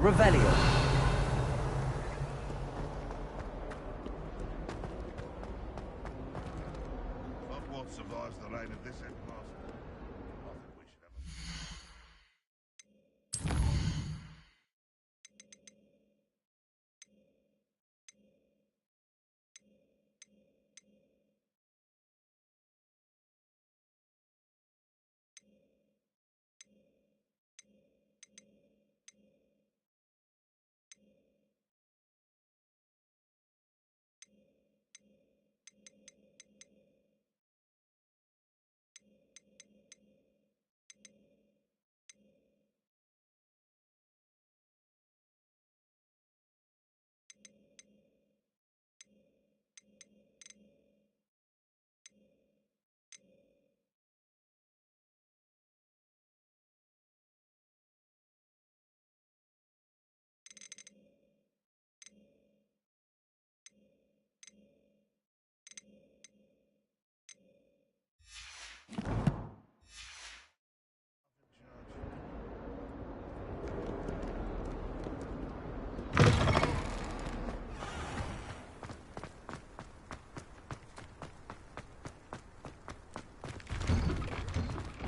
Revelio. Hogwarts survives the reign of this headmaster. I think we should have a...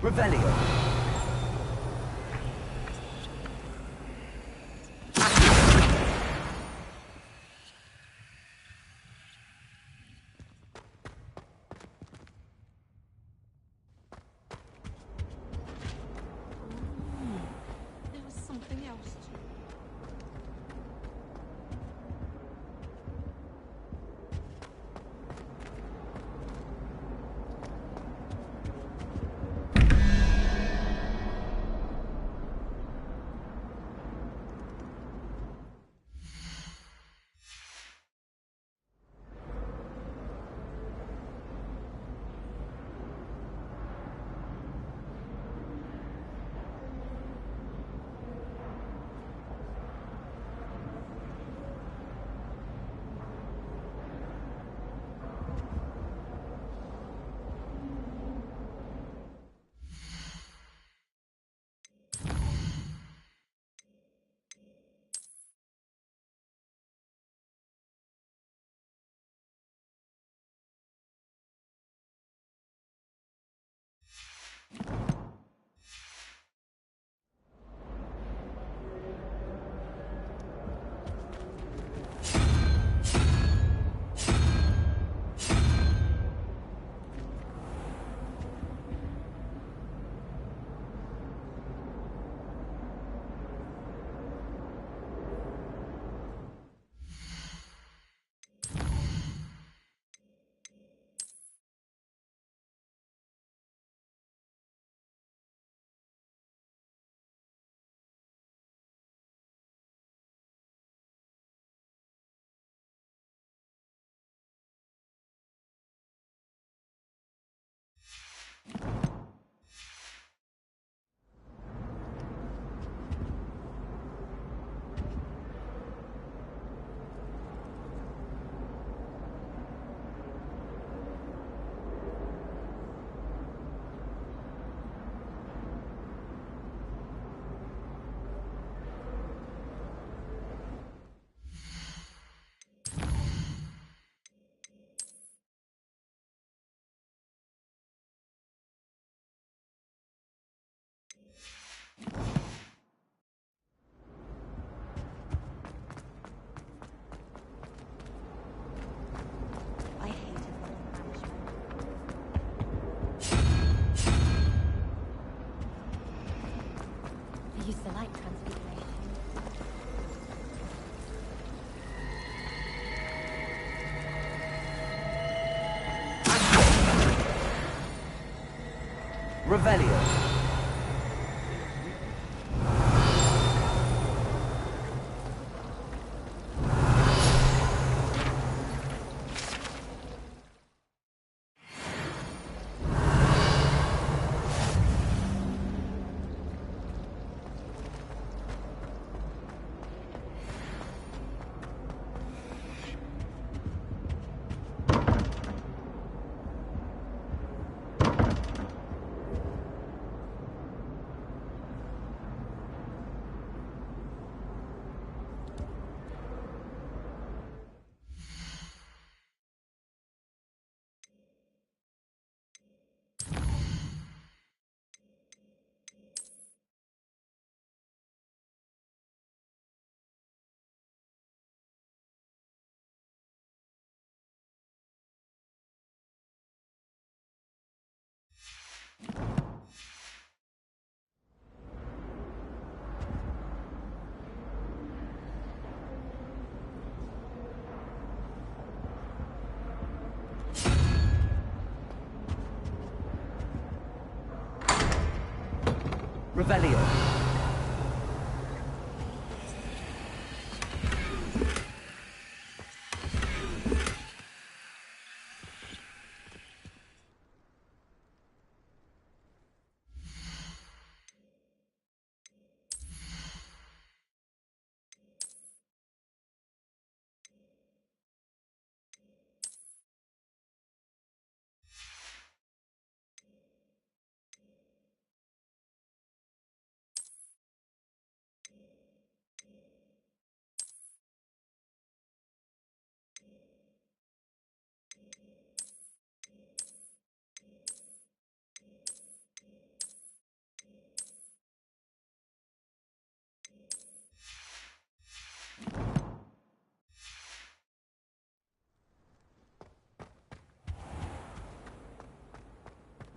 Revelio. There was something else too. I hated London management. I used to like Transfiguration. Revelio. Revelio.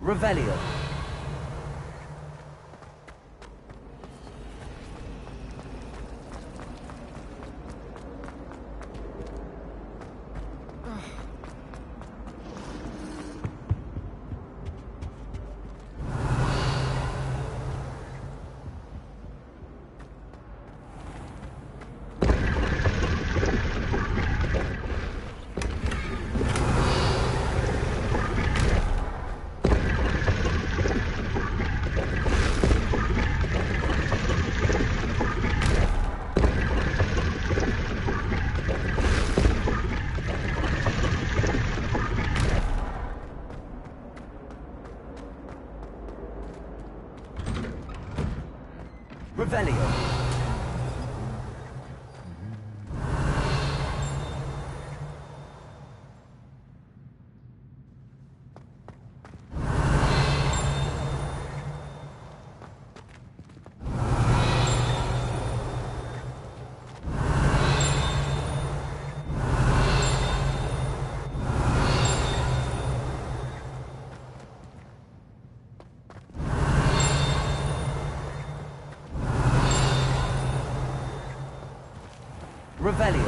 Revelio. Revelio. Revelio.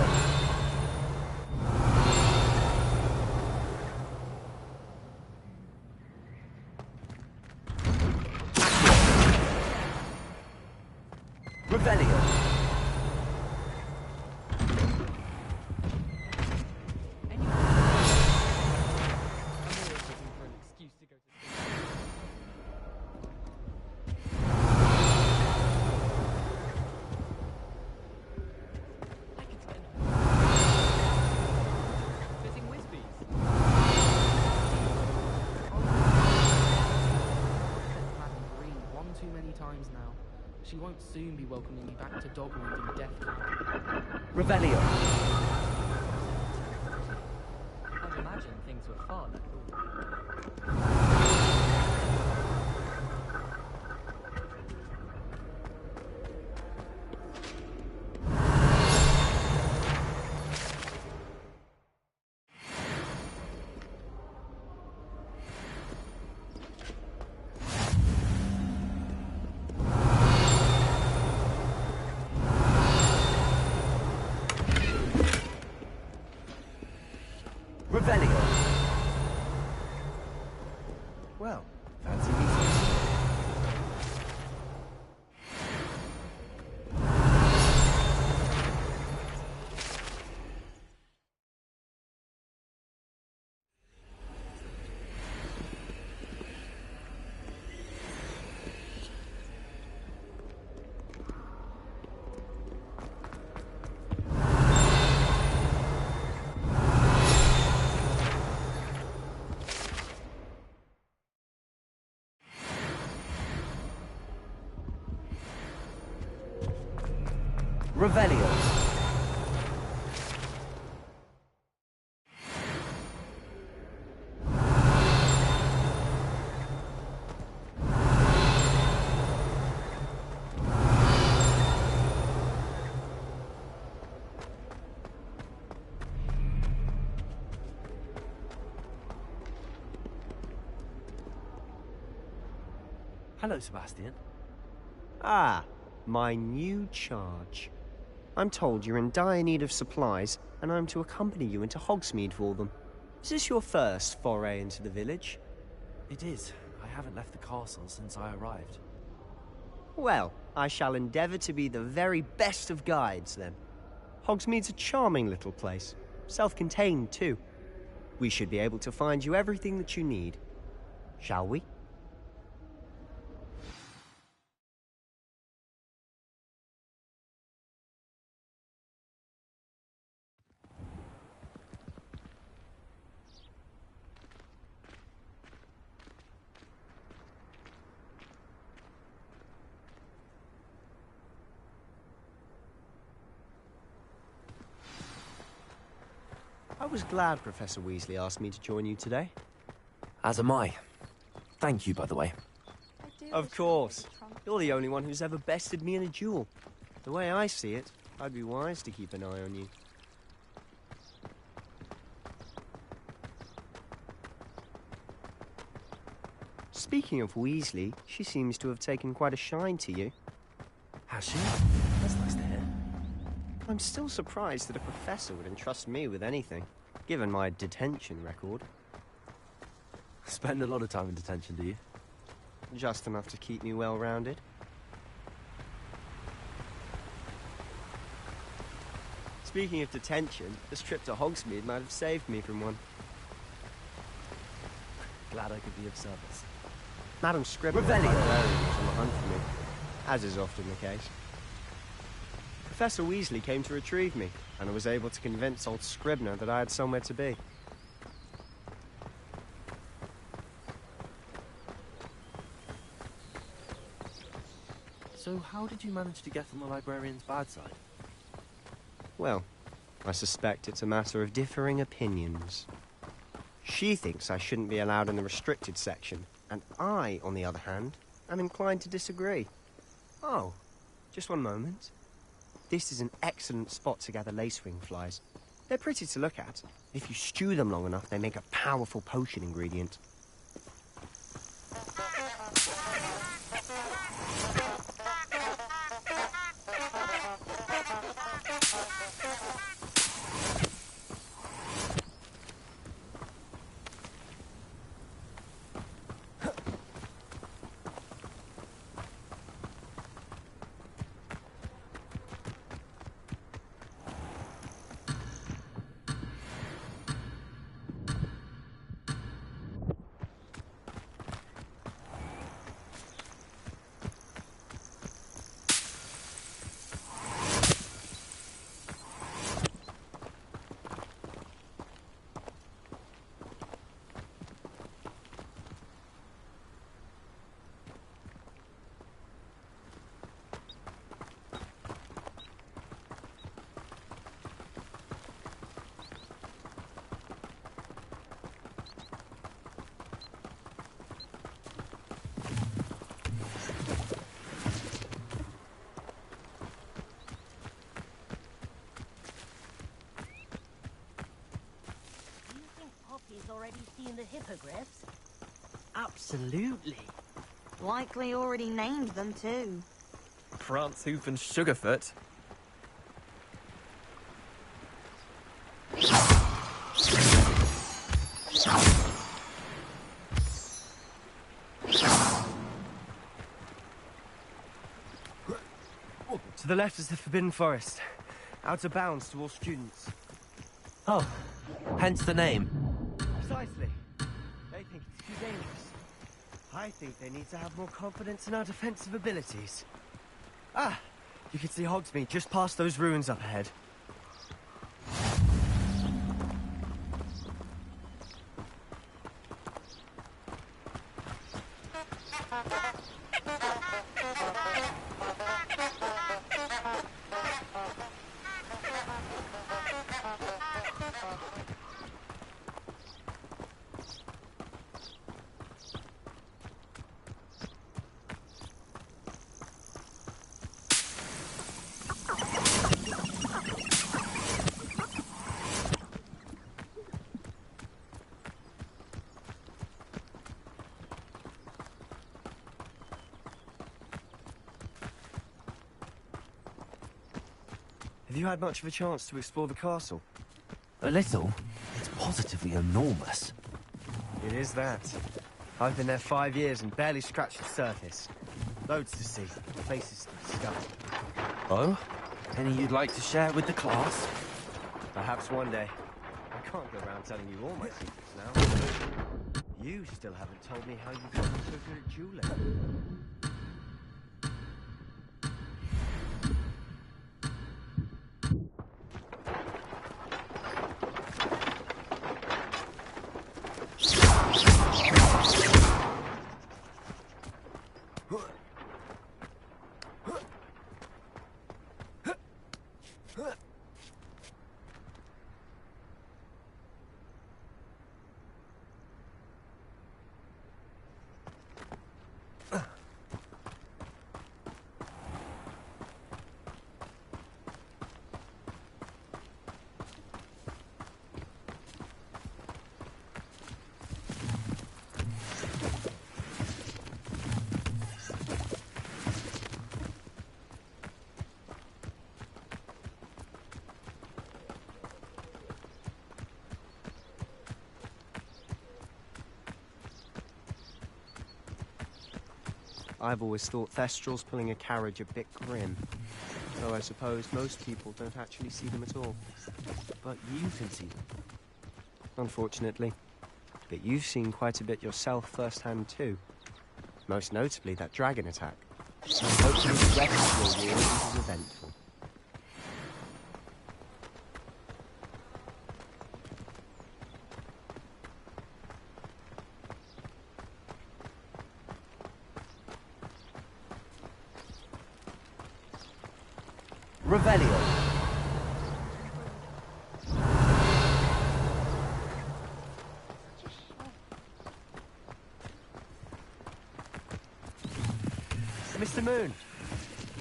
Revelio. She won't soon be welcoming me back to Dogwood in death. Revelio. I'd imagine things were far less cool. Revelio. Well, fancy meeting. Revelio. Hello, Sebastian. Ah, my new charge. I'm told you're in dire need of supplies, and I'm to accompany you into Hogsmeade for them. Is this your first foray into the village? It is. I haven't left the castle since I arrived. Well, I shall endeavour to be the very best of guides, then. Hogsmeade's a charming little place. Self-contained, too. We should be able to find you everything that you need. Shall we? I was glad Professor Weasley asked me to join you today. As am I. Thank you, by the way. I do Of wish I course. could trump- You're the only one who's ever bested me in a duel. The way I see it, I'd be wise to keep an eye on you. Speaking of Weasley, she seems to have taken quite a shine to you. Has she? That's nice to hear. I'm still surprised that a professor would entrust me with anything, given my detention record. Spend a lot of time in detention, do you? Just enough to keep me well-rounded. Speaking of detention, this trip to Hogsmeade might have saved me from one. Glad I could be of service. Madam Scribner Revelio. was on the hunt for me, as is often the case. Professor Weasley came to retrieve me, and I was able to convince old Scribner that I had somewhere to be. So how did you manage to get on the librarian's bad side? Well, I suspect it's a matter of differing opinions. She thinks I shouldn't be allowed in the restricted section, and I, on the other hand, am inclined to disagree. Oh, just one moment. This is an excellent spot to gather lacewing flies. They're pretty to look at. If you stew them long enough, they make a powerful potion ingredient. Poppy's already seen the hippogriffs? Absolutely. Likely already named them too. Prance, Hoof and Sugarfoot. To the left is the Forbidden Forest. Out of bounds to all students. Oh, hence the name. Precisely. They think it's too dangerous. I think they need to have more confidence in our defensive abilities. Ah! You can see Hogsmeade just past those ruins up ahead. Have you had much of a chance to explore the castle? A little. It's positively enormous. It is that. I've been there 5 years and barely scratched the surface. Loads to see. The place is disgusting. Oh? Any you'd like to share with the class? Perhaps one day. I can't go around telling you all my secrets now. You still haven't told me how you got so good at dueling. I've always thought Thestrals pulling a carriage a bit grim, though I suppose most people don't actually see them at all. But you can see them. Unfortunately. But you've seen quite a bit yourself firsthand too. Most notably that dragon attack. So hopefully the rest of your war isn't as eventful. Revelio. Mr. Moon!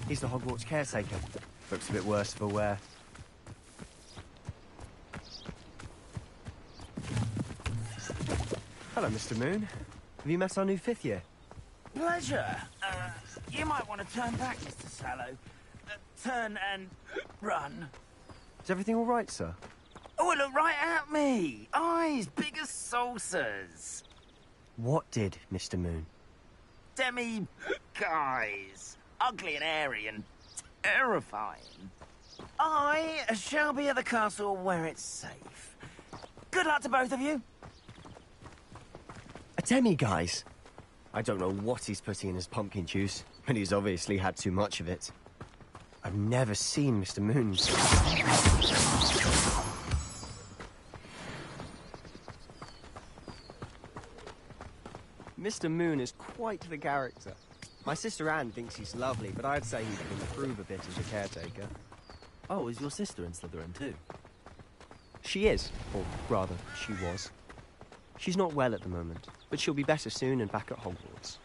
He's the Hogwarts caretaker. Looks a bit worse for wear. Hello, Mr. Moon. Have you met our new fifth year? Pleasure. You might want to turn back, Mr. Sallow. Turn and run. Is everything all right, sir? Oh, look right at me. Eyes big as saucers. What did, Mr. Moon? Demi guys. Ugly and airy and terrifying. I shall be at the castle where it's safe. Good luck to both of you. A demi-guise? I don't know what he's putting in his pumpkin juice, but he's obviously had too much of it. I've never seen Mr. Moon. Mr. Moon is quite the character. My sister Anne thinks he's lovely, but I'd say he could improve a bit as a caretaker. Oh, is your sister in Slytherin too? She is, or rather, she was. She's not well at the moment, but she'll be better soon and back at Hogwarts.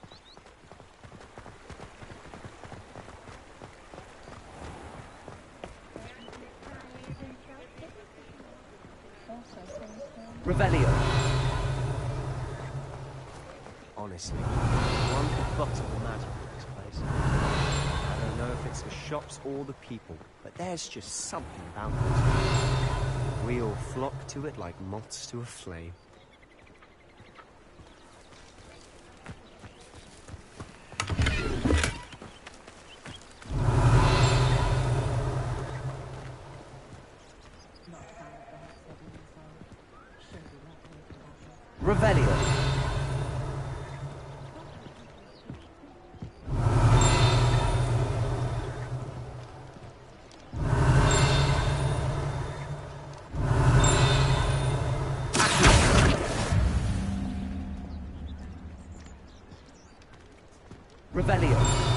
Revelio. Honestly, one buttable magic in this place. I don't know if it's the shops or the people, but there's just something about it. We all flock to it like moths to a flame. Revelio. Revelio.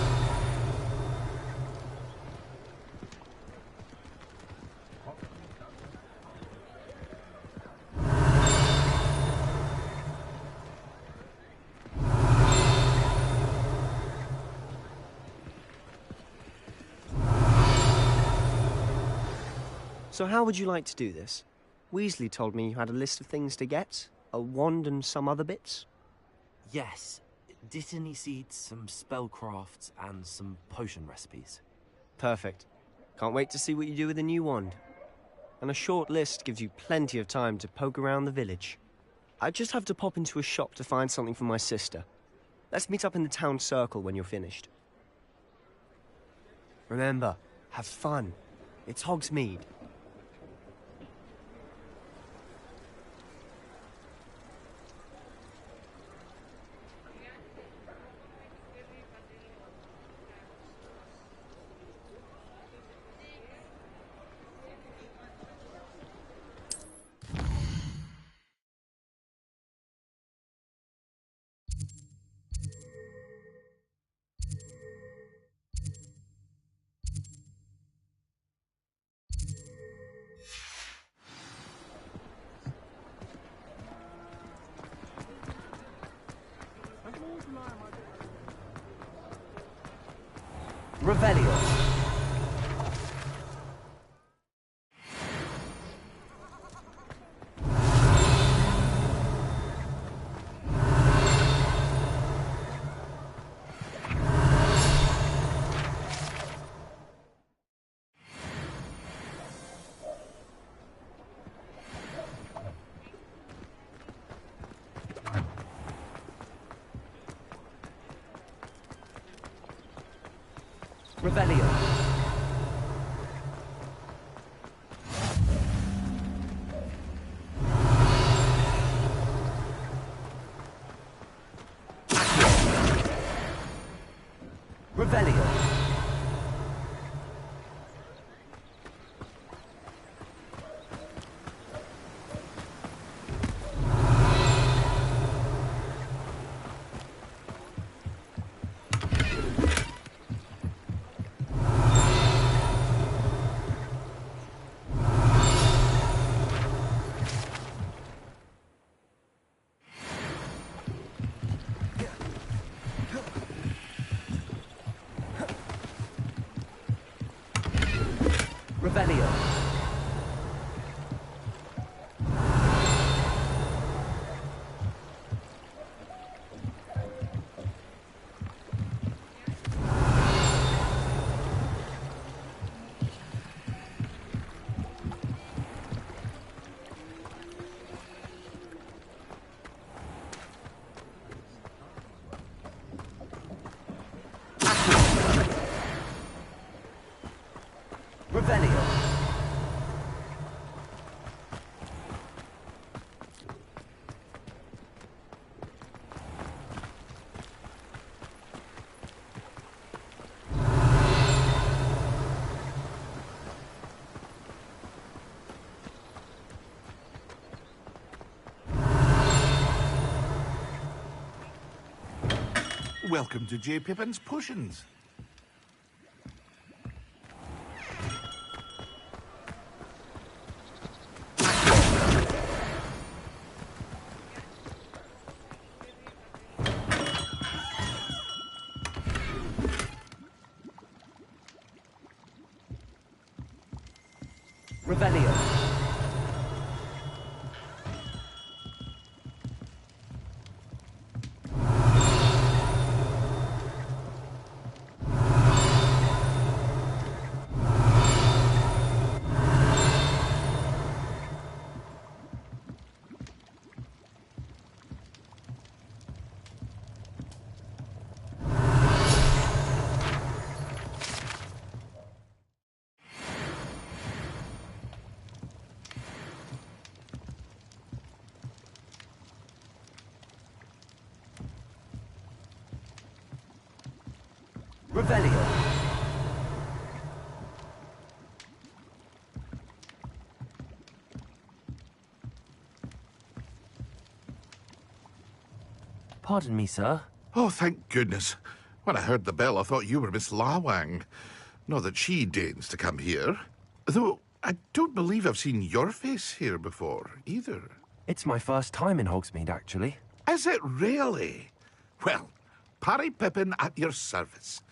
So how would you like to do this? Weasley told me you had a list of things to get. A wand and some other bits. Yes. Dittany seeds, some spellcrafts, and some potion recipes. Perfect. Can't wait to see what you do with the new wand. And a short list gives you plenty of time to poke around the village. I just have to pop into a shop to find something for my sister. Let's meet up in the town circle when you're finished. Remember, have fun. It's Hogsmeade. Revelio. Revelio. Revelio. Revelio. Revelio. Welcome to J. Pippin's Potions. Revelio. Revelio. Pardon me, sir. Oh, thank goodness. When I heard the bell, I thought you were Miss Lawang. Not that she deigns to come here. Though, I don't believe I've seen your face here before, either. It's my first time in Hogsmeade, actually. Is it really? Well, Parry Pippin at your service.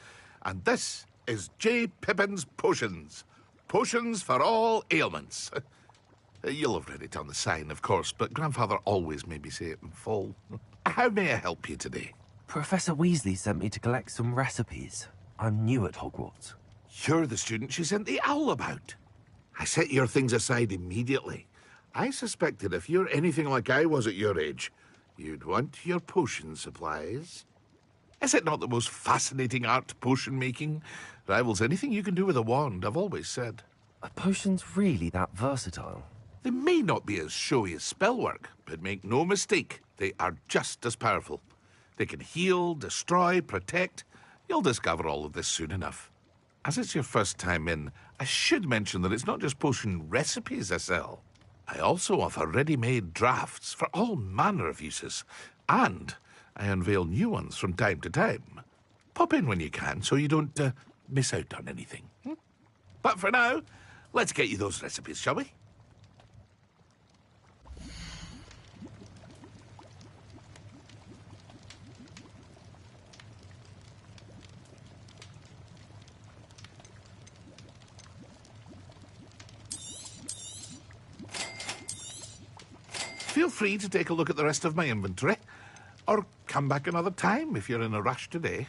And this is J. Pippin's Potions. Potions for all ailments. You'll have read it on the sign, of course, but Grandfather always made me say it in full. How may I help you today? Professor Weasley sent me to collect some recipes. I'm new at Hogwarts. You're the student she sent the owl about. I set your things aside immediately. I suspected if you're anything like I was at your age, you'd want your potion supplies. Is it not the most fascinating art, potion making? Rivals anything you can do with a wand, I've always said. Are potions really that versatile? They may not be as showy as spellwork, but make no mistake, they are just as powerful. They can heal, destroy, protect. You'll discover all of this soon enough. As it's your first time in, I should mention that it's not just potion recipes I sell. I also offer ready-made drafts for all manner of uses, and I unveil new ones from time to time. Pop in when you can so you don't miss out on anything. But for now, let's get you those recipes, shall we? Feel free to take a look at the rest of my inventory, or come back another time if you're in a rush today.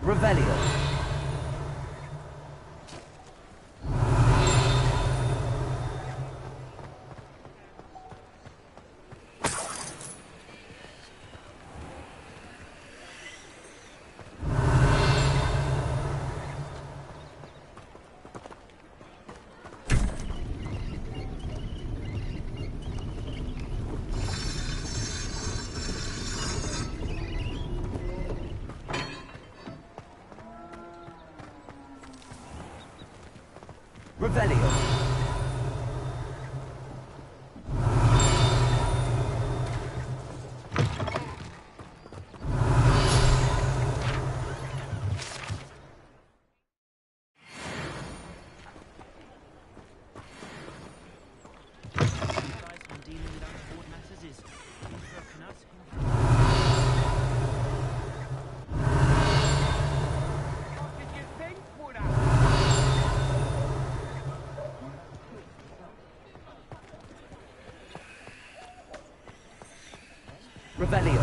Revelio. Revelio. Revelio.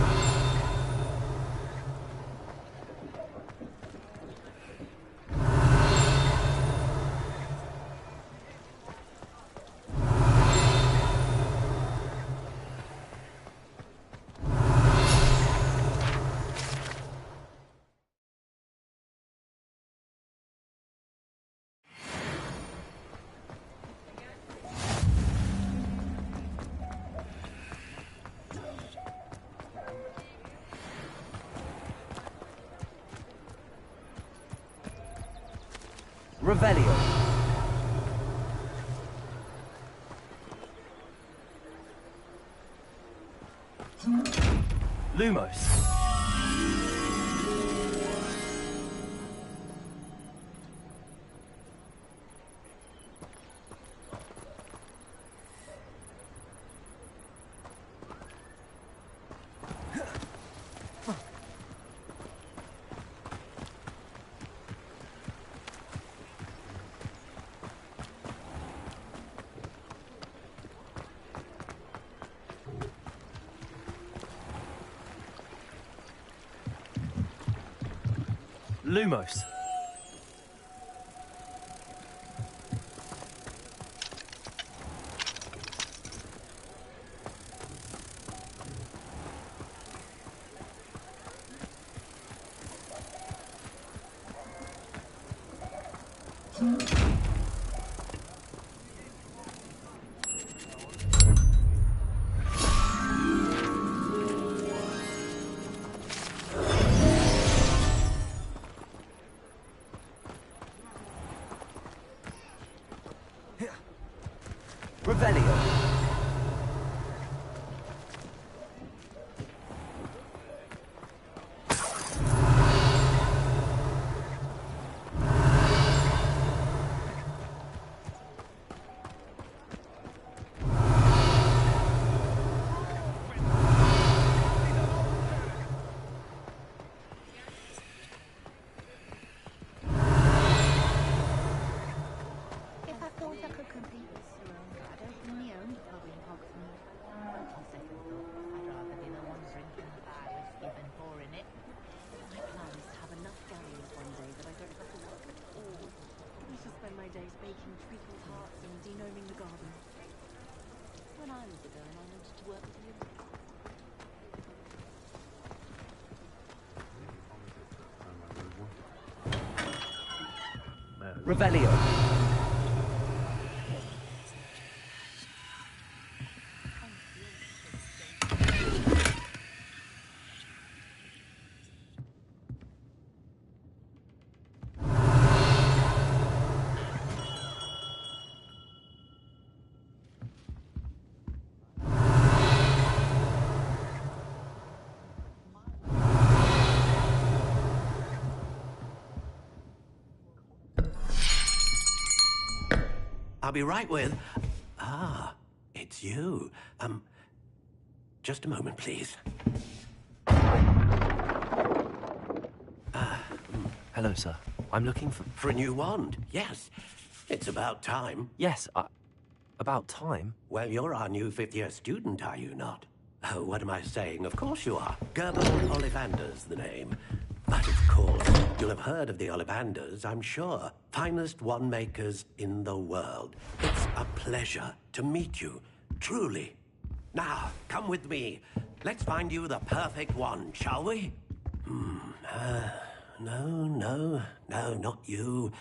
Revelio. Lumos. Lumos. Revelio. If I thought I could compete with Sir I'd open my own pub in Hogsmeade. On second thought, I'd rather be the one drinking the bad whiskey than pouring it. My plan is to have enough galleons one day that I don't have to work at all. I shall spend my days baking treacle tarts and denoming the garden. When I was a girl, I wanted to work with you. Revelio. I'll be right with... Ah, it's you. Just a moment, please. Hello, sir. I'm looking for... For a new wand, yes. It's about time. Yes, about time. Well, you're our new fifth-year student, are you not? Oh, what am I saying? Of course you are. Gerbil Ollivander's the name. But of course, you'll have heard of the Ollivanders, I'm sure. Finest wand makers in the world. It's a pleasure to meet you, truly. Now, come with me. Let's find you the perfect wand, shall we? No, not you.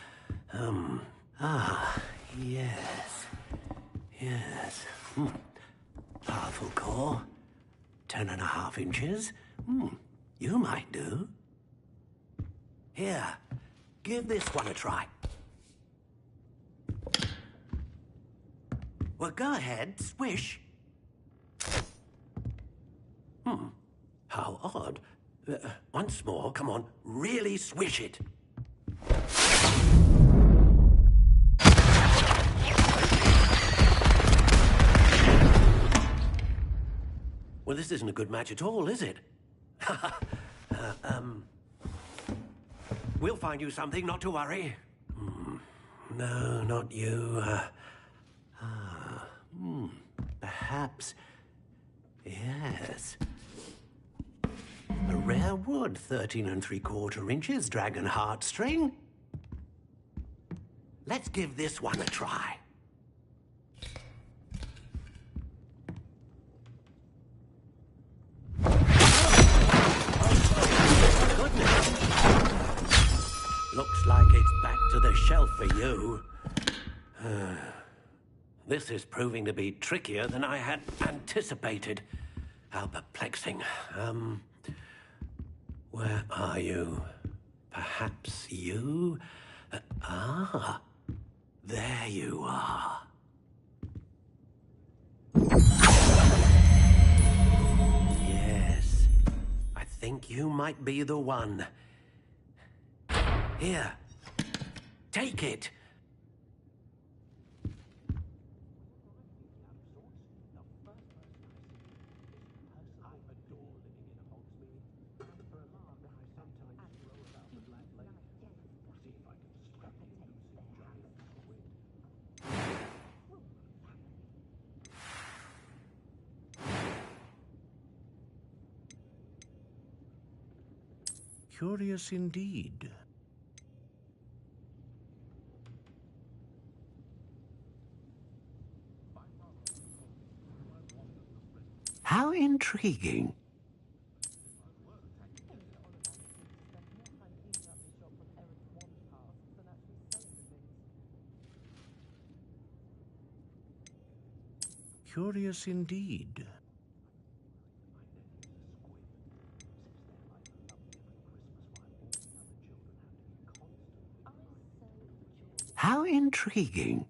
Yes. Powerful core. 10.5 inches. You might do. Here, give this one a try. Well, go ahead, swish. How odd. Once more, come on, really swish it. Well, this isn't a good match at all, is it? We'll find you something, not to worry. No, not you. Perhaps. Yes. A rare wood, 13 3/4 inches, dragon heartstring. Let's give this one a try. Goodness. Looks like it's back to the shelf for you. This is proving to be trickier than I had anticipated. How perplexing. Where are you? Perhaps you? There you are. Yes, I think you might be the one. Here, take it. Curious indeed. How intriguing. Curious indeed. How intriguing.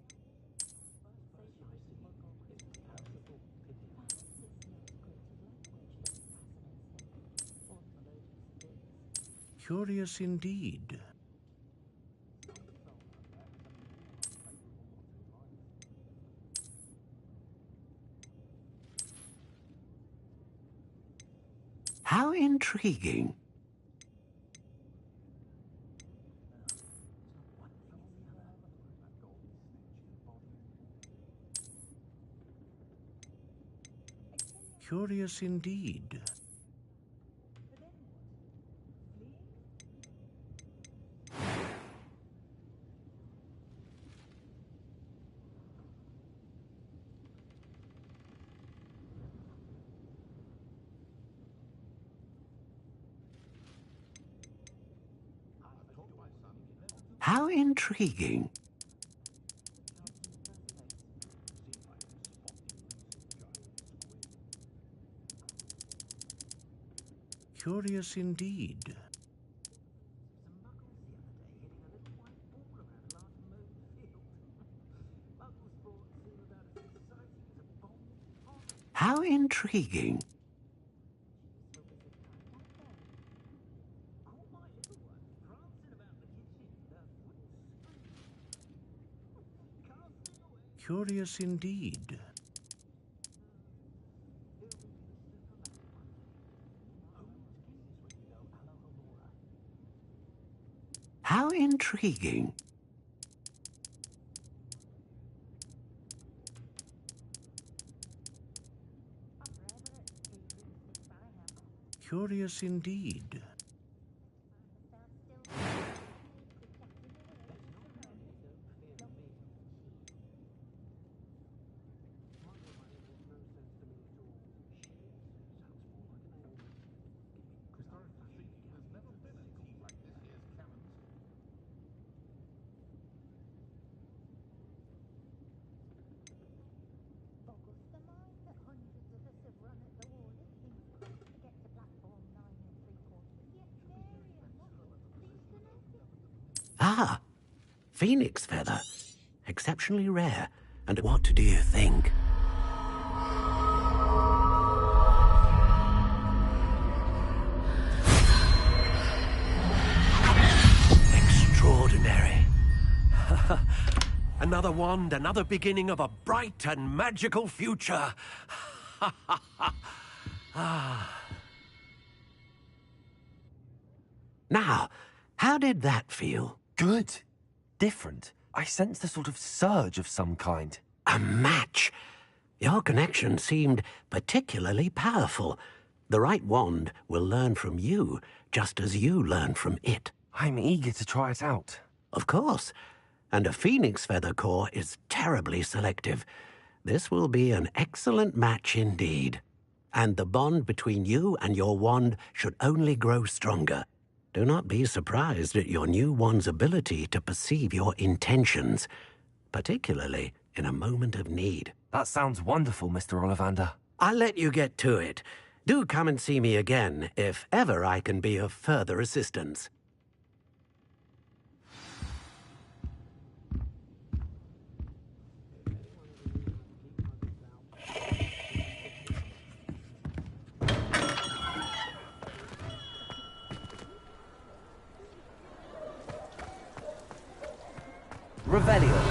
Curious indeed. How intriguing. Curious indeed. How intriguing. Curious indeed. How intriguing. Curious indeed. How intriguing. Curious indeed. Ah, phoenix feather. Exceptionally rare. And what do you think? Extraordinary. Another wand, another beginning of a bright and magical future. Now, how did that feel? Good. Different. I sensed a sort of surge of some kind. A match. Your connection seemed particularly powerful. The right wand will learn from you, just as you learn from it. I'm eager to try it out. Of course. And a phoenix feather core is terribly selective. This will be an excellent match indeed. And the bond between you and your wand should only grow stronger. Do not be surprised at your new wand's ability to perceive your intentions, particularly in a moment of need. That sounds wonderful, Mr. Ollivander. I'll let you get to it. Do come and see me again if ever I can be of further assistance. Revelio.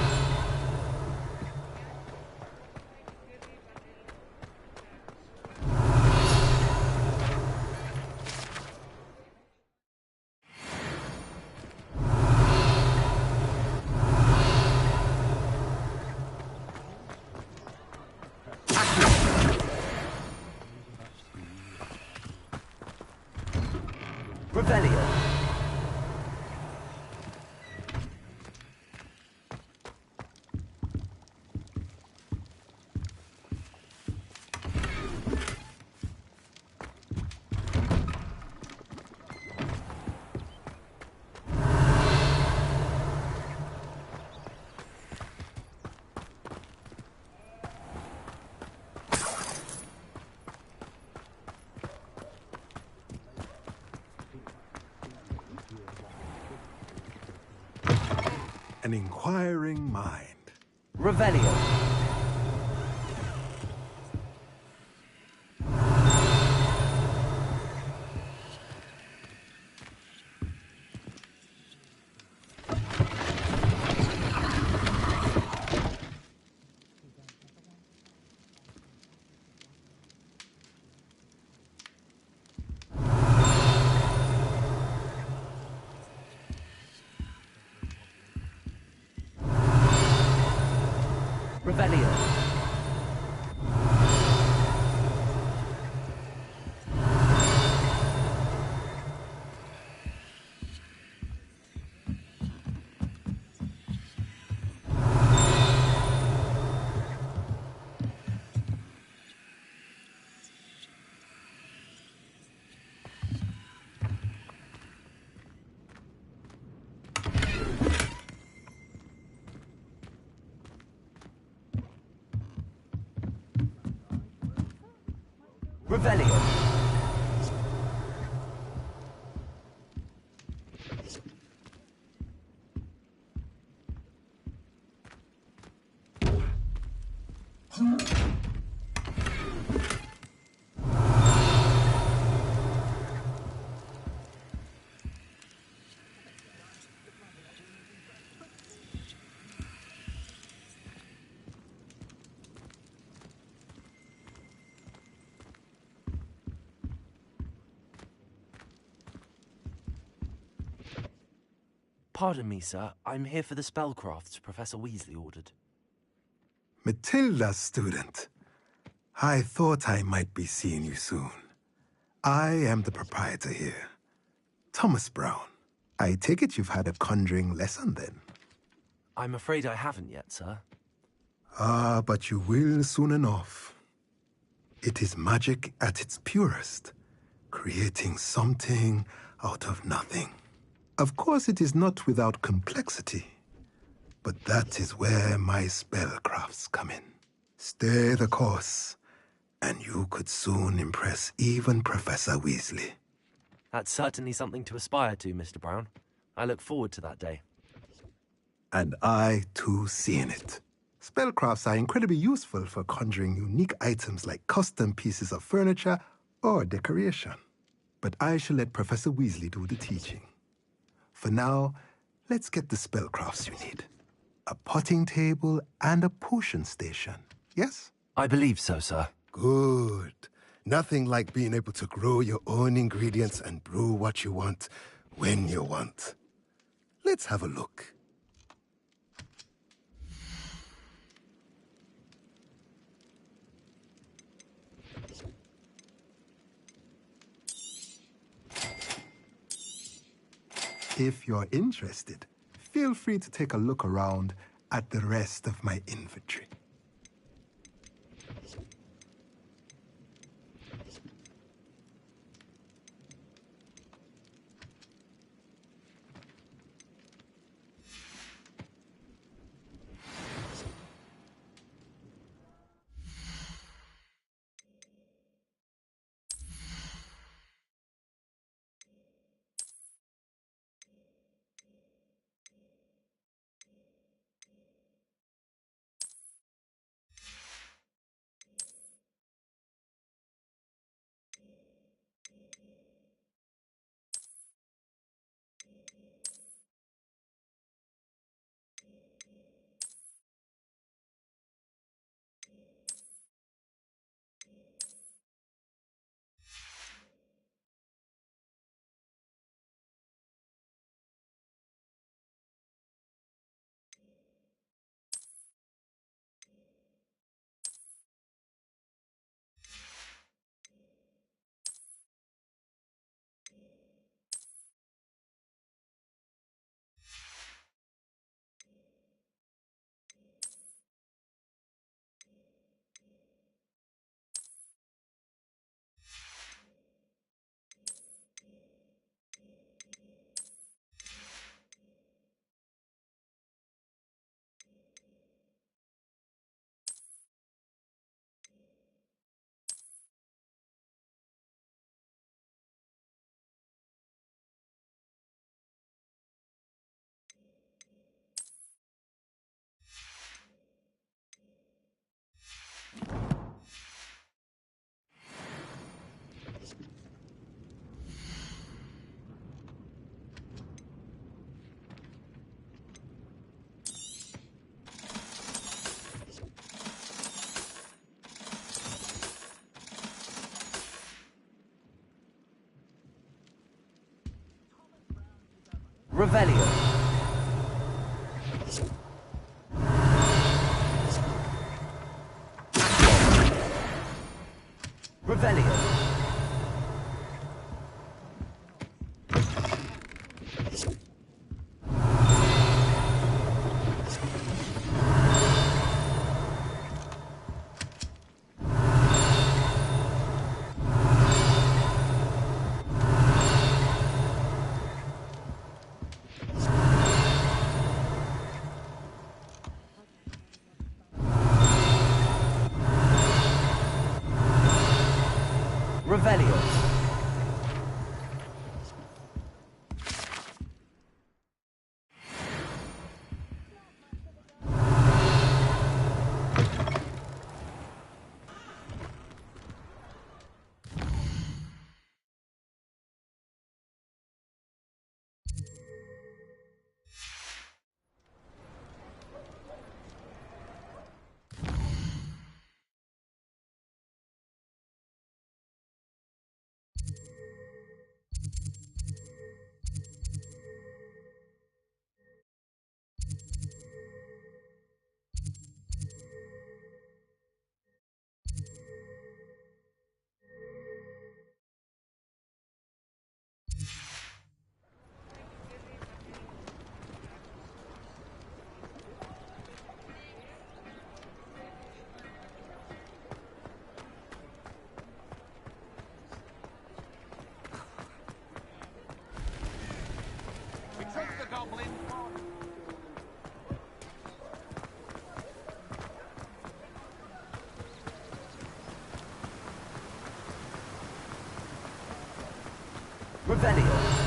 Revelio. An inquiring mind. Revelio. Revelio. Revelio. Pardon me, sir. I'm here for the spellcrafts Professor Weasley ordered. Matilda's student. I thought I might be seeing you soon. I am the proprietor here, Thomas Brown. I take it you've had a conjuring lesson then? I'm afraid I haven't yet, sir. Ah, but you will soon enough. It is magic at its purest, creating something out of nothing. Of course, it is not without complexity, but that is where my spellcrafts come in. Stay the course, and you could soon impress even Professor Weasley. That's certainly something to aspire to, Mr. Brown. I look forward to that day. And I, too, seeing it. Spellcrafts are incredibly useful for conjuring unique items like custom pieces of furniture or decoration. But I shall let Professor Weasley do the teaching. For now, let's get the spellcrafts you need. A potting table and a potion station, yes? I believe so, sir. Good. Nothing like being able to grow your own ingredients and brew what you want when you want. Let's have a look. If you're interested, feel free to take a look around at the rest of my inventory. Revelio. Revelio. Revelio. Revelio.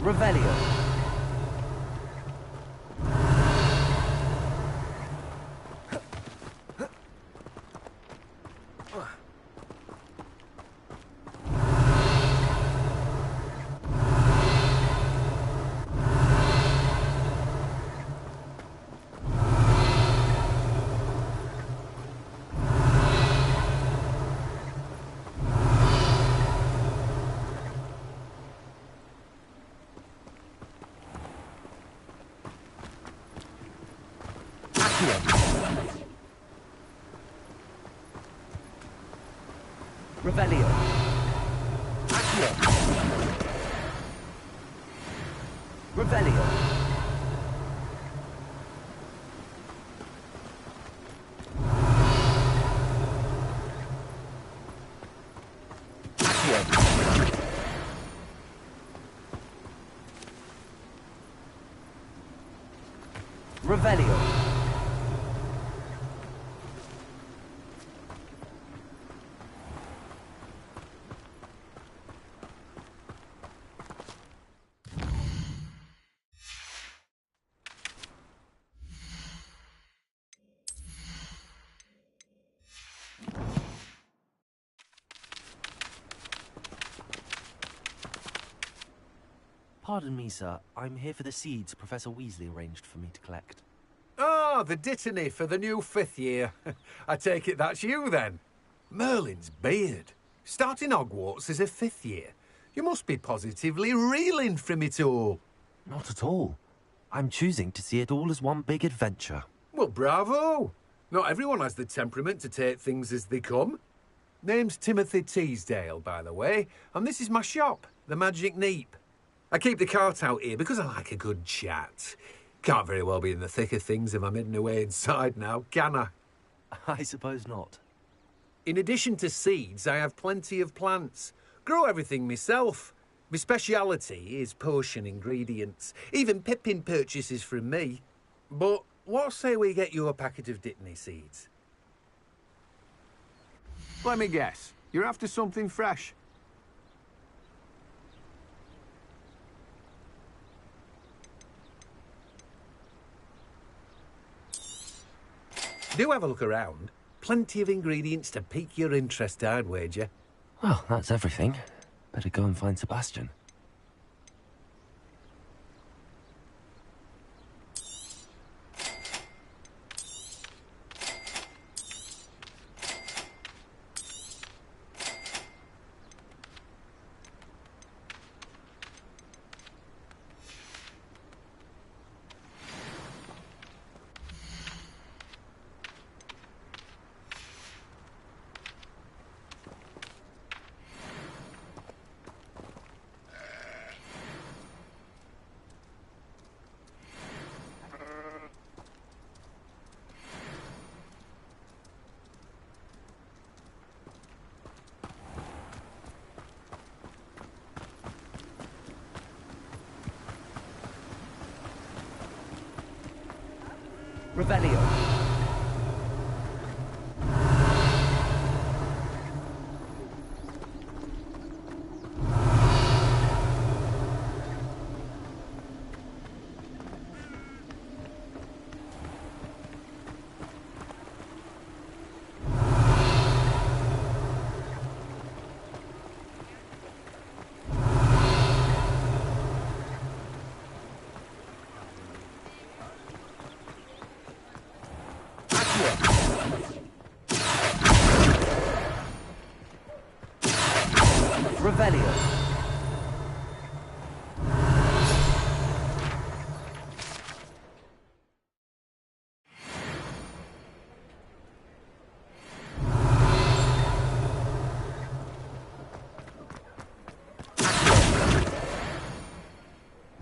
Revelio. Revelio. Accio. Revelio. Accio. Revelio. Pardon me, sir. I'm here for the seeds Professor Weasley arranged for me to collect. Ah, the dittany for the new 5th year. I take it that's you, then. Merlin's beard. Starting Hogwarts as a 5th year. You must be positively reeling from it all. Not at all. I'm choosing to see it all as one big adventure. Well, bravo. Not everyone has the temperament to take things as they come. Name's Timothy Teasdale, by the way, and this is my shop, the Magic Neep. I keep the cart out here because I like a good chat. Can't very well be in the thick of things if I'm hidden away inside now, can I? I suppose not. In addition to seeds, I have plenty of plants. Grow everything myself. My speciality is potion ingredients. Even Pippin purchases from me. But what say we get you a packet of dittany seeds? Let me guess. You're after something fresh. Do have a look around. Plenty of ingredients to pique your interest, I'd wager. Well, that's everything. Better go and find Sebastian. Revelio. Revelio.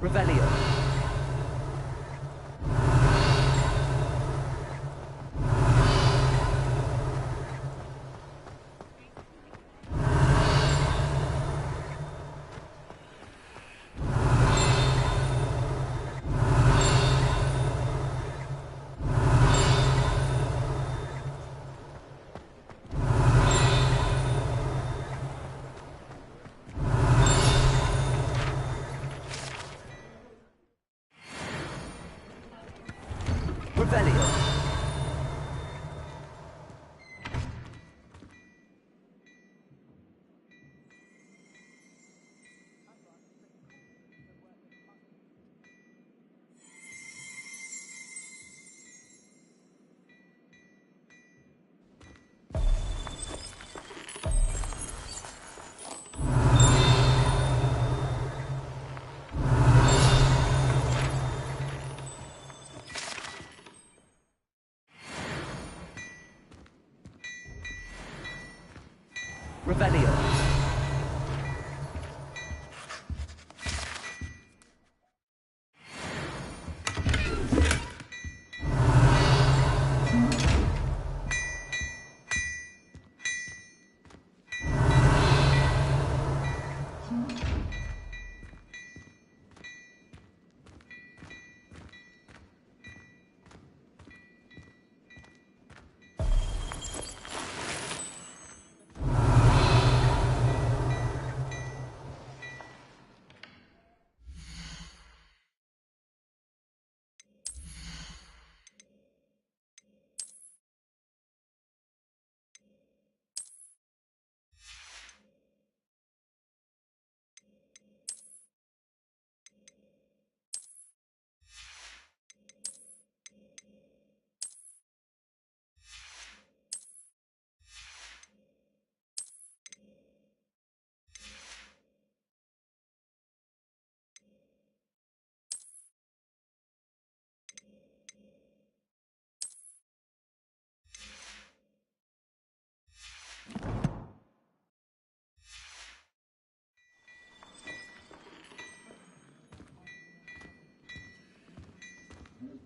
Revelio. Revelio. Revelio.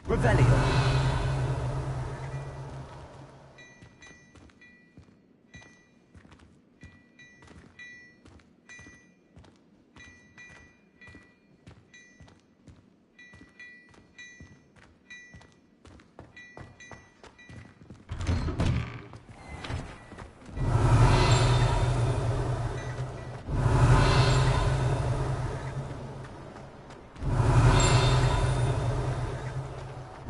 Revelio.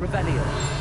Revelio.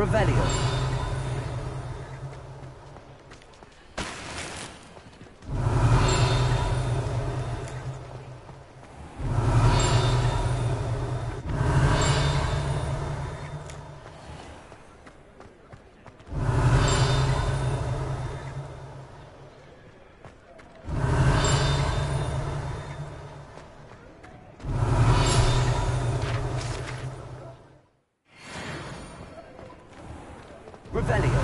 Revelio. Revelio.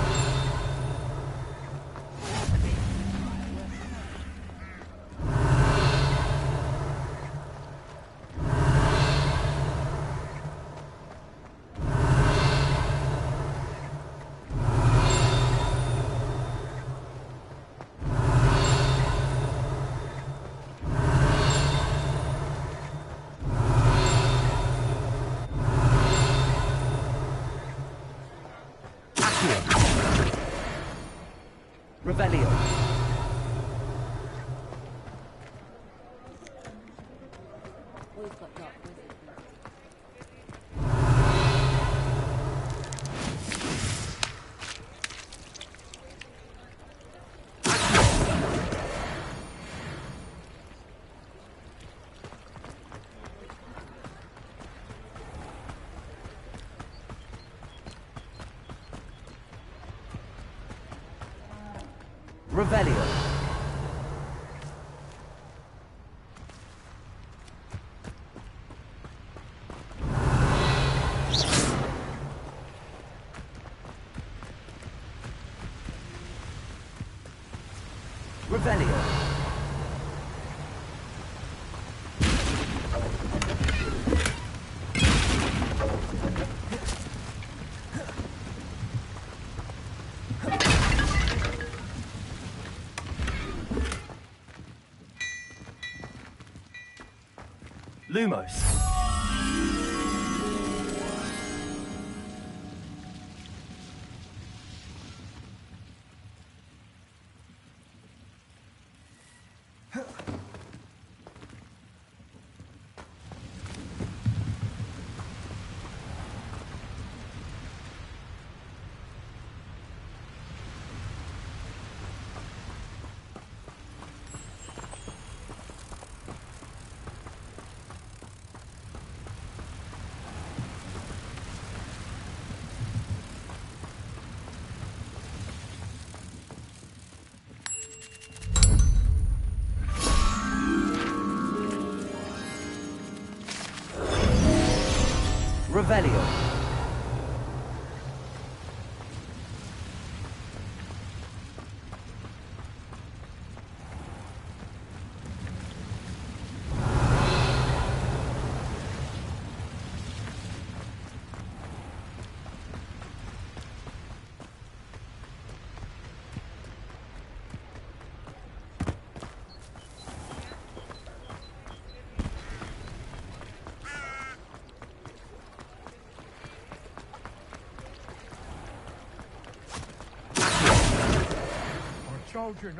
Revelio. We've got dark wizards. Revelio. Revelio. Lumos. Revelio.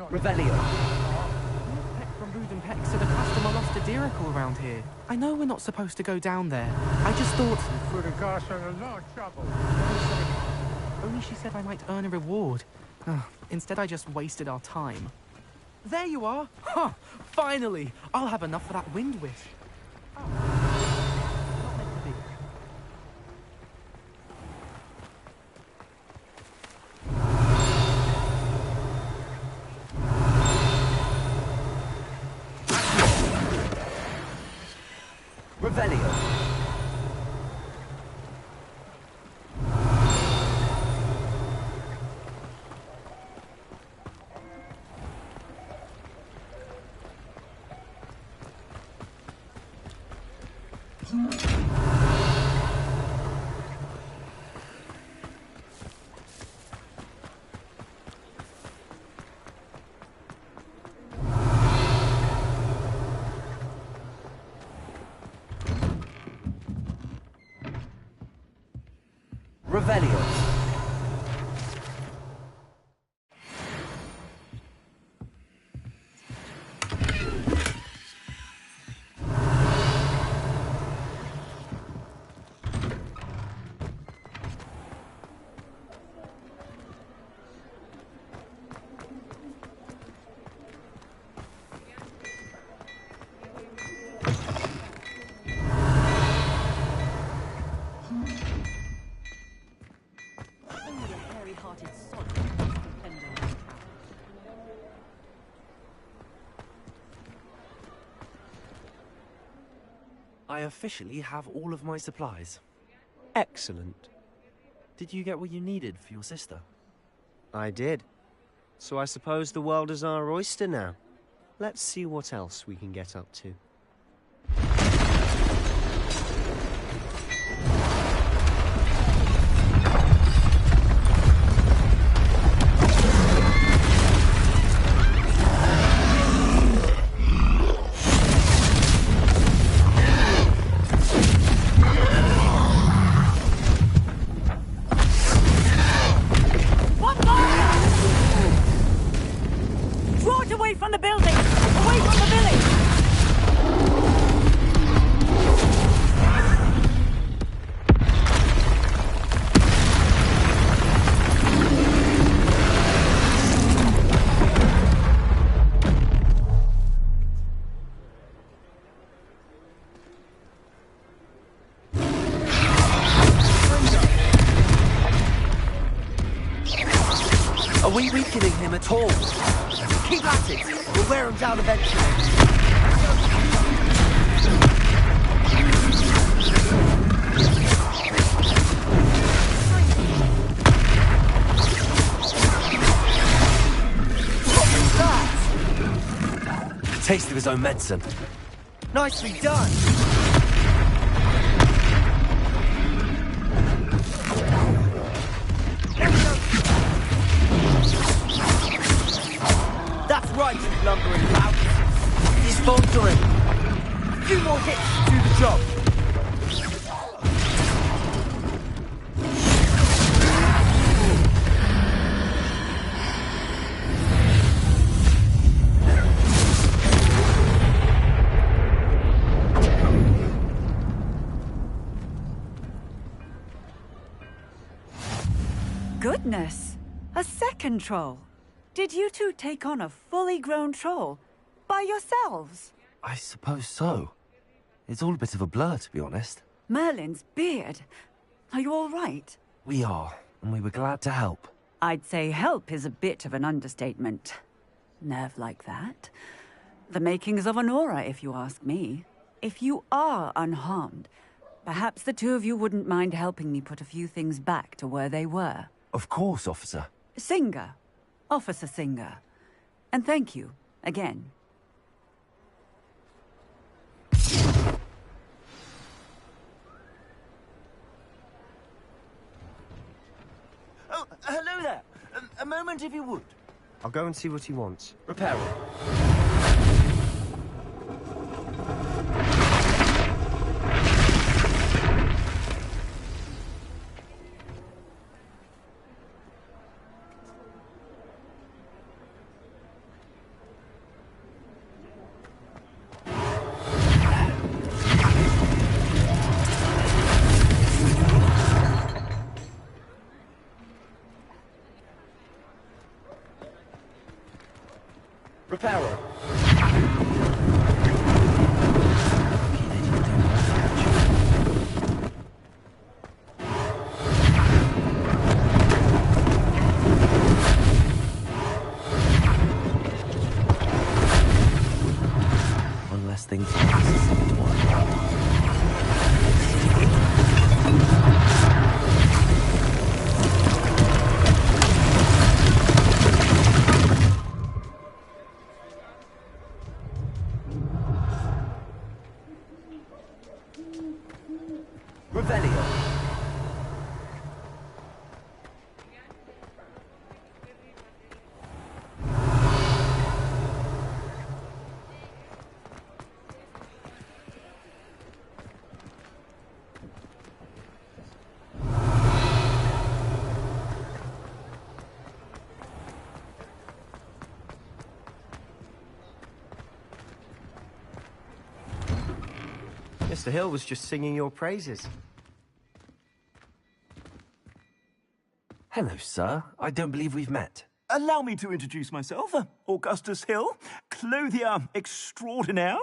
Revelio. Peck from Ruden Peck said a customer lost a diricle around here. I know we're not supposed to go down there. I just thought... Could have got us in a lot of trouble. Only she said I might earn a reward. Instead, I just wasted our time. There you are! Huh! Finally! I'll have enough for that wind wish. Oh. Not meant to be. Revelio. Revelio. I officially have all of my supplies. Excellent. Did you get what you needed for your sister? I did. So I suppose the world is our oyster now. Let's see what else we can get up to. Are we weakening him at all? Keep at it! We'll wear him down eventually. What was that? A taste of his own medicine. Nicely done! That's right, you lumbering lout. He's faltering. few more hits to do the job. Goodness! A second troll! Did you two take on a fully grown troll? By yourselves? I suppose so. It's all a bit of a blur, to be honest. Merlin's beard. Are you all right? We are, and we were glad to help. I'd say help is a bit of an understatement. Nerve like that. The makings of an aura, if you ask me. If you are unharmed, perhaps the two of you wouldn't mind helping me put a few things back to where they were. Of course, officer. Singer. Officer Singer. And thank you, again. Oh, hello there. A moment, if you would. I'll go and see what he wants. Reparo. Reparo. Unless things seem to work out. Revelio. Mr. Hill was just singing your praises. Hello, sir. I don't believe we've met. Allow me to introduce myself, Augustus Hill, clothier extraordinaire.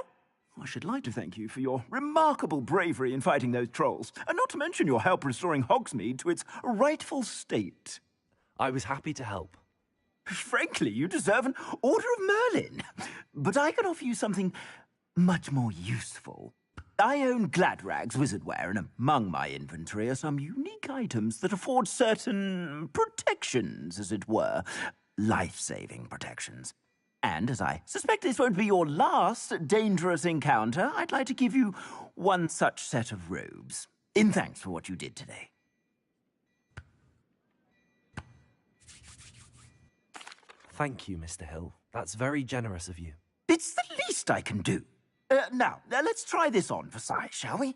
I should like to thank you for your remarkable bravery in fighting those trolls, and not to mention your help restoring Hogsmeade to its rightful state. I was happy to help. Frankly, you deserve an Order of Merlin. But I can offer you something much more useful. I own Gladrag's wizardware, and among my inventory are some unique items that afford certain protections, as it were. Life-saving protections. And as I suspect this won't be your last dangerous encounter, I'd like to give you one such set of robes, in thanks for what you did today. Thank you, Mr. Hill. That's very generous of you. It's the least I can do. Now, let's try this on for size, shall we?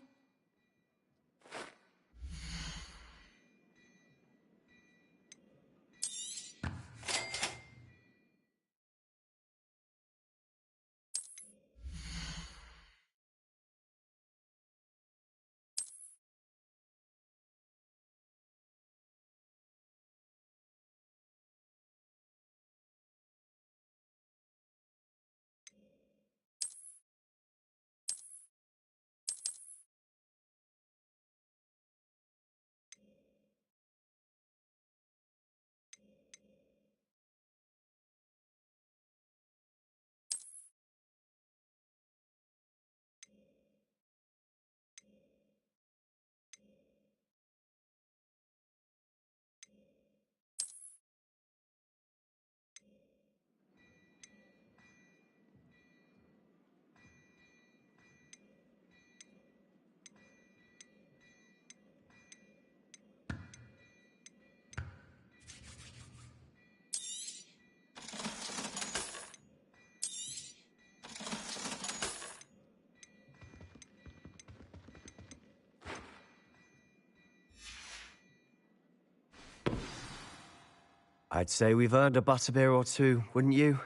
I'd say we've earned a butterbeer or two, wouldn't you?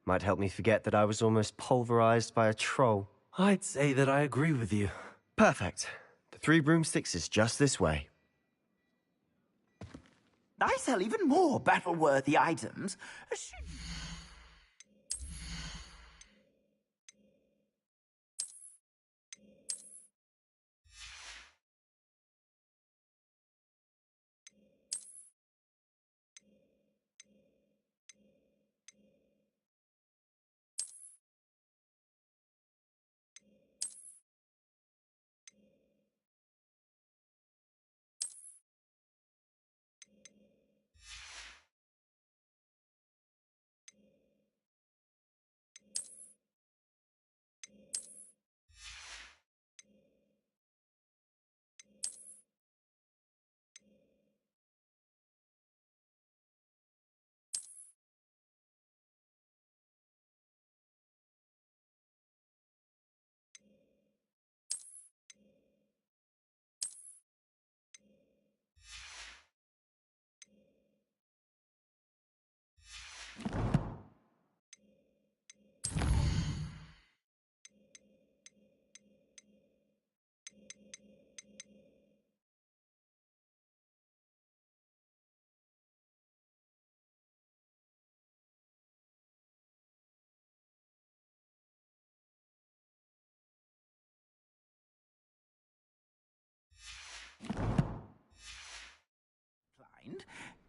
Might help me forget that I was almost pulverized by a troll. I'd say that I agree with you. Perfect. The Three Broomsticks is just this way. I sell even more battle-worthy items.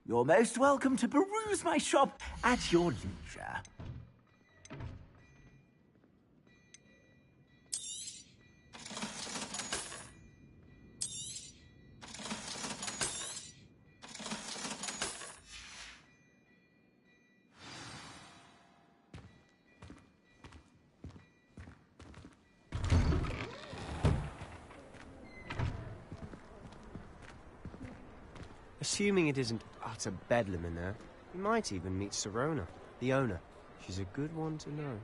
You're most welcome to peruse my shop at your leisure. Assuming it isn't utter bedlam in there, you might even meet Sirona, the owner. She's a good one to know.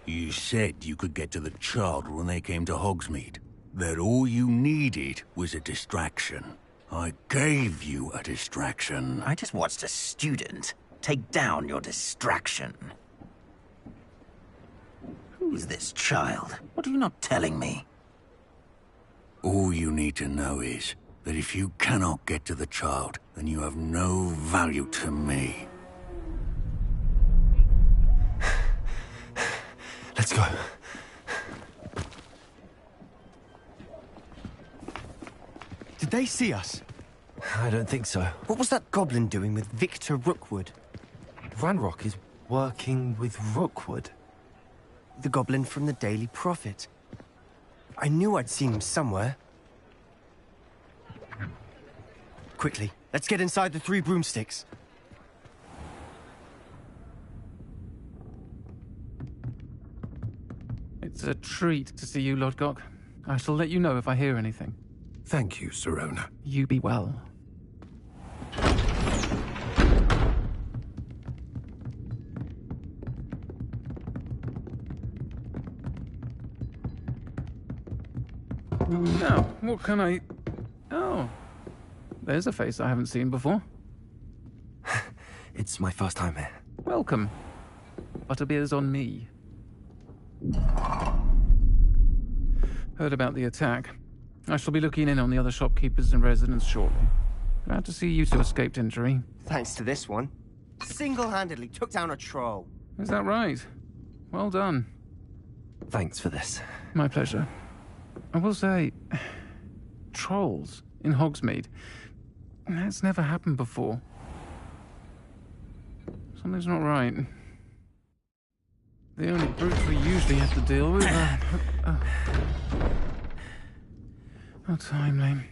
You said you could get to the child when they came to Hogsmeade. That all you needed was a distraction. I gave you a distraction. I just watched a student take down your distraction. Who is this child? What are you not telling me? All you need to know is that if you cannot get to the child, then you have no value to me. Let's go. Did they see us? I don't think so. What was that goblin doing with Victor Rookwood? Ranrock is working with Rookwood. The goblin from the Daily Prophet. I knew I'd seen him somewhere. Quickly, let's get inside the Three Broomsticks. It's a treat to see you, Lodgok. I shall let you know if I hear anything. Thank you, Sirona. You be well. Now, what can I... Oh, there's a face I haven't seen before. It's my first time here. Welcome. Butterbeer's on me. Heard about the attack. I shall be looking in on the other shopkeepers and residents shortly. Glad to see you two escaped injury. Thanks to this one. Single-handedly took down a troll. Is that right? Well done. Thanks for this. My pleasure. I will say, trolls in Hogsmeade. That's never happened before. Something's not right. The only brutes we usually have to deal with are... How timely.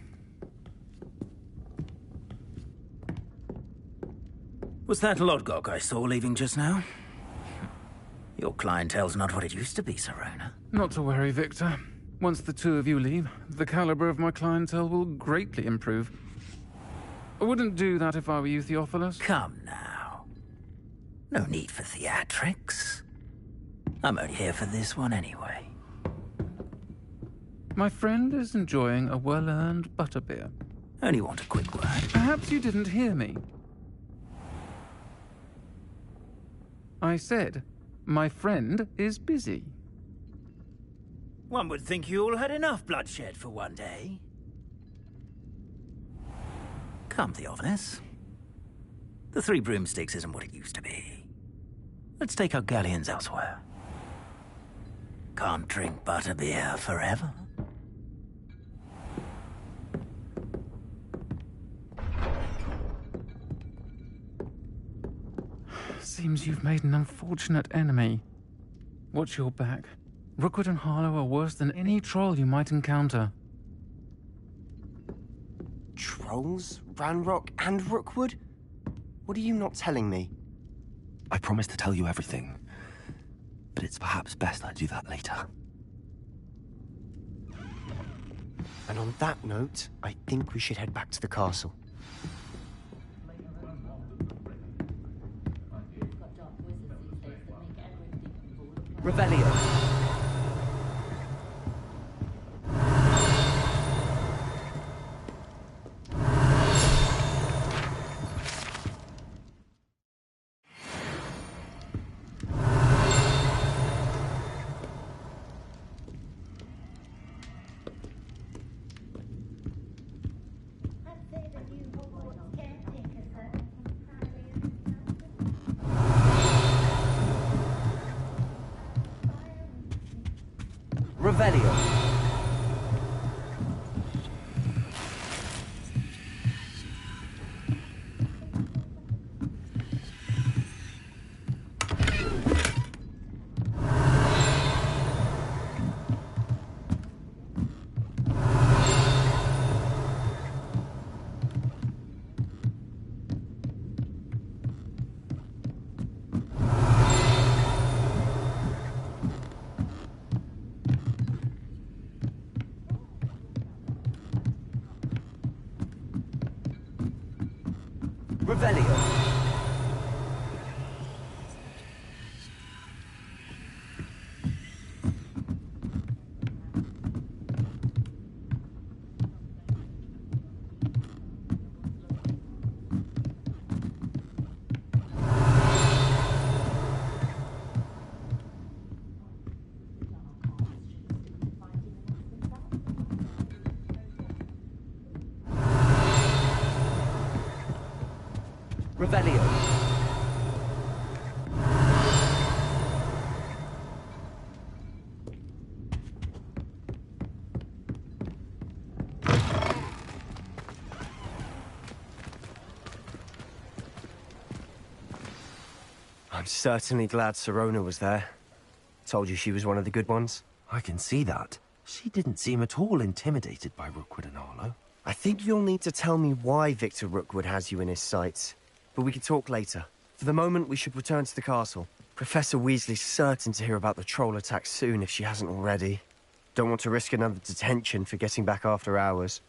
Was that Lodgok I saw leaving just now? Your clientele's not what it used to be, Sirona. Not to worry, Victor. Once the two of you leave, the caliber of my clientele will greatly improve. I wouldn't do that if I were you, Theophilus. Come now. No need for theatrics. I'm only here for this one anyway. My friend is enjoying a well-earned butterbeer. Only want a quick word. Perhaps you didn't hear me. I said, my friend is busy. One would think you all had enough bloodshed for one day. Come, Theophilus. The Three Broomsticks isn't what it used to be. Let's take our galleons elsewhere. Can't drink butterbeer forever. Seems you've made an unfortunate enemy. Watch your back. Rookwood and Harlow are worse than any troll you might encounter. Trolls? Ranrock and Rookwood? What are you not telling me? I promised to tell you everything, but it's perhaps best I do that later. And on that note, I think we should head back to the castle. Revelio. Revelio. Revelio. Revelio. I'm certainly glad Sirona was there. Told you she was one of the good ones. I can see that. She didn't seem at all intimidated by Rookwood and Harlow. I think you'll need to tell me why Victor Rookwood has you in his sights. But we can talk later. For the moment, we should return to the castle. Professor Weasley's certain to hear about the troll attack soon if she hasn't already. Don't want to risk another detention for getting back after hours.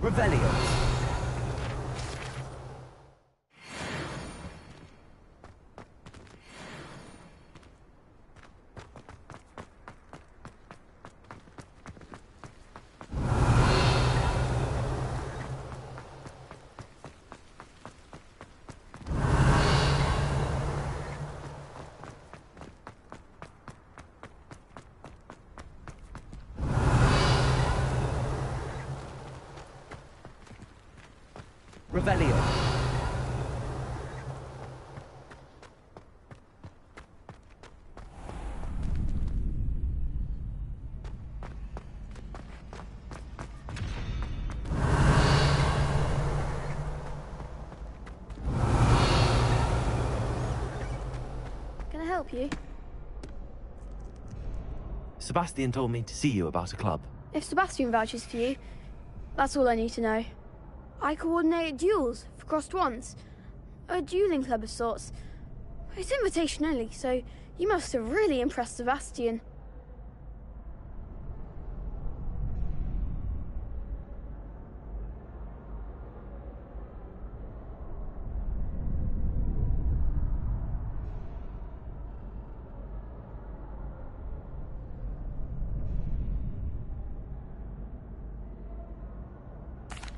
Revelio. Revelio. Can I help you? Sebastian told me to see you about a club. If Sebastian vouches for you, that's all I need to know. I coordinate duels for crossed wands. A dueling club of sorts. It's invitation only, so you must have really impressed Sebastian.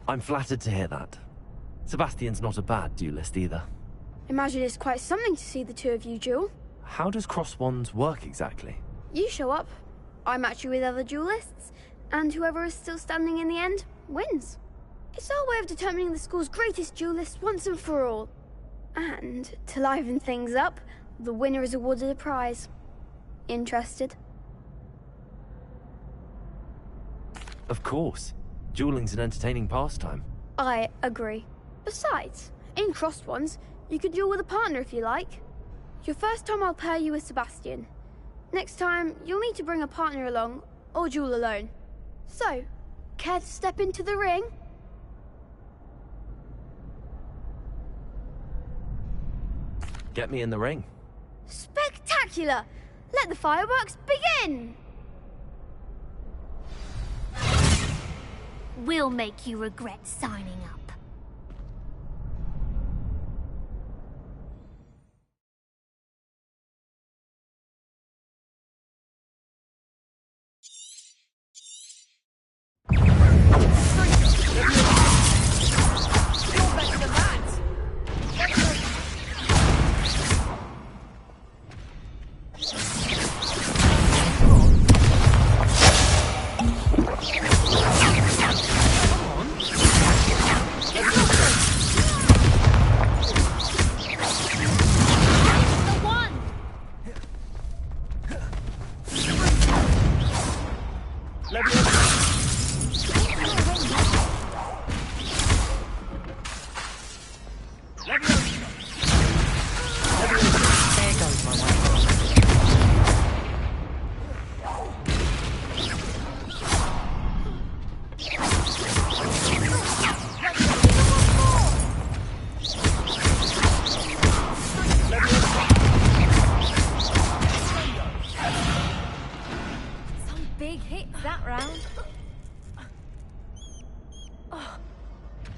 I'm flattered to hear that. Sebastian's not a bad duelist either. Imagine it's quite something to see the two of you duel. How does cross wands work exactly? You show up, I match you with other duelists, and whoever is still standing in the end wins. It's our way of determining the school's greatest duelist once and for all. And to liven things up, the winner is awarded a prize. Interested? Of course. Dueling's an entertaining pastime. I agree. Besides, in crossed ones, you could duel with a partner if you like. Your first time I'll pair you with Sebastian. Next time, you'll need to bring a partner along, or duel alone. So, care to step into the ring? Get me in the ring. Spectacular! Let the fireworks begin! We'll make you regret signing up.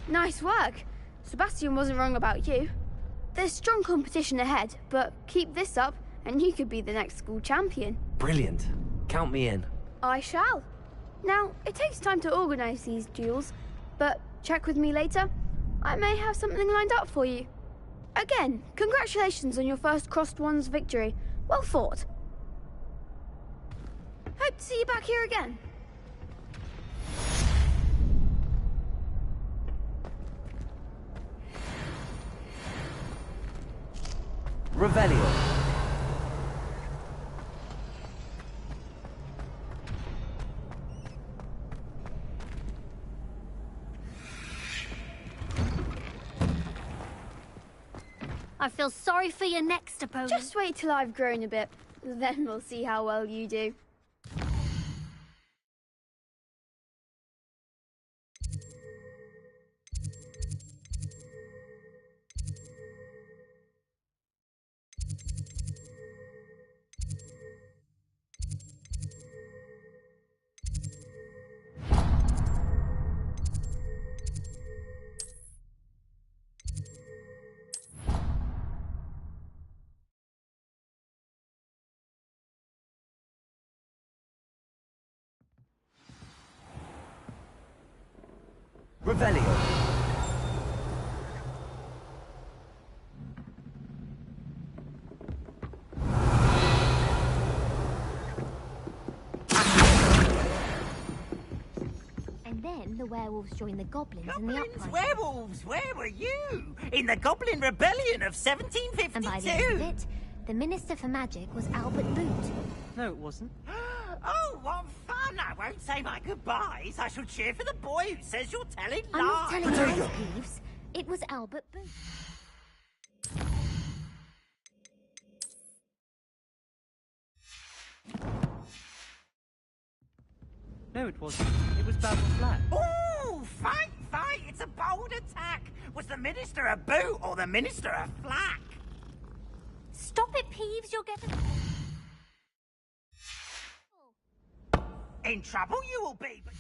Nice work. Sebastian wasn't wrong about you. There's strong competition ahead, but keep this up and you could be the next school champion. Brilliant. Count me in. I shall. Now, it takes time to organise these duels, but check with me later. I may have something lined up for you. Again, congratulations on your first crossed wands victory. Well fought. Hope to see you back here again. Revelio. I feel sorry for your next opponent. Just wait till I've grown a bit, then we'll see how well you do. Revelio. And then the werewolves joined the goblins in the Goblins, uprising. werewolves, where were you? In the Goblin Rebellion of 1752. And by the end of it, the Minister for Magic was Albert Boot. No, it wasn't. Oh, what fun! I won't say my goodbyes. I shall cheer for the boy who says you're telling lies. I'm not telling lies, Peeves. It was Albert Boot. No, it wasn't. It was Basil Flack. Ooh, fight, fight! It's a bold attack. Was the Minister a boot or the Minister a flack? Stop it, Peeves. You're getting... In trouble you will be, but...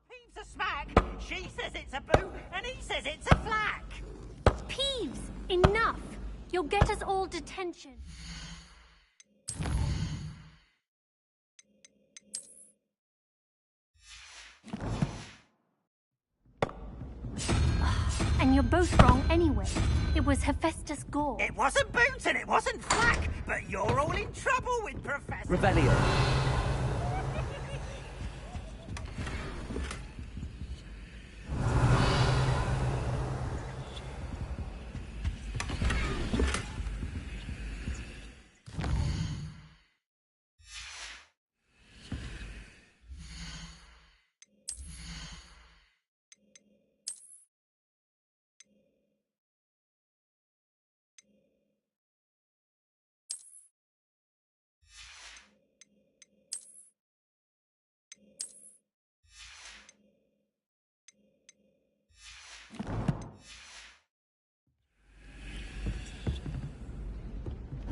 Peeves a smack. She says it's a boot, and he says it's a flack. Peeves, enough. You'll get us all detention. And you're both wrong anyway. It was Hephaestus Gore. It wasn't boot and it wasn't flack, but you're all in trouble with Professor... Revelio.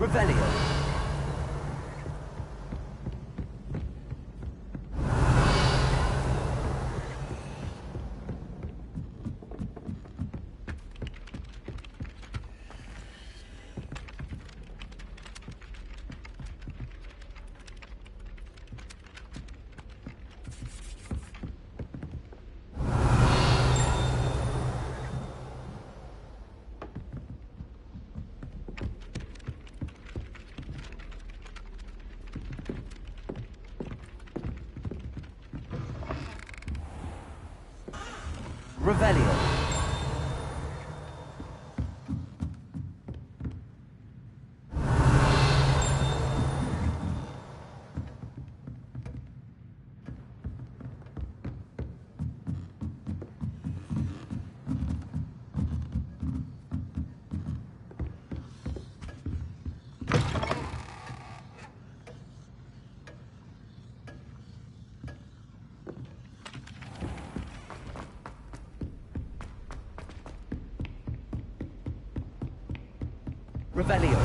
Revelio. Revelio. Revelio.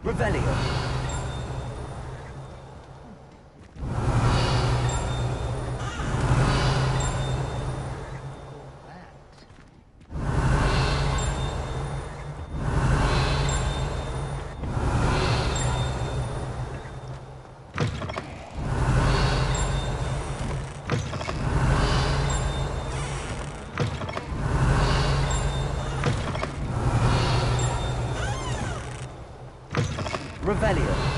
Revelio. Revelio.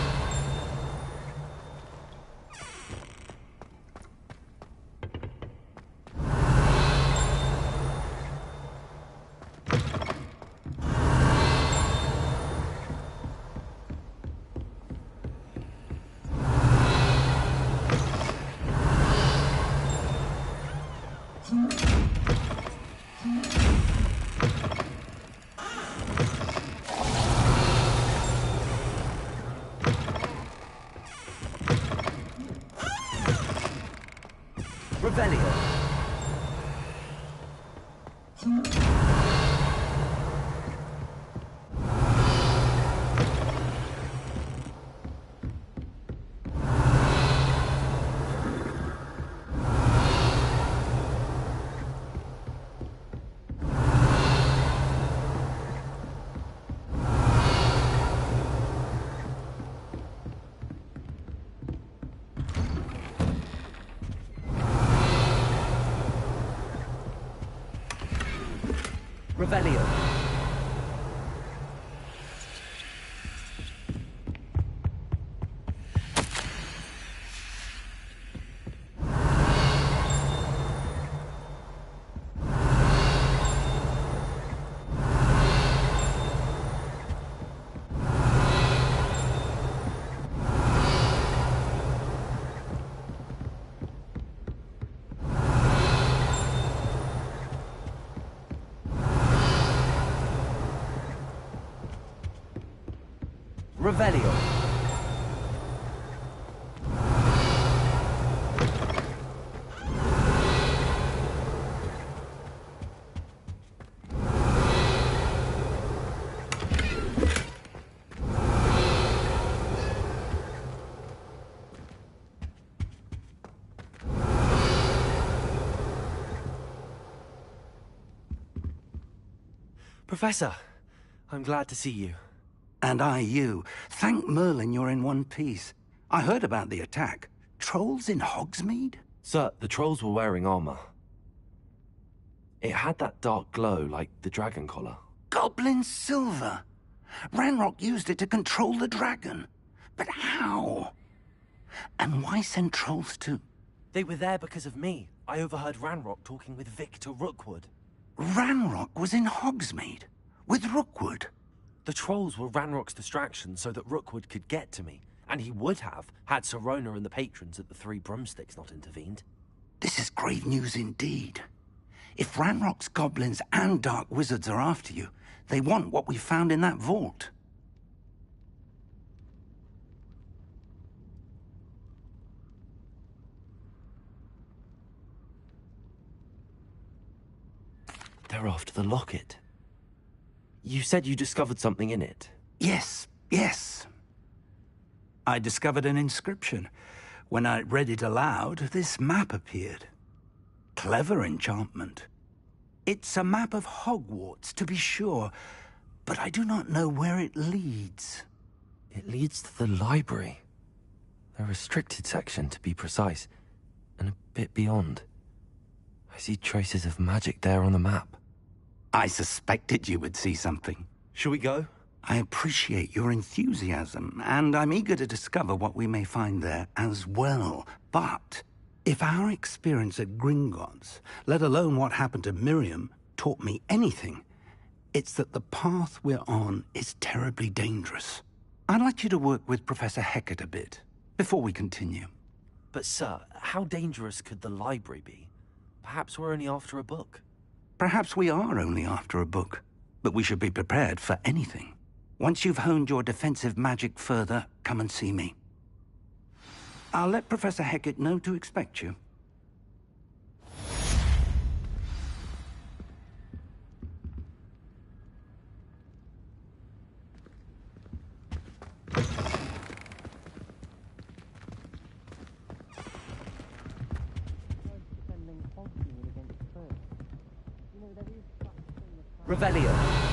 Revelio. Revelio. Revelio. Professor, I'm glad to see you. And I you. Thank Merlin you're in one piece. I heard about the attack. Trolls in Hogsmeade? Sir, the trolls were wearing armor. It had that dark glow like the dragon collar. Goblin silver. Ranrock used it to control the dragon. But how? And why send trolls to... They were there because of me. I overheard Ranrock talking with Victor Rookwood. Ranrock was in Hogsmeade? With Rookwood? The trolls were Ranrock's distraction so that Rookwood could get to me. And he would have, had Sirona and the patrons at the Three Broomsticks not intervened. This is grave news indeed. If Ranrock's goblins and dark wizards are after you, they want what we found in that vault. They're after the locket. You said you discovered something in it. Yes. I discovered an inscription. When I read it aloud, this map appeared. Clever enchantment. It's a map of Hogwarts, to be sure, but I do not know where it leads. It leads to the library. The restricted section, to be precise, and a bit beyond. I see traces of magic there on the map. I suspected you would see something. Shall we go? I appreciate your enthusiasm, and I'm eager to discover what we may find there as well. But if our experience at Gringotts, let alone what happened to Miriam, taught me anything, it's that the path we're on is terribly dangerous. I'd like you to work with Professor Hecat a bit, before we continue. But sir, how dangerous could the library be? Perhaps we're only after a book. Perhaps we are only after a book, but we should be prepared for anything. Once you've honed your defensive magic further, come and see me. I'll let Professor Hecat know to expect you. Revelio.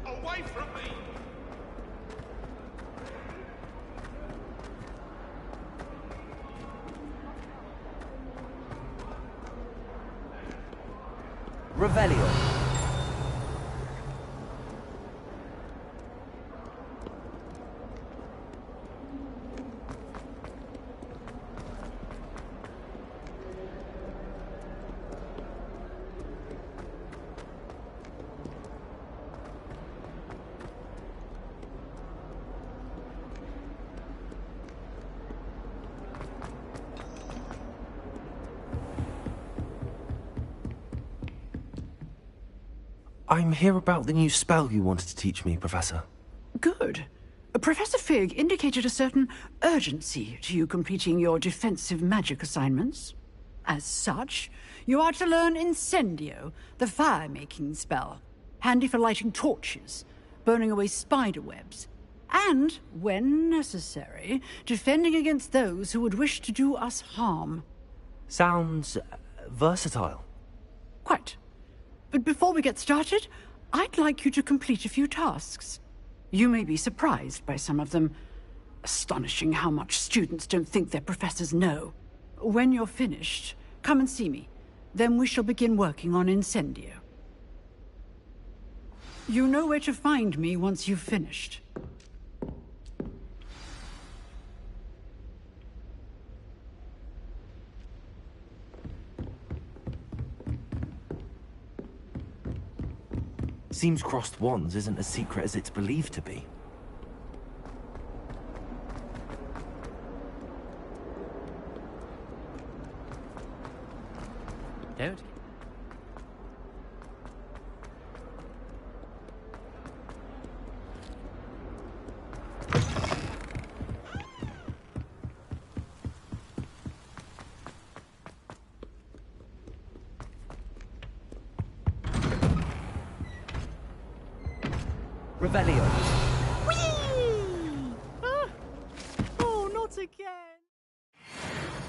Away from me! Revelio. I'm here about the new spell you wanted to teach me, Professor. Good. Professor Fig indicated a certain urgency to you completing your defensive magic assignments. As such, you are to learn Incendio, the fire-making spell, handy for lighting torches, burning away spider webs, and, when necessary, defending against those who would wish to do us harm. Sounds versatile. Quite. But before we get started, I'd like you to complete a few tasks. You may be surprised by some of them. Astonishing how much students don't think their professors know. When you're finished, come and see me. Then we shall begin working on Incendio. You know where to find me once you've finished. Seems crossed wands isn't as secret as it's believed to be. Don't. Revelio. Oh, not again.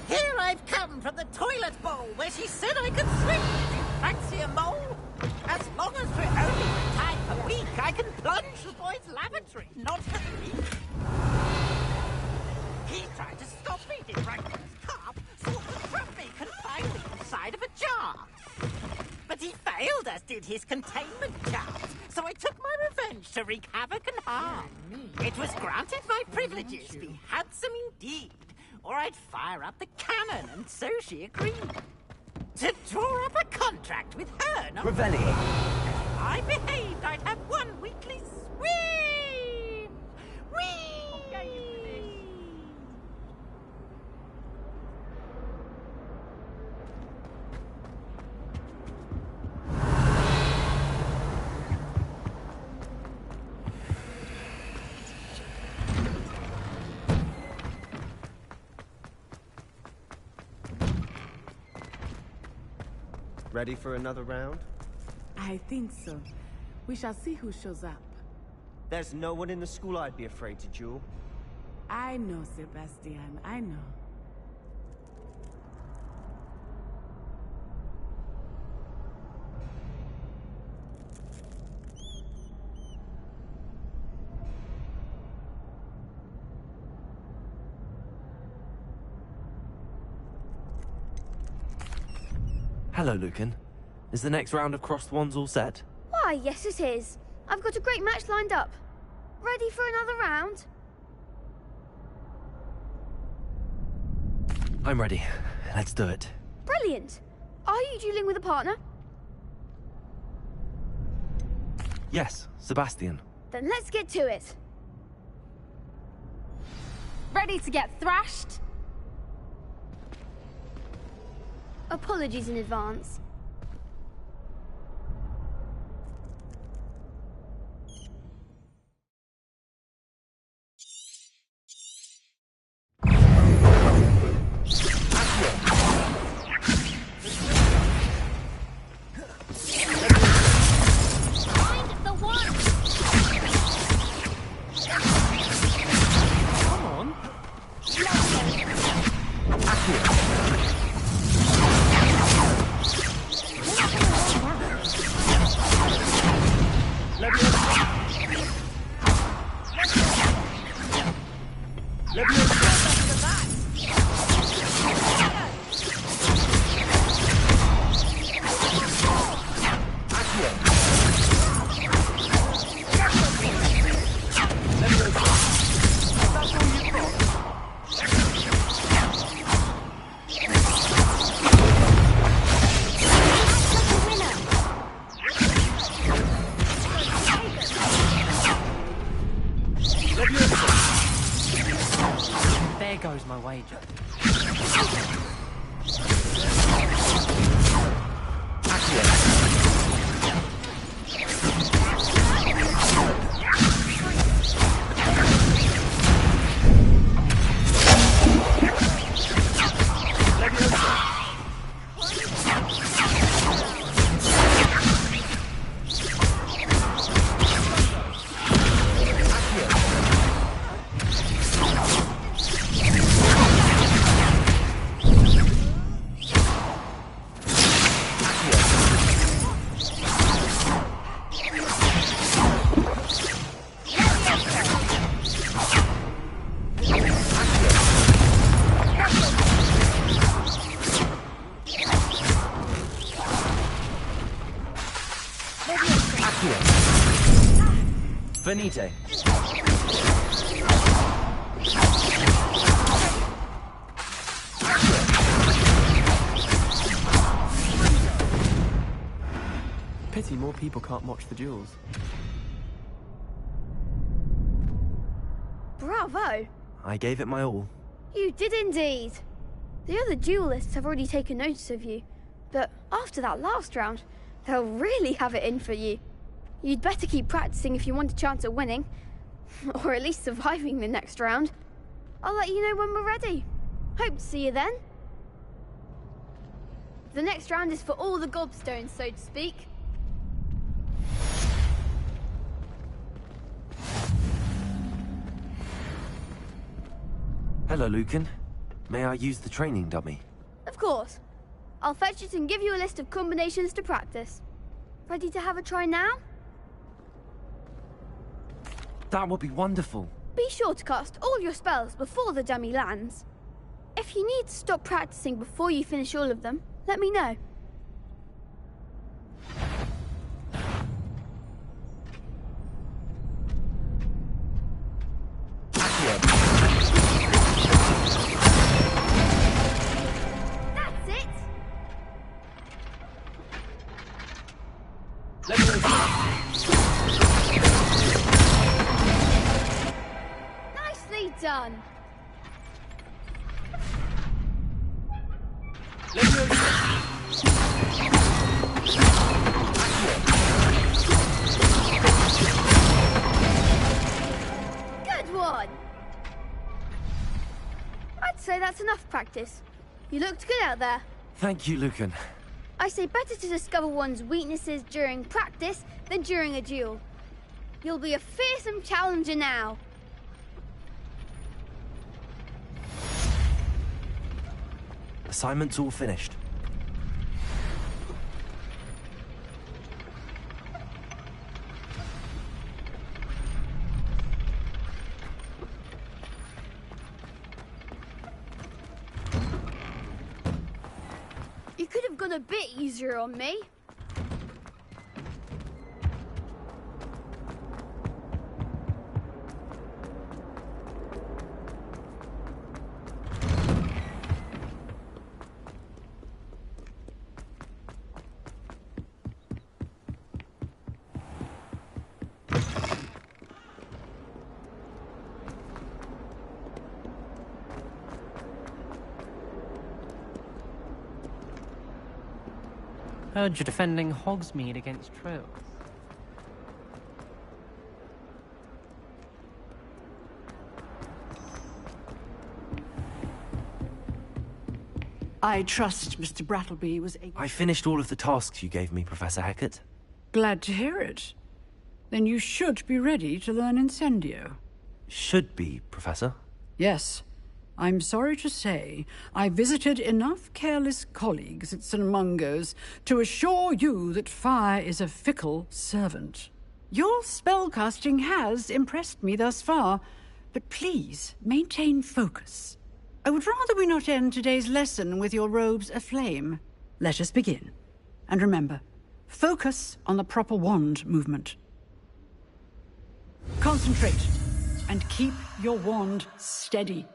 Here I've come from the toilet bowl where she said I could swim. Do you fancy a mole? As long as we're only tied a week, I can plunge the boy's lavatory, not for the week. He tried to stop me, did Ragnar's carp, sort of trapped me confined inside of a jar. But he failed, as did his containment charms, so I took my revenge to wreak havoc and harm. It was granted my privileges, be handsome indeed, or I'd fire up the cannon, and so she agreed. To draw up a contract with her, not Revelio. If I behaved, I'd have one weekly swim! Whee! Ready for another round? I think so. We shall see who shows up. There's no one in the school I'd be afraid to duel. I know, Sebastian. I know. Hello, Lucan. Is the next round of crossed wands all set? Why, yes it is. I've got a great match lined up. Ready for another round? I'm ready. Let's do it. Brilliant. Are you dueling with a partner? Yes, Sebastian. Then let's get to it. Ready to get thrashed? Apologies in advance. There goes my wager. Accio. Venite. Pity more people can't watch the duels. Bravo! I gave it my all. You did indeed. The other duelists have already taken notice of you, but after that last round, they'll really have it in for you. You'd better keep practicing if you want a chance at winning, or at least surviving the next round. I'll let you know when we're ready. Hope to see you then. The next round is for all the gobstones, so to speak. Hello, Lucan. May I use the training dummy? Of course. I'll fetch it and give you a list of combinations to practice. Ready to have a try now? That would be wonderful. Be sure to cast all your spells before the dummy lands. If you need to stop practicing before you finish all of them, let me know. That's it! Nicely done! Good one! I'd say that's enough practice. You looked good out there. Thank you, Lucan. I say better to discover one's weaknesses during practice than during a duel. You'll be a fearsome challenger now. Assignment's all finished. You could have gone a bit easier on me. Heard you're defending Hogsmeade against trolls. I trust Mr. Brattleby was able... I finished all of the tasks you gave me, Professor Hecat. Glad to hear it. Then you should be ready to learn Incendio. Should be, Professor. Yes. I'm sorry to say, I visited enough careless colleagues at St. Mungo's to assure you that fire is a fickle servant. Your spellcasting has impressed me thus far, but please maintain focus. I would rather we not end today's lesson with your robes aflame. Let us begin. And remember, focus on the proper wand movement. Concentrate, and keep your wand steady.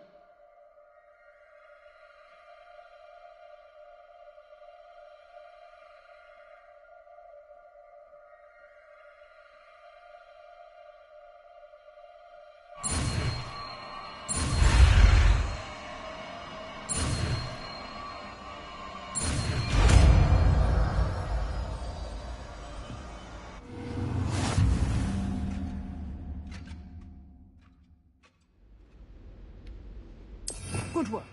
Good work.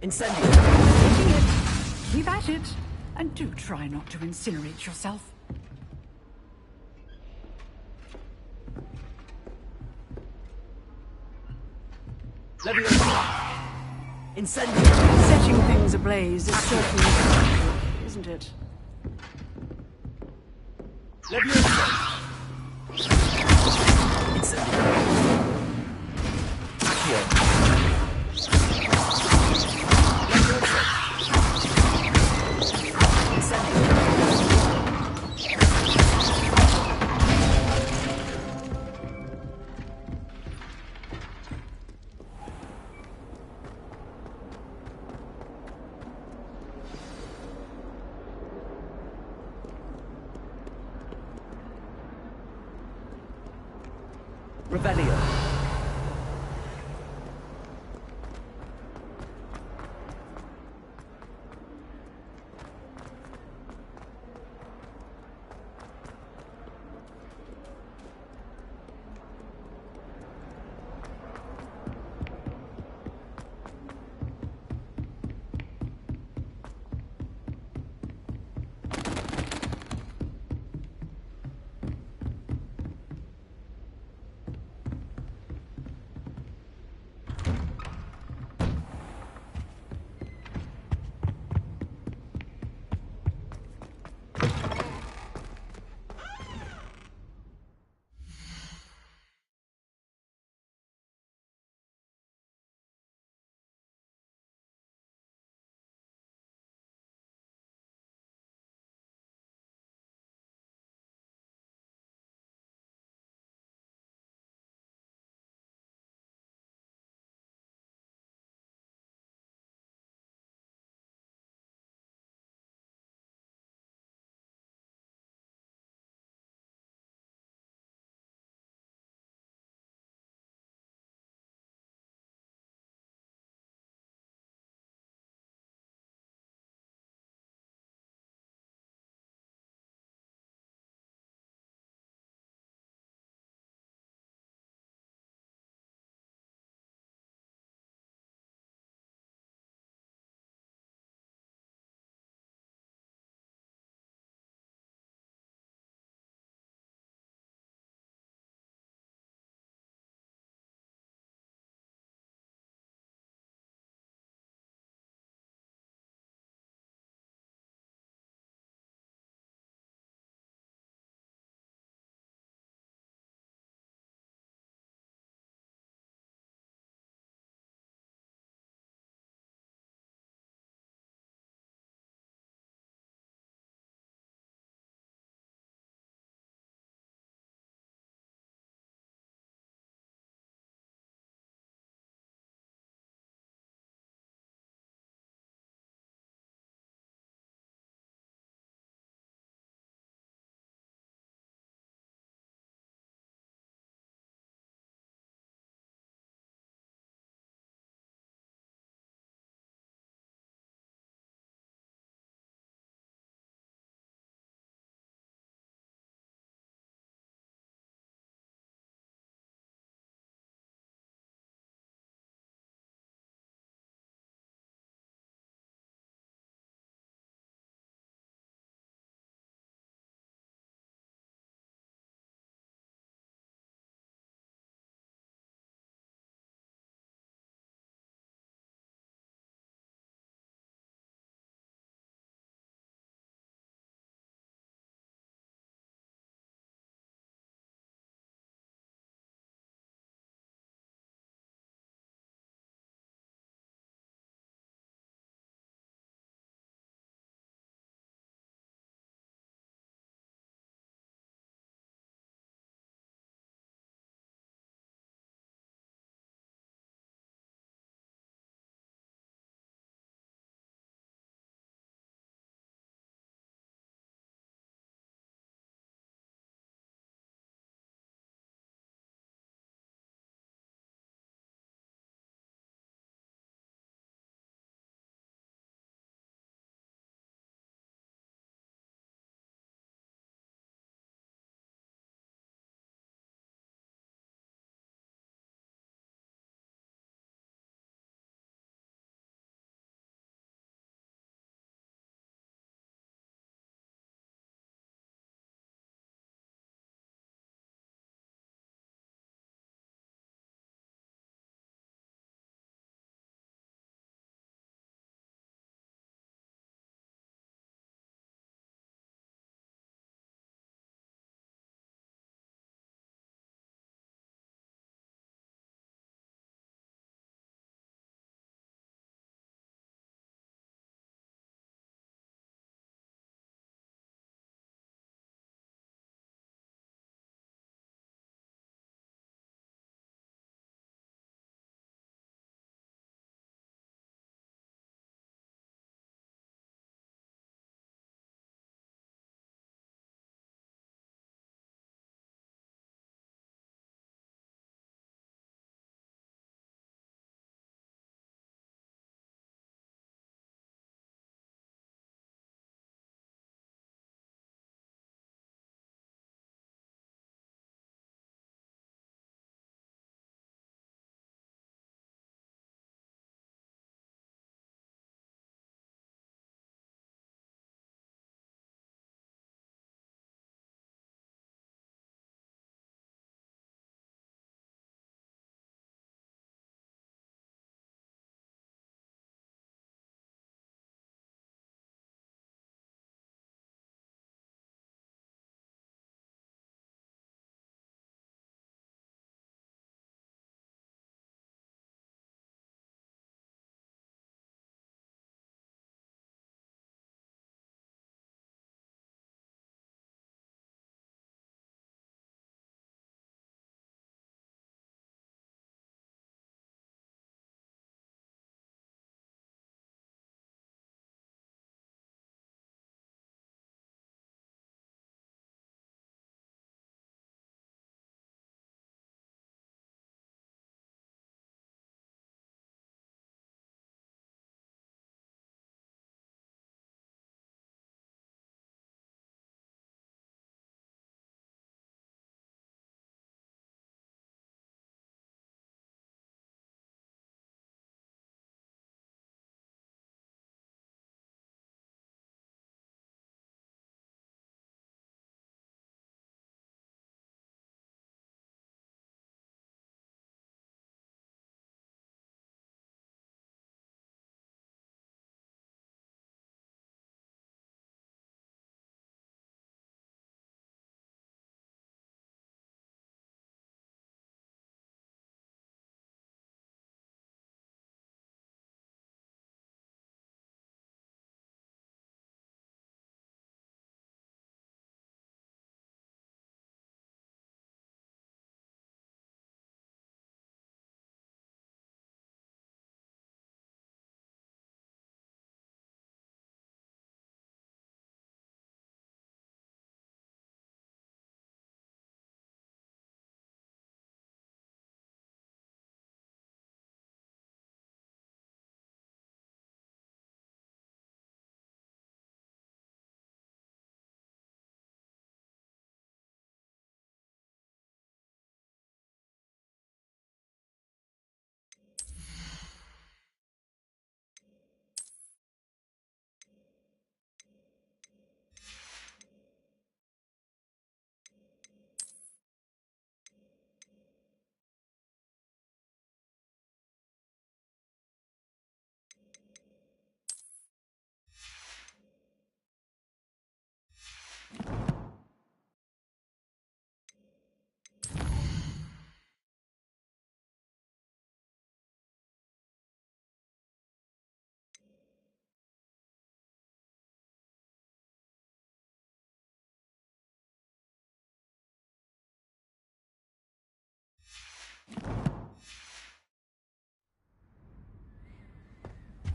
Incendio! Keep at it, and do try not to incinerate yourself. Incendio. Setting things ablaze is certainly good, isn't it? Revelio.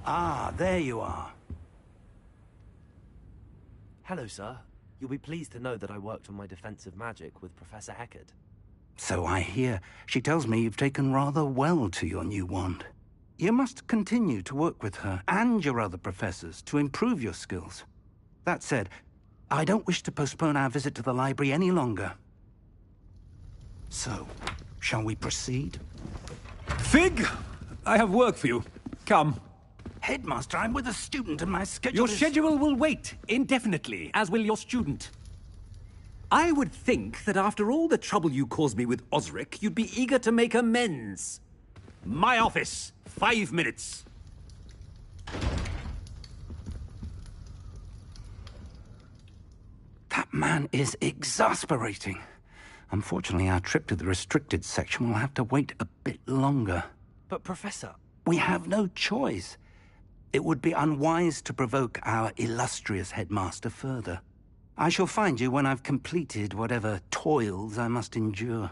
Ah, there you are. Hello, sir. You'll be pleased to know that I worked on my defensive magic with Professor Eckert. So I hear. She tells me you've taken rather well to your new wand. You must continue to work with her and your other professors to improve your skills. That said, I don't wish to postpone our visit to the library any longer. So, shall we proceed? Fig! I have work for you. Come. Headmaster, I'm with a student and my schedule Your is... schedule will wait indefinitely, as will your student. I would think that after all the trouble you caused me with Osric, you'd be eager to make amends. My office, 5 minutes. That man is exasperating. Unfortunately, our trip to the restricted section will have to wait a bit longer. But, Professor... We have no choice. It would be unwise to provoke our illustrious headmaster further. I shall find you when I've completed whatever toils I must endure.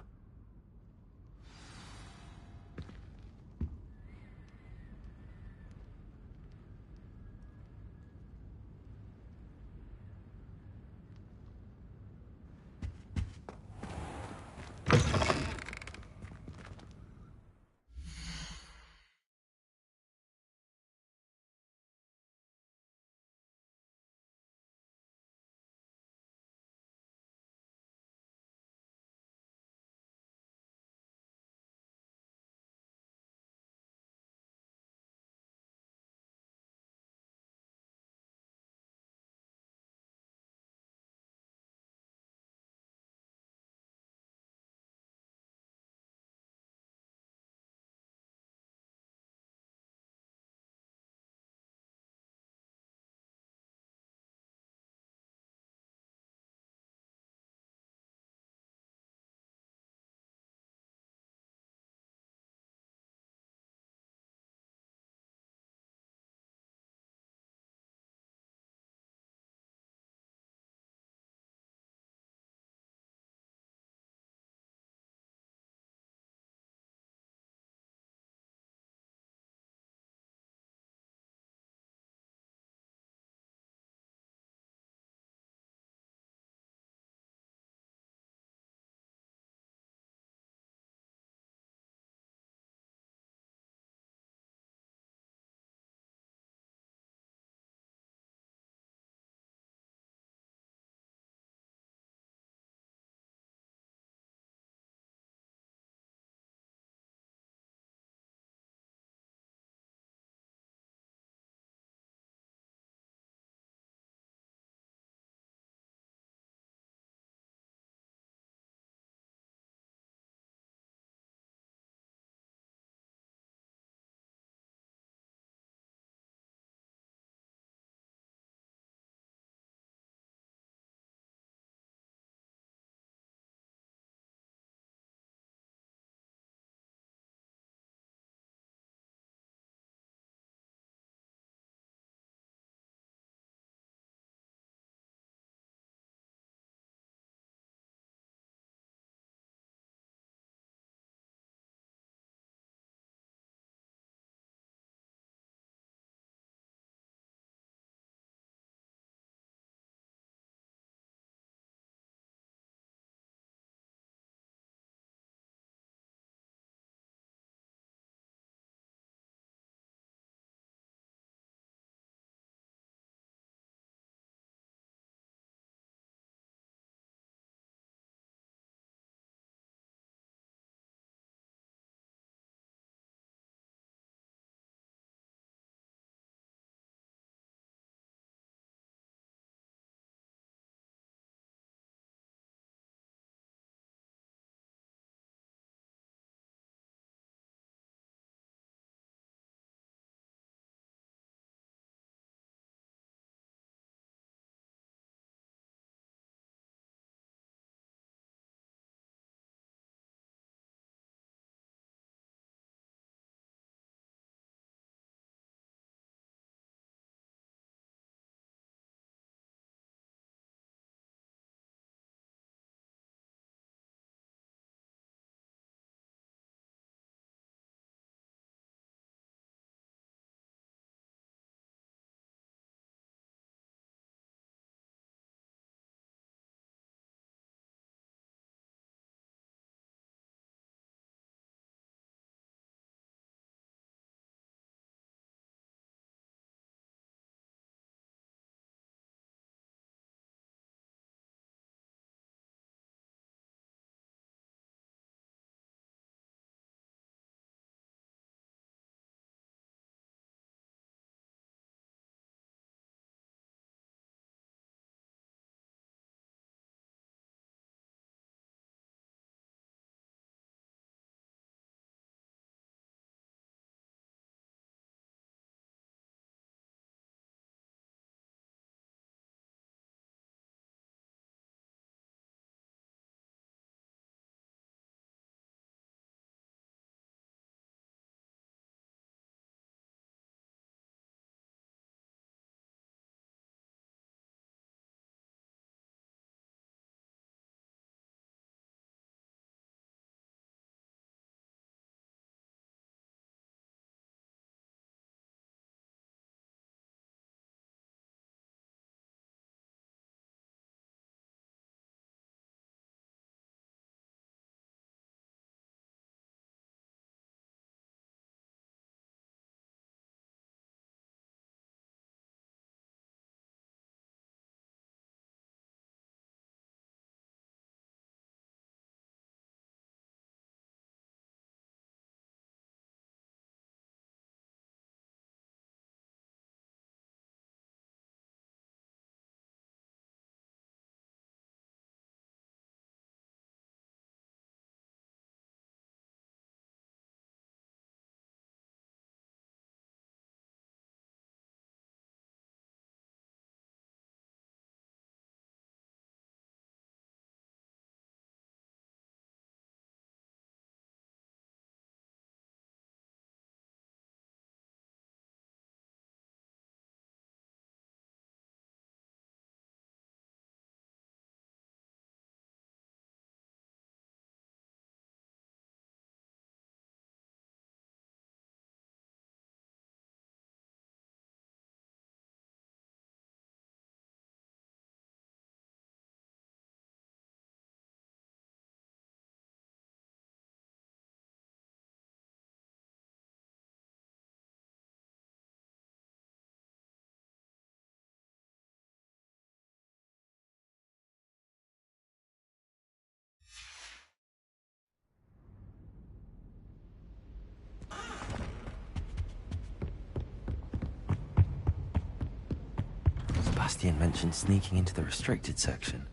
Sebastian mentioned sneaking into the restricted section.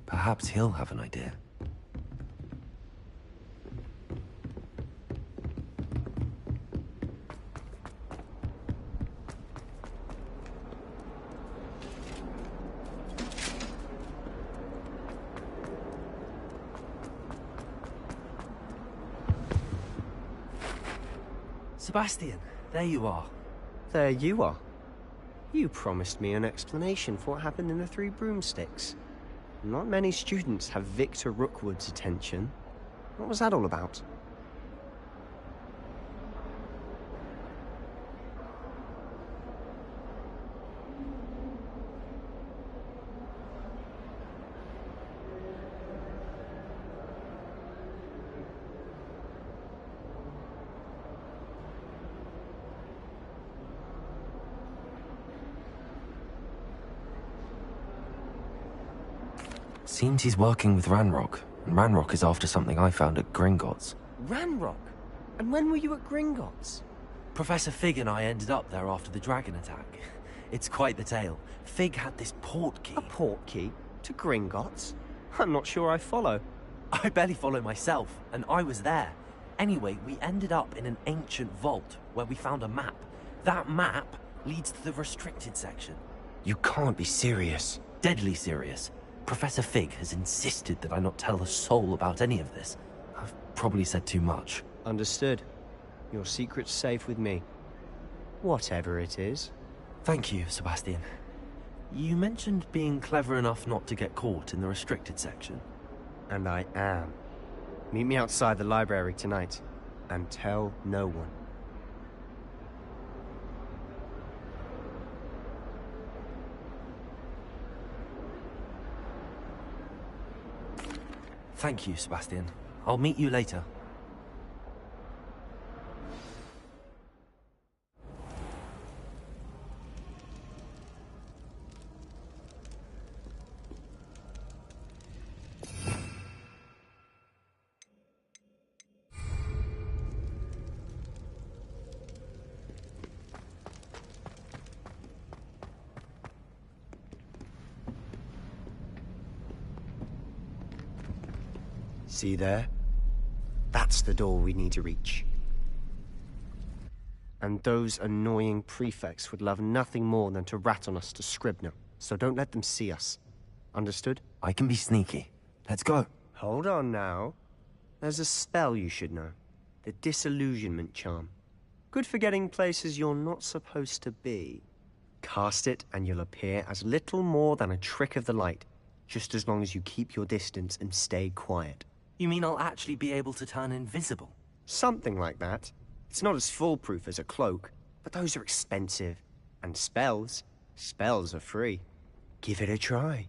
Perhaps he'll have an idea. Sebastian, there you are. There you are. You promised me an explanation for what happened in the Three Broomsticks. Not many students have Victor Rookwood's attention. What was that all about? Seems he's working with Ranrock, and Ranrock is after something I found at Gringotts. Ranrock? And when were you at Gringotts? Professor Fig and I ended up there after the dragon attack. It's quite the tale. Fig had this port key. A port key? To Gringotts? I'm not sure I follow. I barely follow myself, and I was there. Anyway, we ended up in an ancient vault where we found a map. That map leads to the restricted section. You can't be serious. Deadly serious. Professor Fig has insisted that I not tell a soul about any of this. I've probably said too much. Understood. Your secret's safe with me. Whatever it is. Thank you, Sebastian. You mentioned being clever enough not to get caught in the restricted section. And I am. Meet me outside the library tonight, and tell no one. Thank you, Sebastian. I'll meet you later. See there? That's the door we need to reach. And those annoying prefects would love nothing more than to rat on us to Scribner, so don't let them see us. Understood? I can be sneaky. Let's go. Hold on now. There's a spell you should know. The Disillusionment Charm. Good for getting places you're not supposed to be. Cast it and you'll appear as little more than a trick of the light, just as long as you keep your distance and stay quiet. You mean I'll actually be able to turn invisible? Something like that. It's not as foolproof as a cloak, but those are expensive. And spells are free. Give it a try.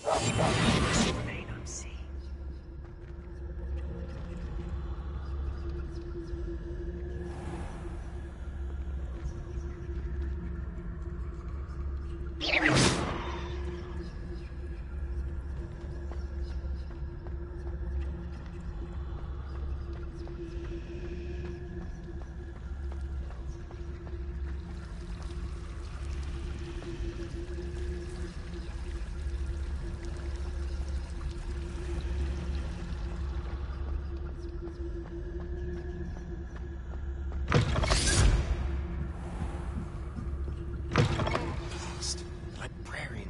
Remain unseen.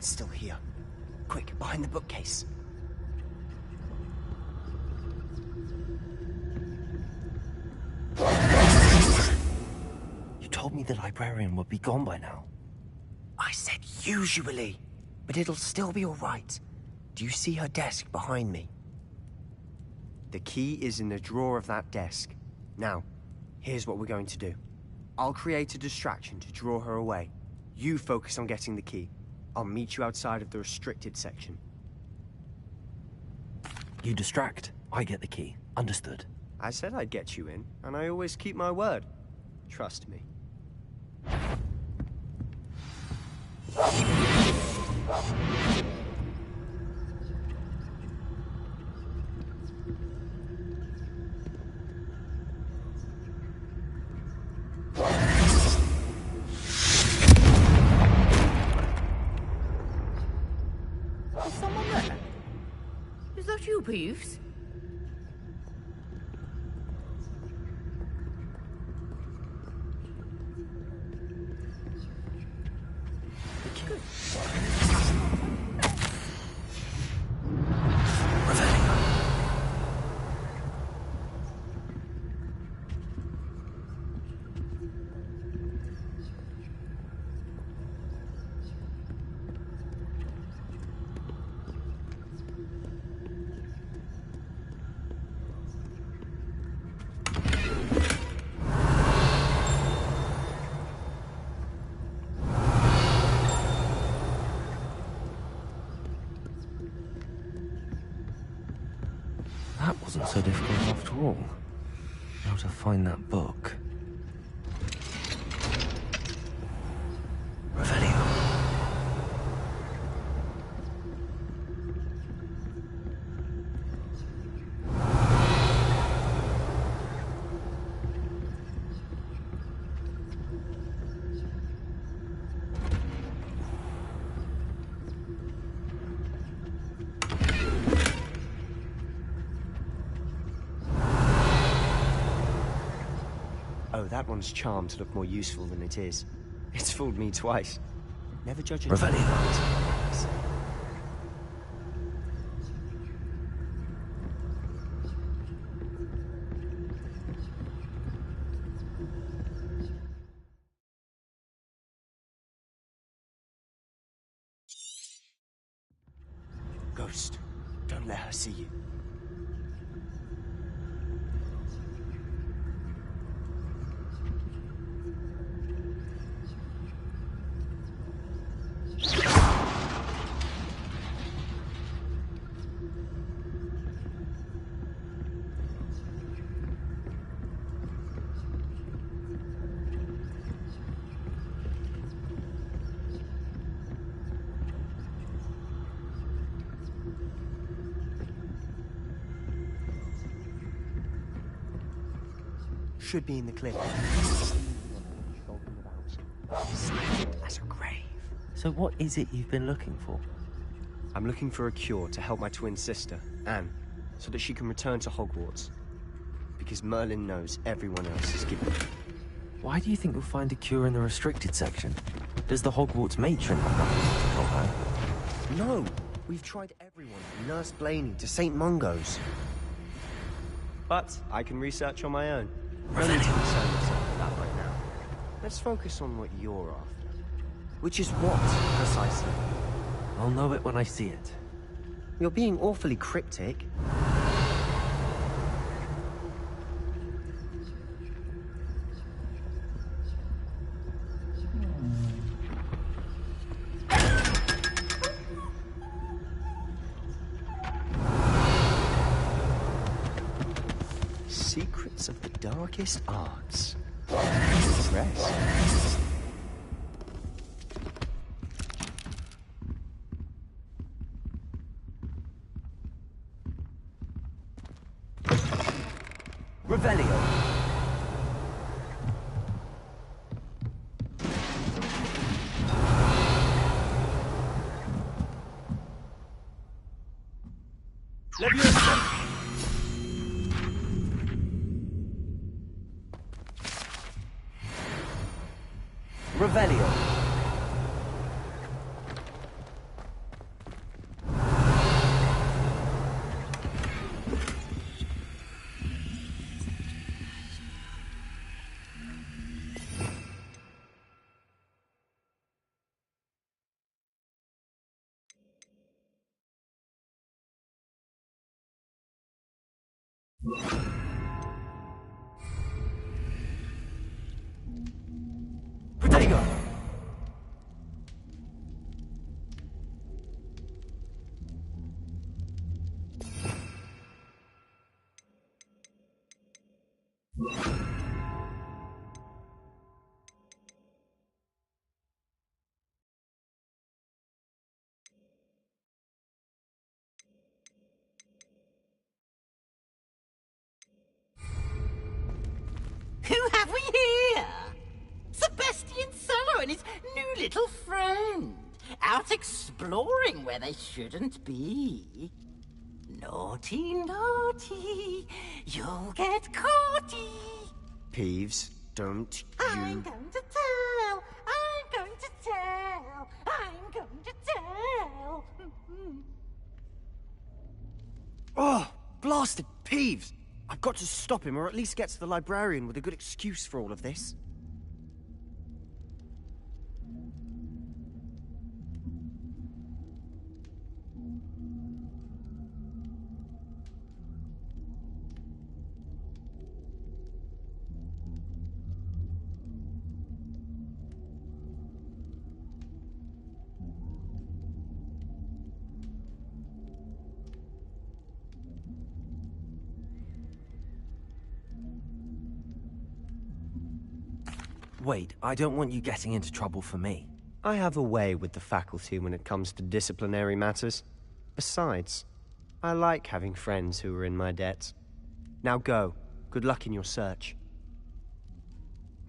Still here. Quick, behind the bookcase. You told me the librarian would be gone by now. I said usually, but it'll still be all right. Do you see her desk behind me? The key is in the drawer of that desk. Now, here's what we're going to do. I'll create a distraction to draw her away. You focus on getting the key. I'll meet you outside of the restricted section. You distract. I get the key. Understood. I said I'd get you in, and I always keep my word. Trust me. You, Peeves? That wasn't so difficult after all. How to find that book. Revelio. Oh, that one's charmed to look more useful than it is. It's fooled me twice. Never judge a Revelio. Ghost, don't let her see you. Should be in the cliff. Silent as a grave. So what is it you've been looking for? I'm looking for a cure to help my twin sister, Anne, so that she can return to Hogwarts. Because Merlin knows everyone else is given. Why do you think you'll find a cure in the restricted section? Does the Hogwarts matron have nothing to help her? No! We've tried everyone from Nurse Blaney to St. Mungo's. But I can research on my own. No need to concern yourself with that right now. Let's focus on what you're after. Which is what, precisely? I'll know it when I see it. You're being awfully cryptic. darkest arts. Stress. Revelio. Revelio. Protego. Who have we here? Sebastian Solo and his new little friend. Out exploring where they shouldn't be. Naughty, naughty. You'll get caughty. Peeves, don't I'm you... going to tell. I'm going to tell. I'm going to tell. Oh, blasted Peeves! I've got to stop him, or at least get to the librarian with a good excuse for all of this. Wait, I don't want you getting into trouble for me. I have a way with the faculty when it comes to disciplinary matters. Besides, I like having friends who are in my debt. Now go. Good luck in your search.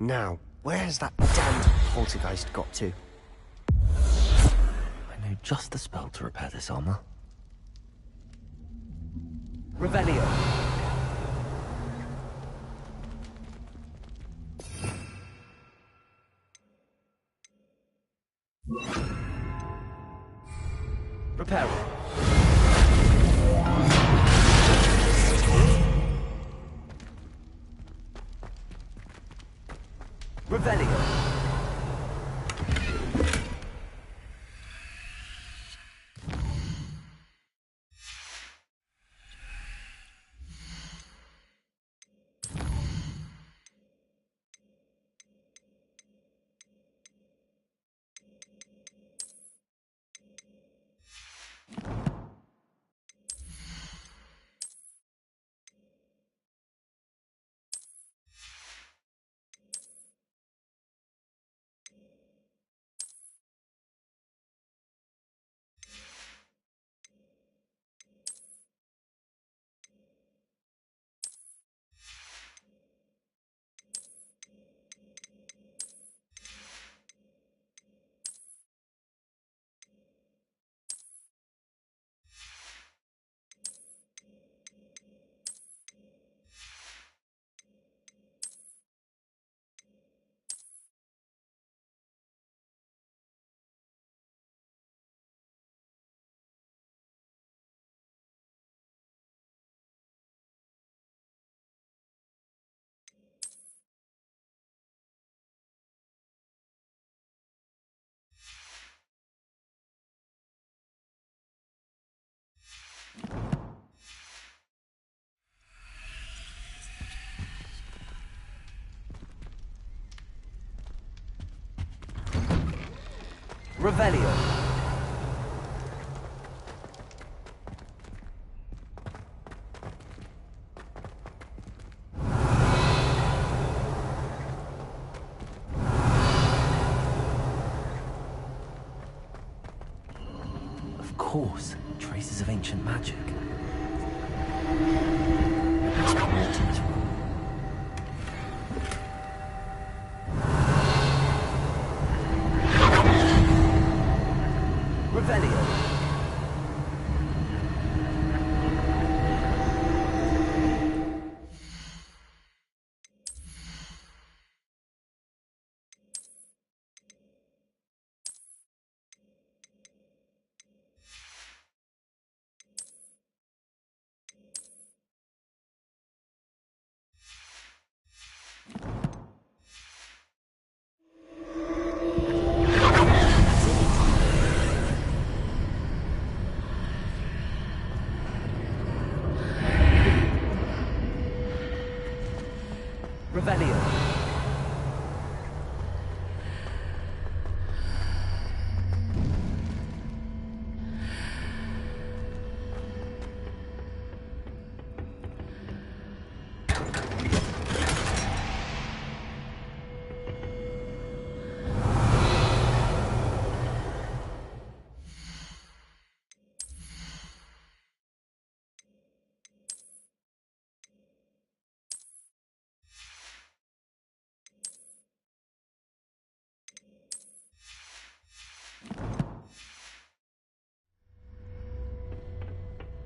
Now, where's that damned poltergeist got to? I know just the spell to repair this armor. Revelio. Repair it. Revelio. Revelio. course, traces of ancient magic. There's more to this room. Revelio. Revelio.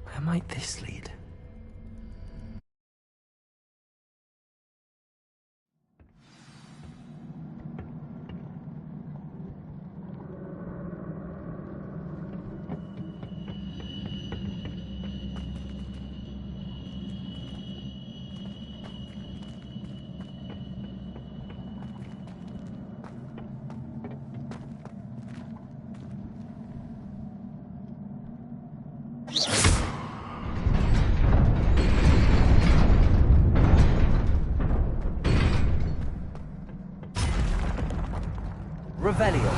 Where might this lead? Revelio.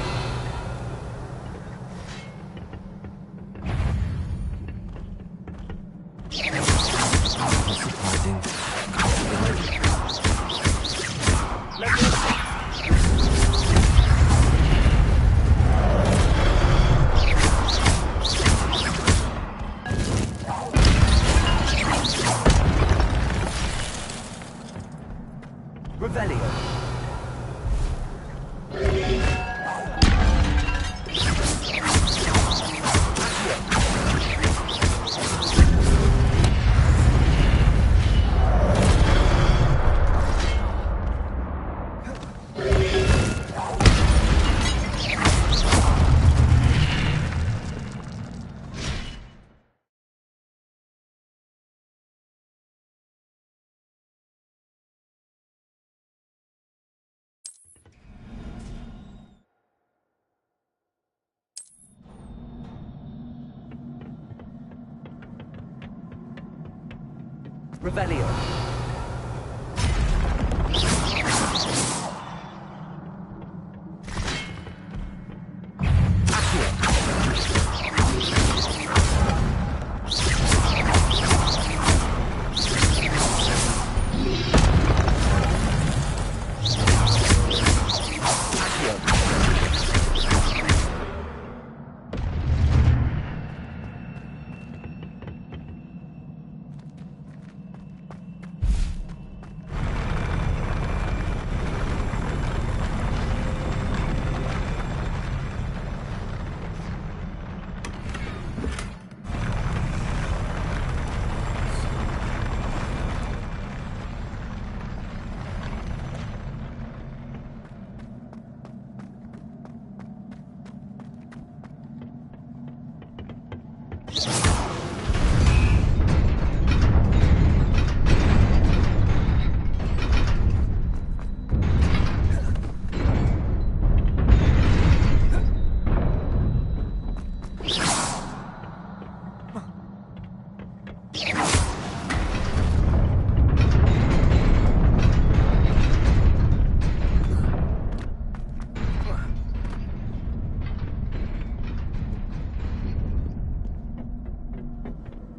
Revelio.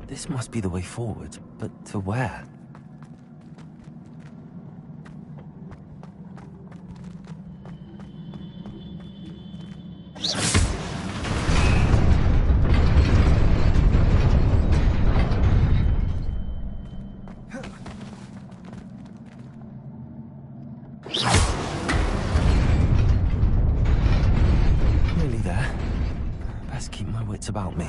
This must be the way forward, but to where? secrets about me.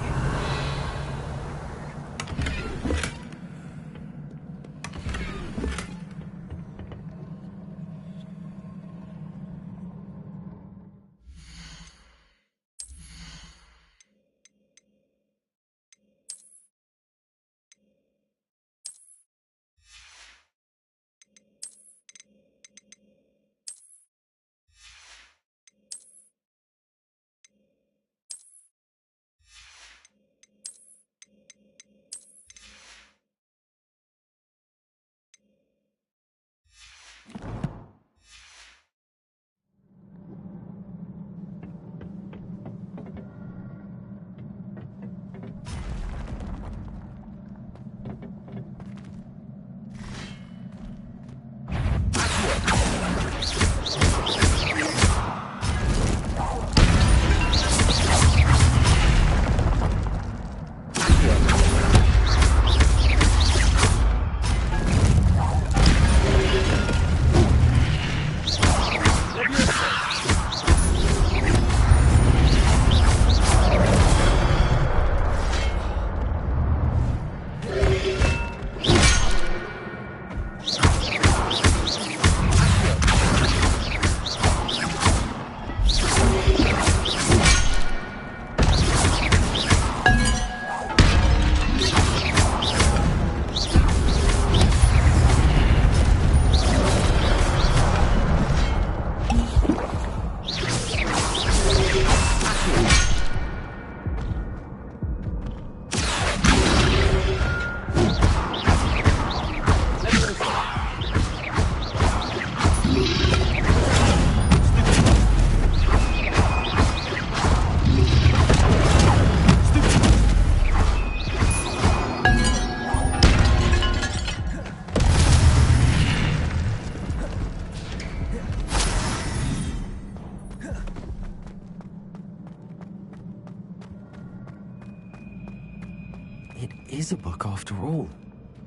It is a book after all.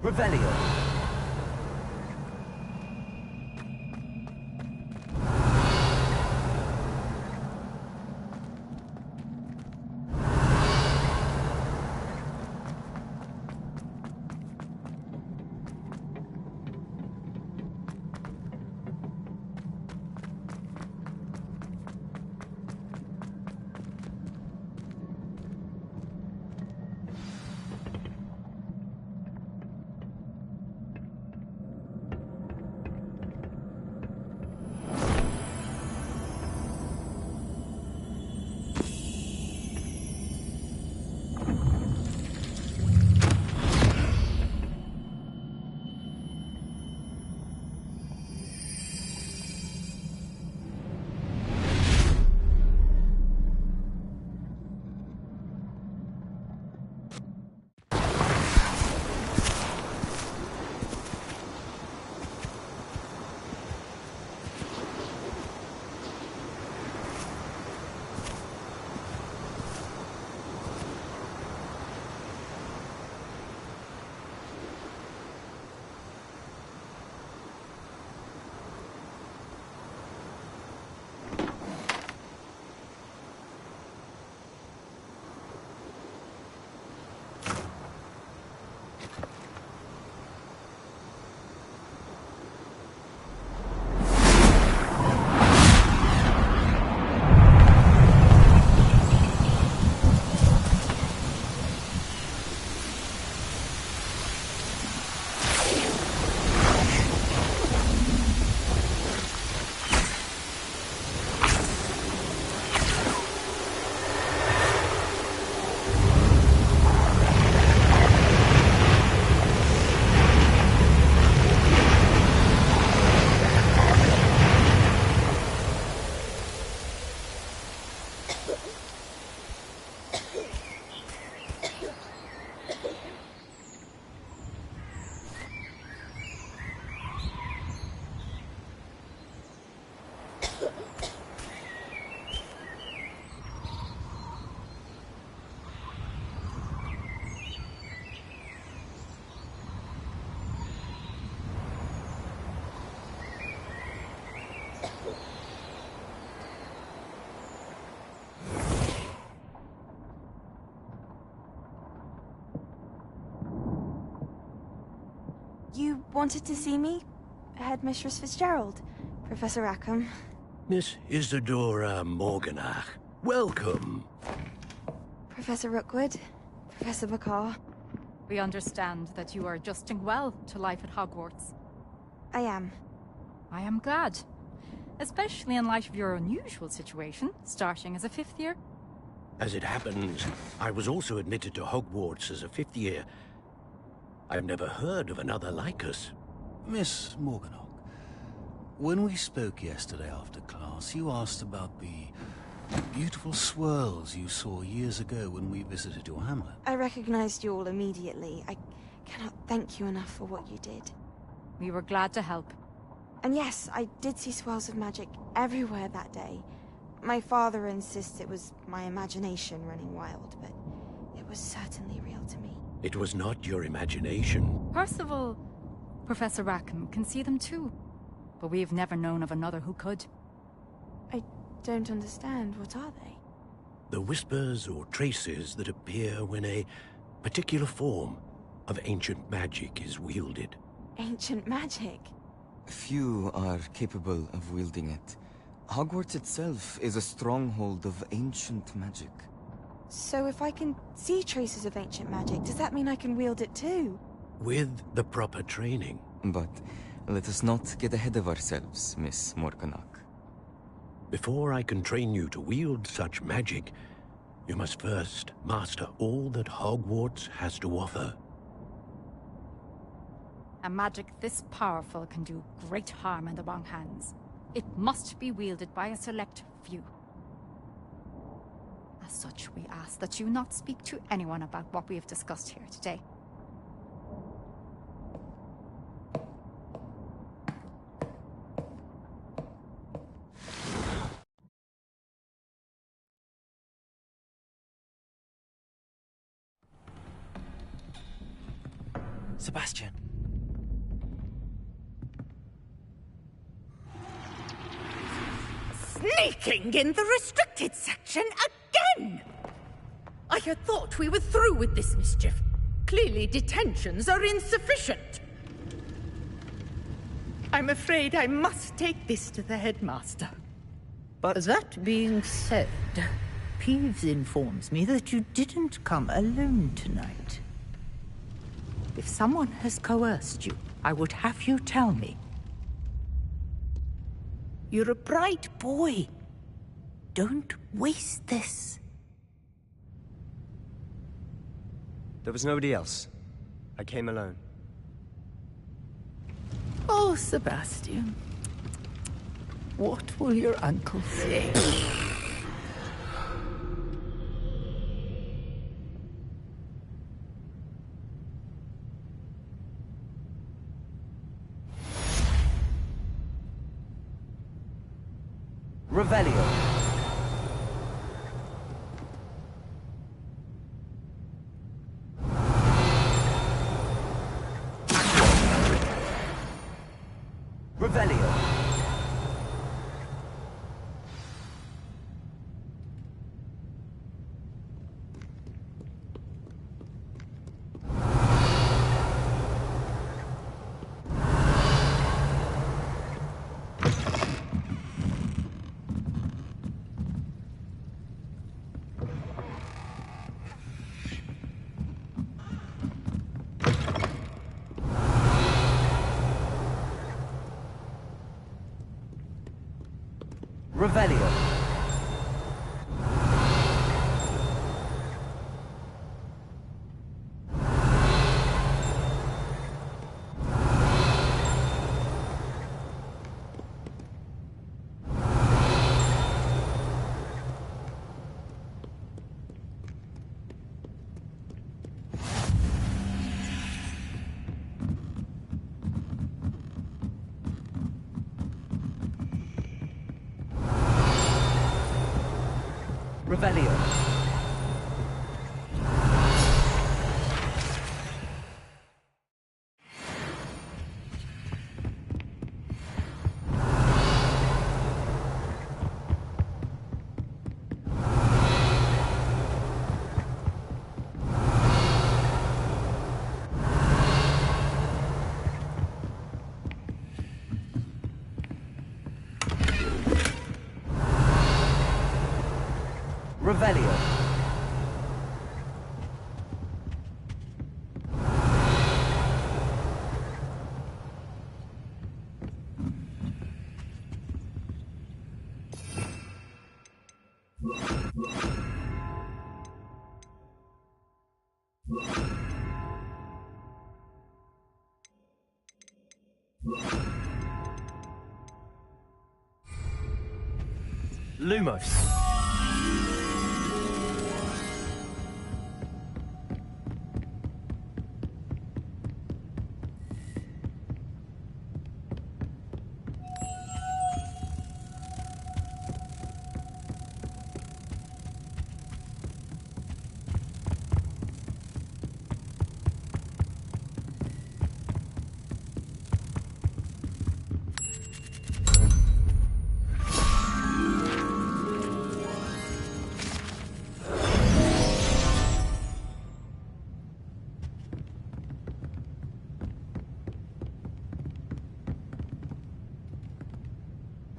Revelio. wanted to see me? Headmistress Fitzgerald, Professor Rackham. Miss Isadora Morganach, welcome. Professor Rookwood, Professor Bakar. We understand that you are adjusting well to life at Hogwarts. I am. I am glad. Especially in light of your unusual situation, starting as a 5th year. As it happens, I was also admitted to Hogwarts as a 5th year. I've never heard of another like us. Miss Morganach, when we spoke yesterday after class, you asked about the beautiful swirls you saw years ago when we visited your hamlet. I recognized you all immediately. I cannot thank you enough for what you did. We were glad to help. And yes, I did see swirls of magic everywhere that day. My father insists it was my imagination running wild, but it was certainly real to me. It was not your imagination. Percival, Professor Rackham can see them too. But we've never known of another who could. I don't understand. What are they? The whispers or traces that appear when a particular form of ancient magic is wielded. Ancient magic? Few are capable of wielding it. Hogwarts itself is a stronghold of ancient magic. So if I can see traces of ancient magic, does that mean I can wield it too? With the proper training. But let us not get ahead of ourselves, Miss Morganach. Before I can train you to wield such magic, you must first master all that Hogwarts has to offer. A magic this powerful can do great harm in the wrong hands. It must be wielded by a select few. As such, we ask that you not speak to anyone about what we have discussed here today. Sebastian. Sneaking in the restricted section again! I had thought we were through with this mischief. Clearly detentions are insufficient. I'm afraid I must take this to the headmaster. But that being said, Peeves informs me that you didn't come alone tonight. If someone has coerced you, I would have you tell me. You're a bright boy. Don't waste this. There was nobody else. I came alone. Oh, Sebastian. What will your uncle say? Revelio. Revelio. Revelio. Revelio. Revelio. Lumos.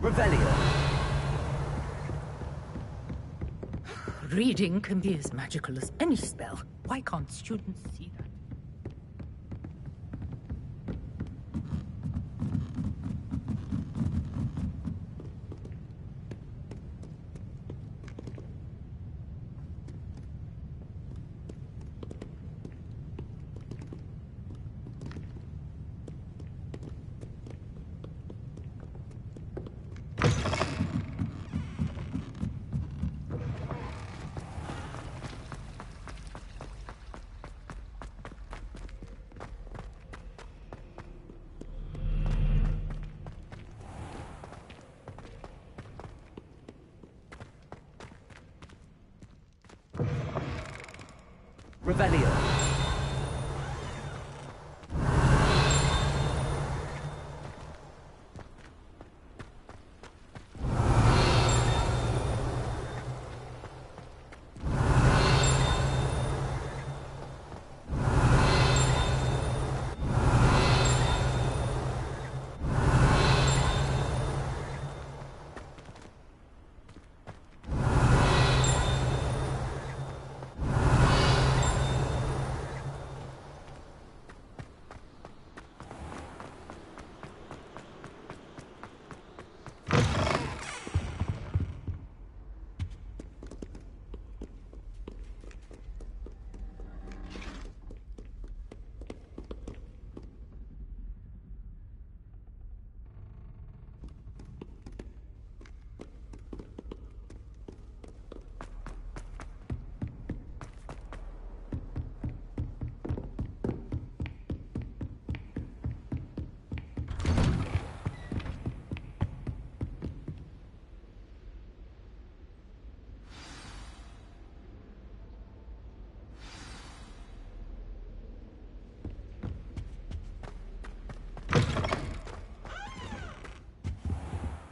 Revelio. Reading can be as magical as any spell. Why can't students see that? Revelio.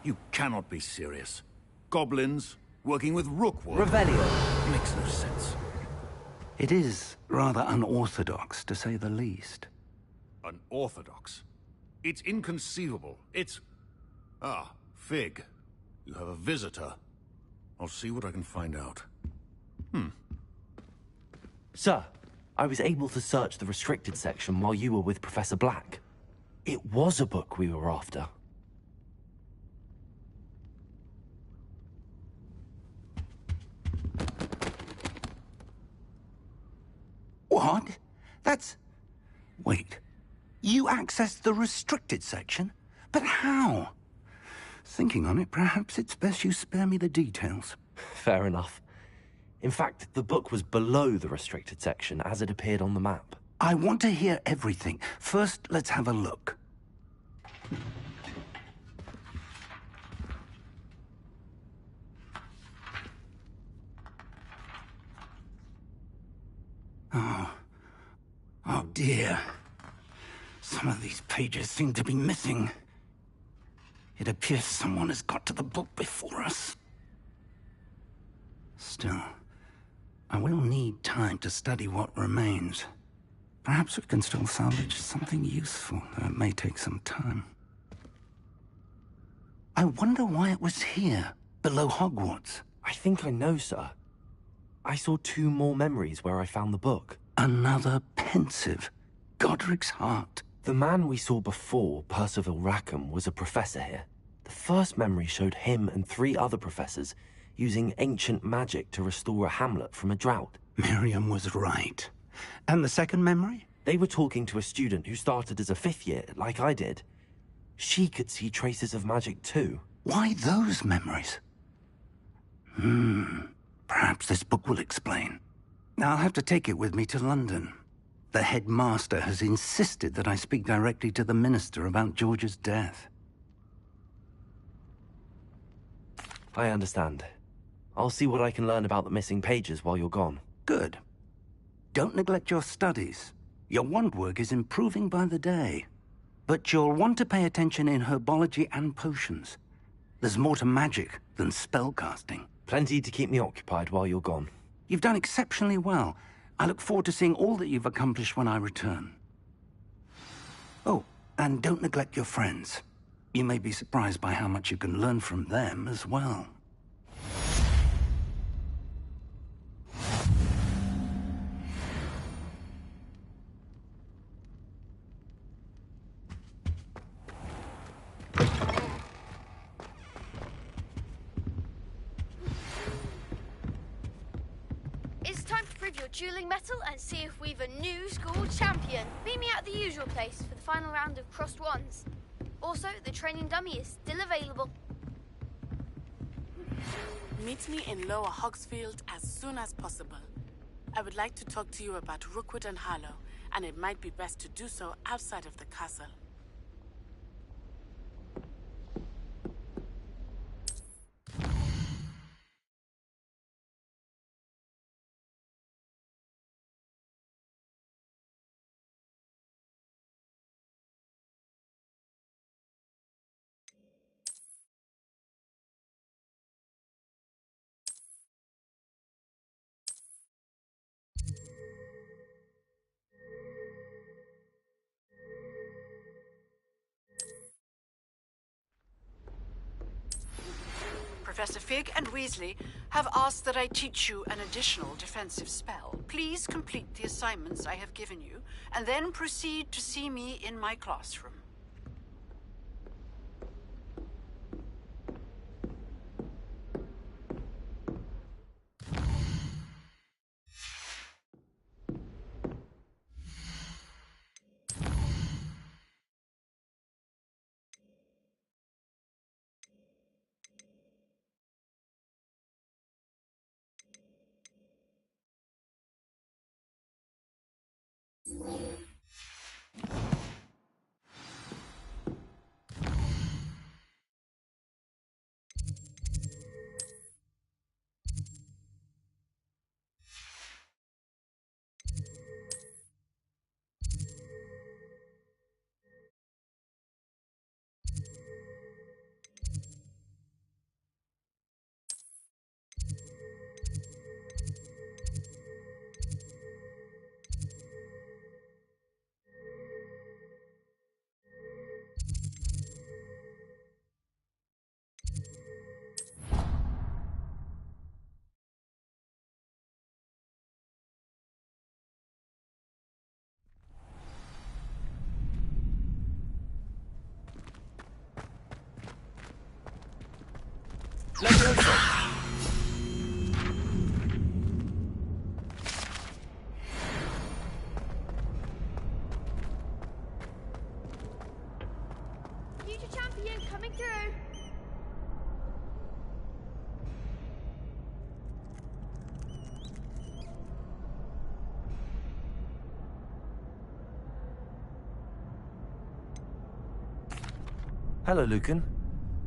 You cannot be serious. Goblins working with Rookwood. Revelio. Makes no sense. It is rather unorthodox, to say the least. Unorthodox? It's inconceivable. It's... Ah, Fig. You have a visitor. I'll see what I can find out. Sir, I was able to search the restricted section while you were with Professor Black. It was a book we were after. What? That's... Wait. You accessed the restricted section? But how? Thinking on it, perhaps it's best you spare me the details. Fair enough. In fact, the book was below the restricted section as it appeared on the map. I want to hear everything. First, let's have a look. Oh dear. Some of these pages seem to be missing. It appears someone has got to the book before us. Still, I will need time to study what remains. Perhaps we can still salvage something useful, though it may take some time. I wonder why it was here, below Hogwarts. I think I know, sir. I saw 2 more memories where I found the book. Another pensive. Godric's heart. The man we saw before, Percival Rackham, was a professor here. The first memory showed him and 3 other professors using ancient magic to restore a hamlet from a drought. Miriam was right. And the second memory? They were talking to a student who started as a 5th year, like I did. She could see traces of magic too. Why those memories? Perhaps this book will explain. I'll have to take it with me to London. The headmaster has insisted that I speak directly to the minister about George's death. I understand. I'll see what I can learn about the missing pages while you're gone. Good. Don't neglect your studies. Your wand work is improving by the day. But you'll want to pay attention in herbology and potions. There's more to magic than spellcasting. Plenty to keep me occupied while you're gone. You've done exceptionally well. I look forward to seeing all that you've accomplished when I return. Oh, and don't neglect your friends. You may be surprised by how much you can learn from them as well. It's time to prove your dueling mettle and see if we've a new school champion. Meet me at the usual place for the final round of crossed wands. Also, the training dummy is still available. Meet me in Lower Hogsfield as soon as possible. I would like to talk to you about Rookwood and Harlow, and it might be best to do so outside of the castle. Professor Fig and Weasley have asked that I teach you an additional defensive spell. Please complete the assignments I have given you, and then proceed to see me in my classroom. Future champion coming through. Hello, Lucan.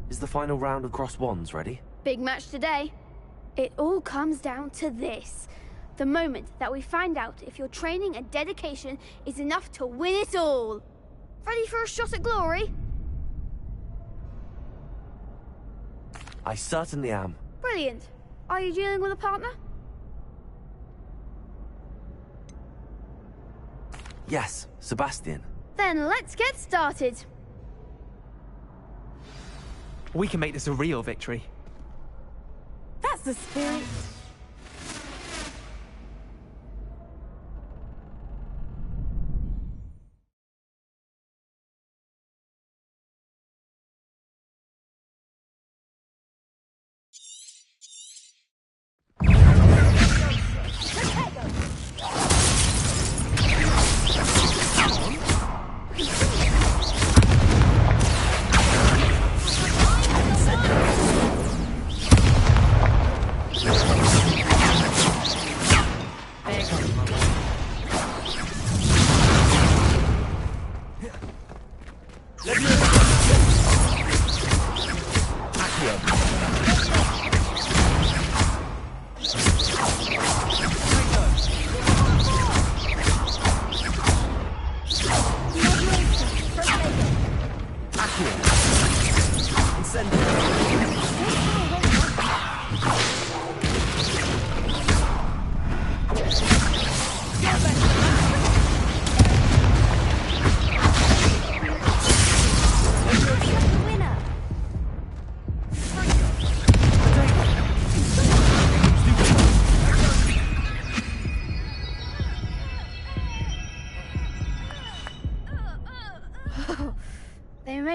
Is the final round of cross wands ready? Big match today. It all comes down to this. The moment that we find out if your training and dedication is enough to win it all. Ready for a shot at glory? I certainly am. Brilliant. Are you dealing with a partner? Yes, Sebastian. Then let's get started. We can make this a real victory. That's the spirit.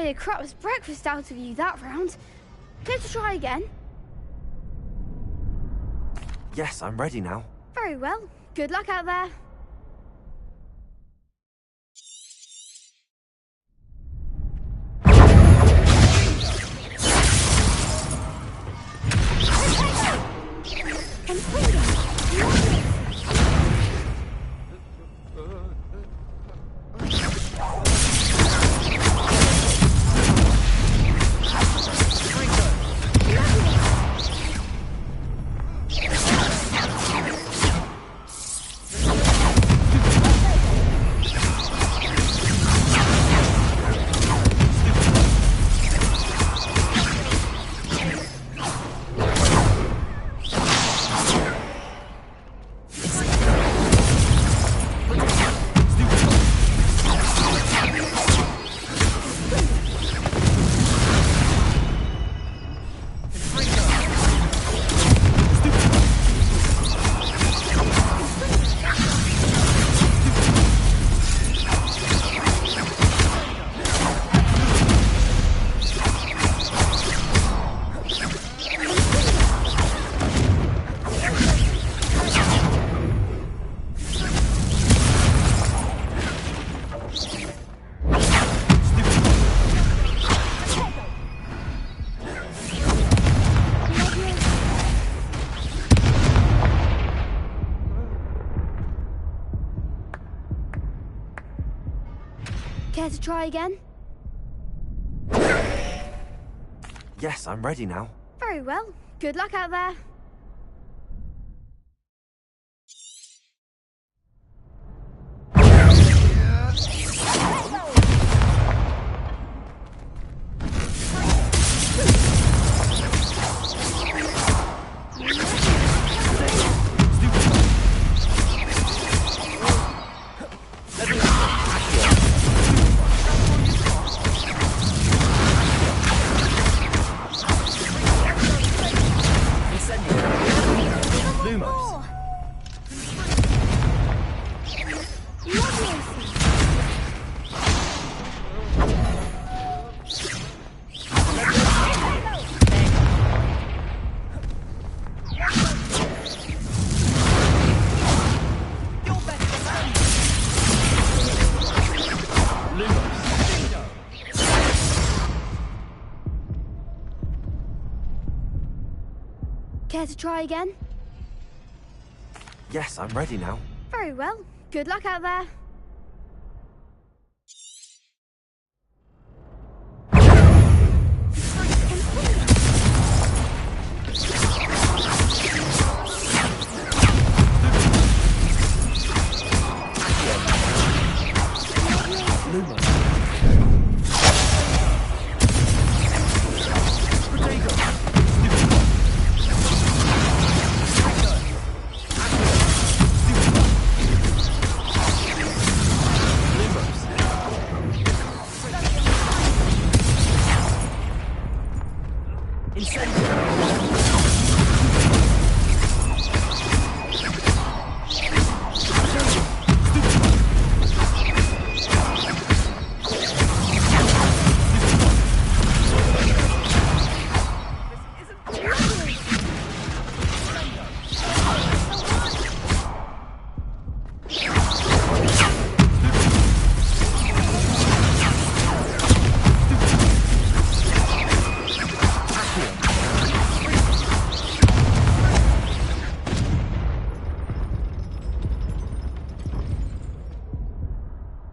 made a crap's breakfast out of you that round. Care to try again? Yes, I'm ready now. Very well. Good luck out there. Care to try again? Yes, I'm ready now. Very well. Good luck out there. Care to try again? Yes, I'm ready now. Very well. Good luck out there.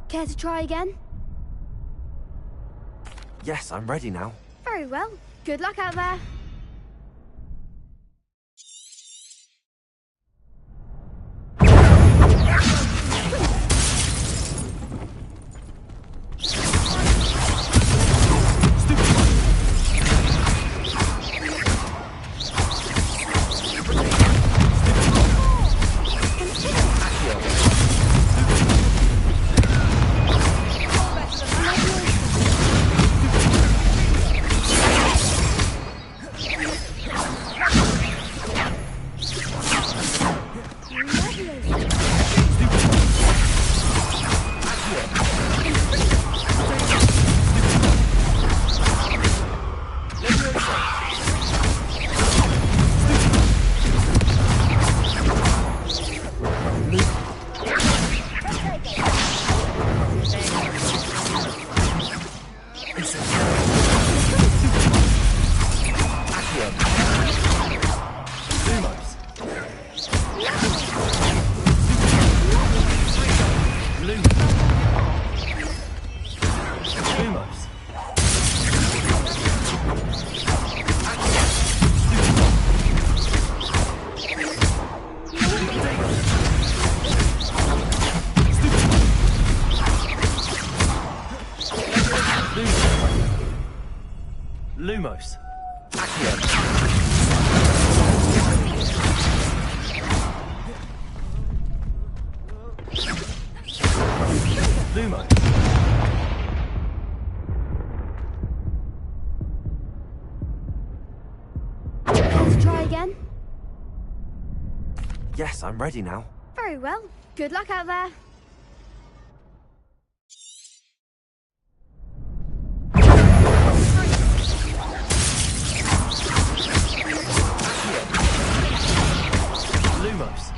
Care to try again? Yes, I'm ready now. Very well. Good luck out there. Yes, I'm ready now. Very well. Good luck out there. Lumos.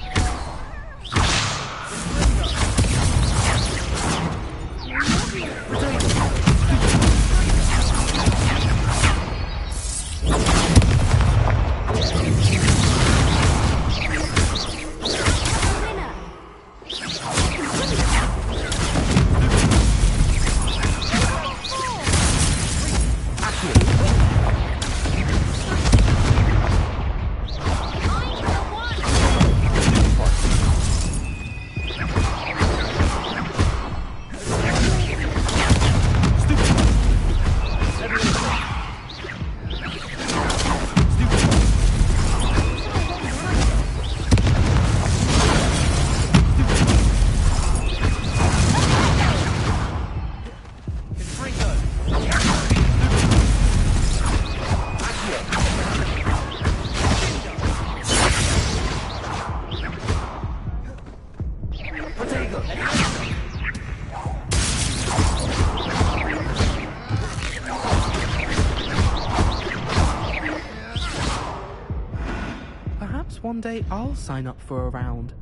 One day I'll sign up for a round.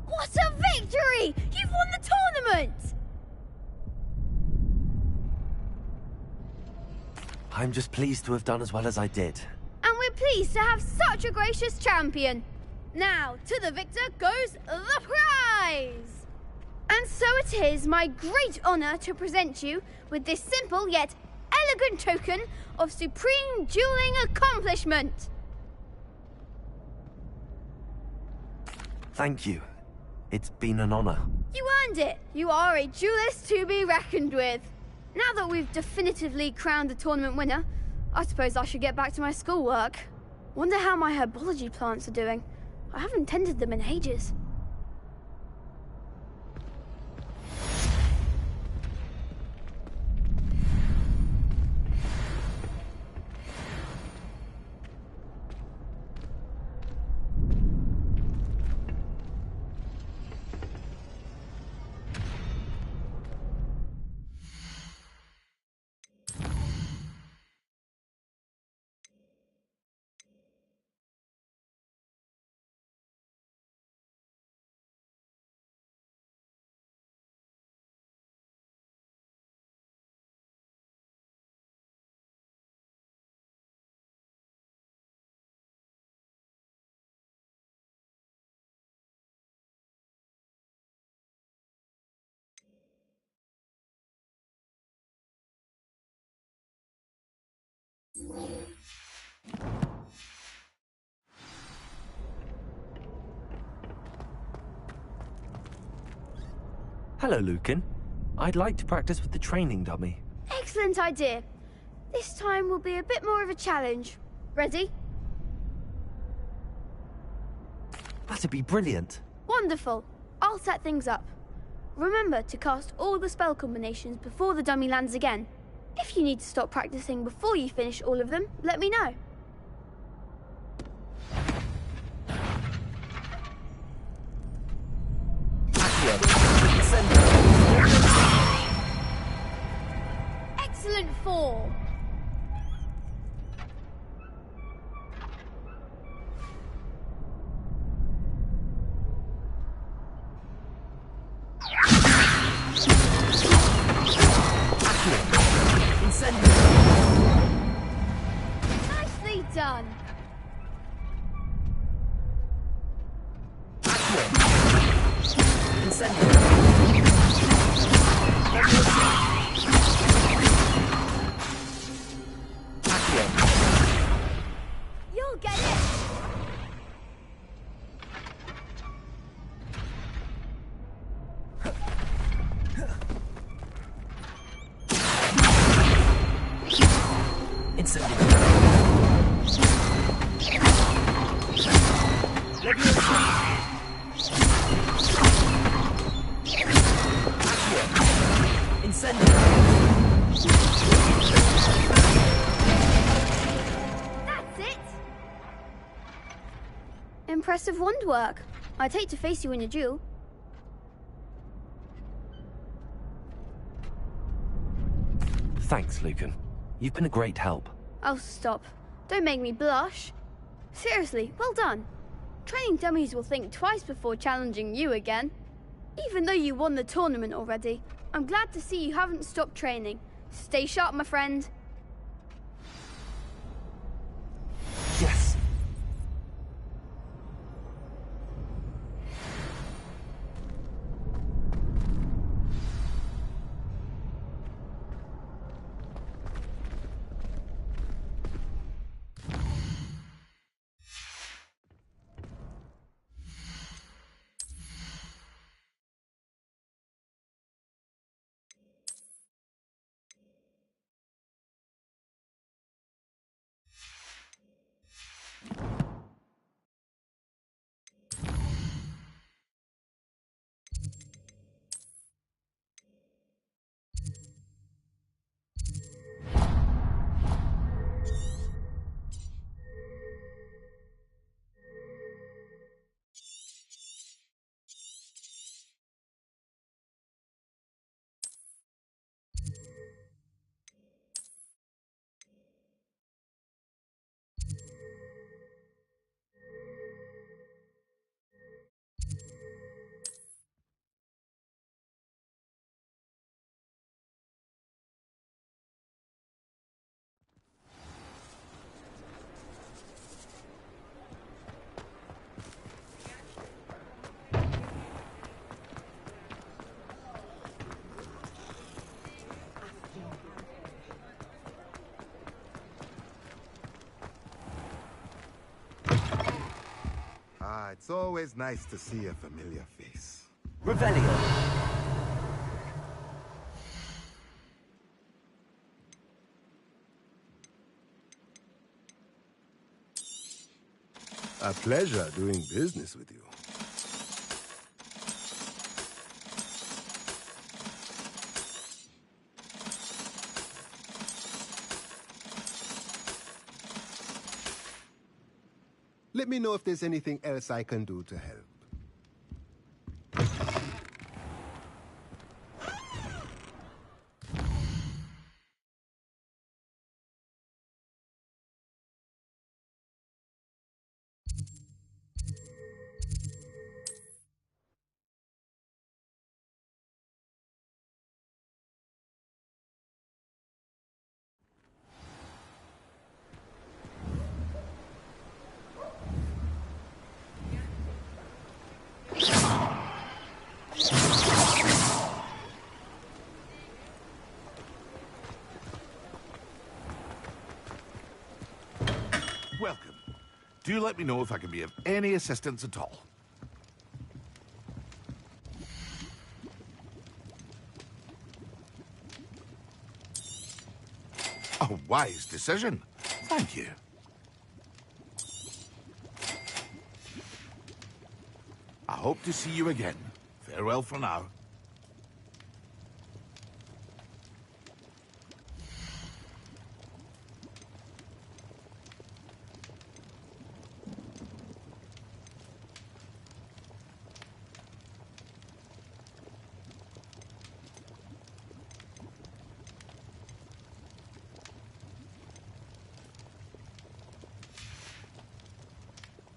What a victory! You've won the tournament! I'm just pleased to have done as well as I did. And we're pleased to have such a gracious champion. Now, to the victor goes the prize! And so it is my great honour to present you with this simple yet elegant token of supreme dueling accomplishment. Thank you. It's been an honor. You earned it. You are a duelist to be reckoned with. Now that we've definitively crowned the tournament winner, I suppose I should get back to my schoolwork. Wonder how my herbology plants are doing. I haven't tended them in ages. Hello, Lucan. I'd like to practice with the training dummy. Excellent idea. This time will be a bit more of a challenge. Ready? That'd be brilliant. Wonderful. I'll set things up. Remember to cast all the spell combinations before the dummy lands again. If you need to stop practicing before you finish all of them, let me know. Excellent form. Nicely done. You'll get it. Impressive wand work. I'd hate to face you in a duel. Thanks, Lucan. You've been a great help. Oh, stop. Don't make me blush. Seriously, well done. Training dummies will think twice before challenging you again. Even though you won the tournament already, I'm glad to see you haven't stopped training. Stay sharp, my friend. Yes! It's always nice to see a familiar face. Revelio. A pleasure doing business with you. Let me know if there's anything else I can do to help. Welcome. Do let me know if I can be of any assistance at all. A wise decision. Thank you. I hope to see you again. Farewell for now.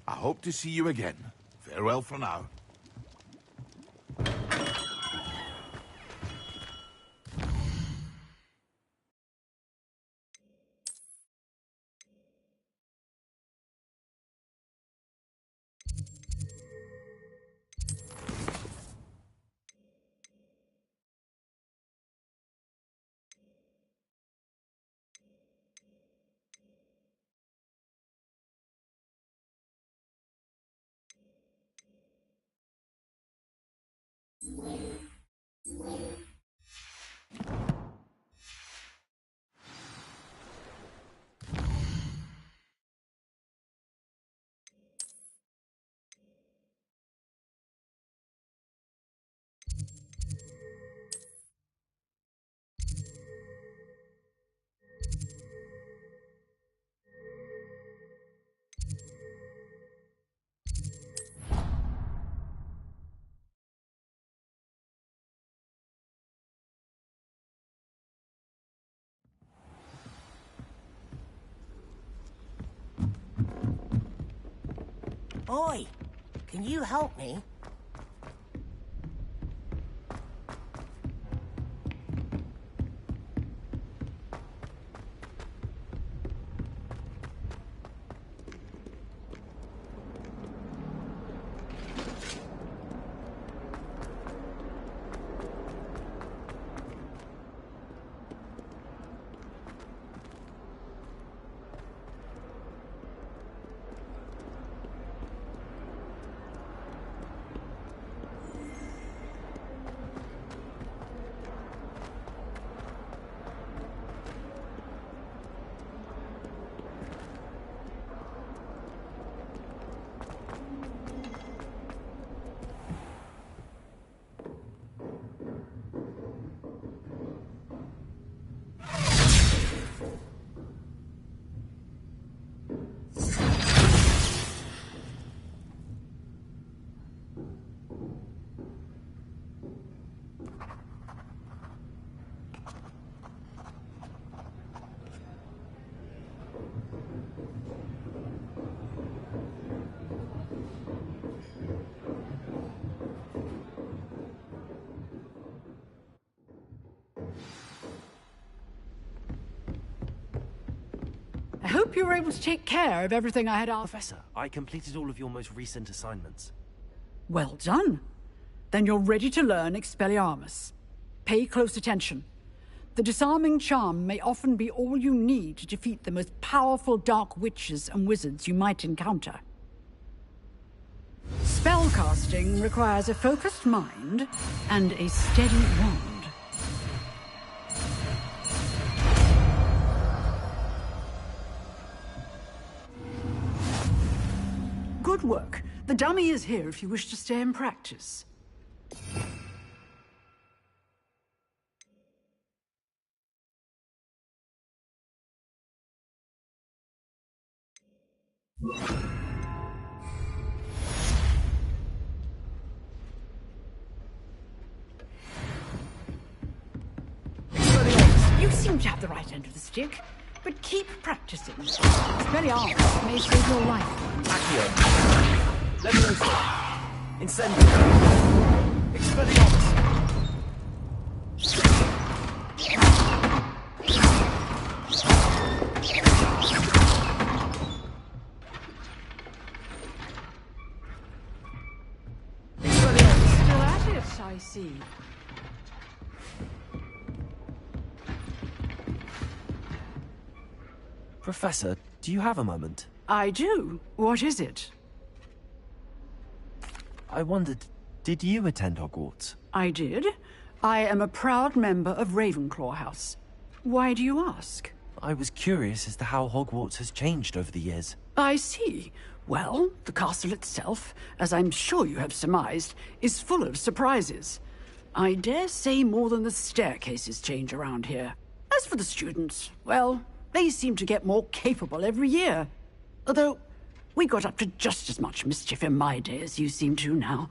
I hope to see you again. Farewell for now. Oi, can you help me? I hope you were able to take care of everything I had asked. Professor, I completed all of your most recent assignments. Well done. Then you're ready to learn Expelliarmus. Pay close attention. The disarming charm may often be all you need to defeat the most powerful dark witches and wizards you might encounter. Spellcasting requires a focused mind and a steady wand. Good work. The dummy is here if you wish to stay and practice. You seem to have the right end of the stick, but keep practicing. Expelliarmus may save your life. Accio. Levioso. Incendio. Expelliarmus. Still at it, I see. Professor, do you have a moment? I do. What is it? I wondered, did you attend Hogwarts? I did. I am a proud member of Ravenclaw House. Why do you ask? I was curious as to how Hogwarts has changed over the years. I see. Well, the castle itself, as I'm sure you have surmised, is full of surprises. I dare say more than the staircases change around here. As for the students, well, they seem to get more capable every year. Although, we got up to just as much mischief in my day as you seem to now.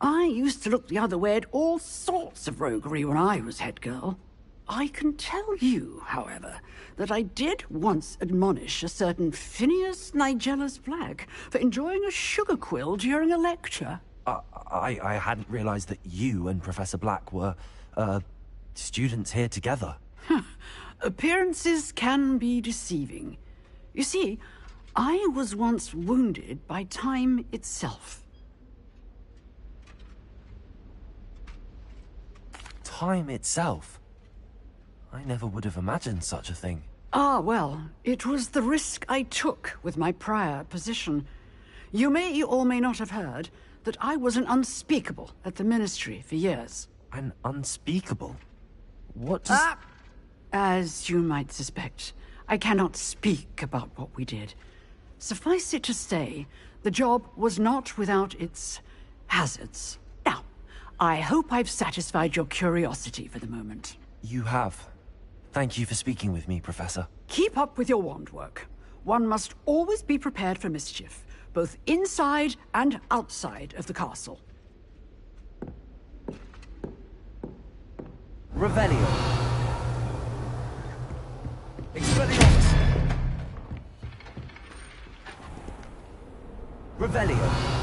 I used to look the other way at all sorts of roguery when I was head girl. I can tell you, however, that I did once admonish a certain Phineas Nigellus Black for enjoying a sugar quill during a lecture. I hadn't realized that you and Professor Black were, students here together. Appearances can be deceiving. You see, I was once wounded by time itself. Time itself? I never would have imagined such a thing. Ah, well, it was the risk I took with my prior position. You may or may not have heard that I was an unspeakable at the Ministry for years. An unspeakable? What does... As you might suspect, I cannot speak about what we did. Suffice it to say, the job was not without its hazards. Now, I hope I've satisfied your curiosity for the moment. You have. Thank you for speaking with me, Professor. Keep up with your wand work. One must always be prepared for mischief, both inside and outside of the castle. Revelio. Expelliarmus. Revelio.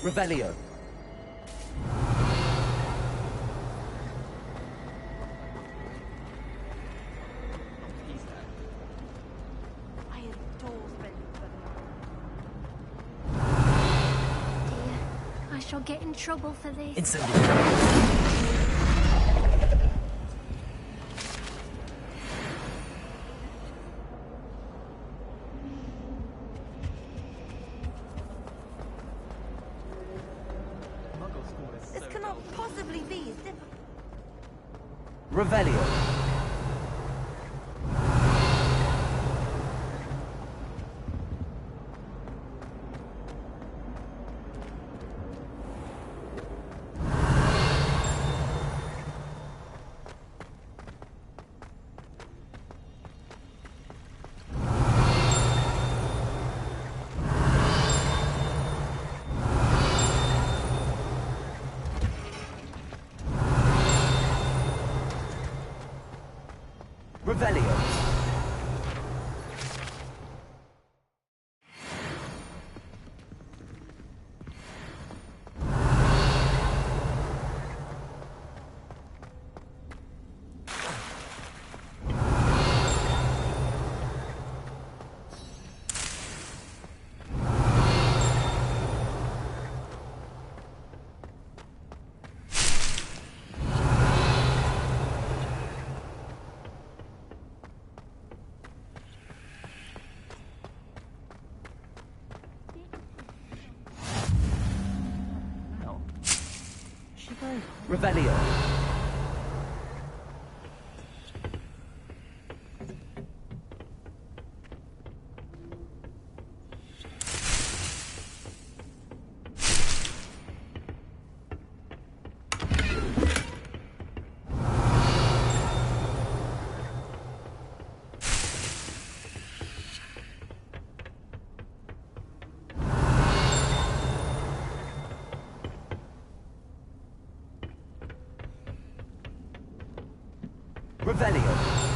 Revelio. I adore Dear, I shall get in trouble for this. This cannot possibly be. Is it? Revelio. Revelio. Revelio. Revelio.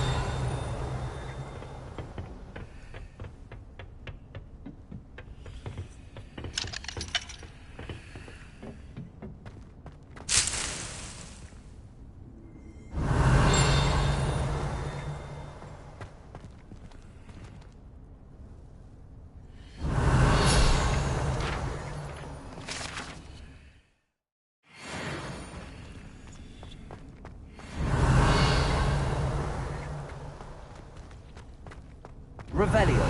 Revelio.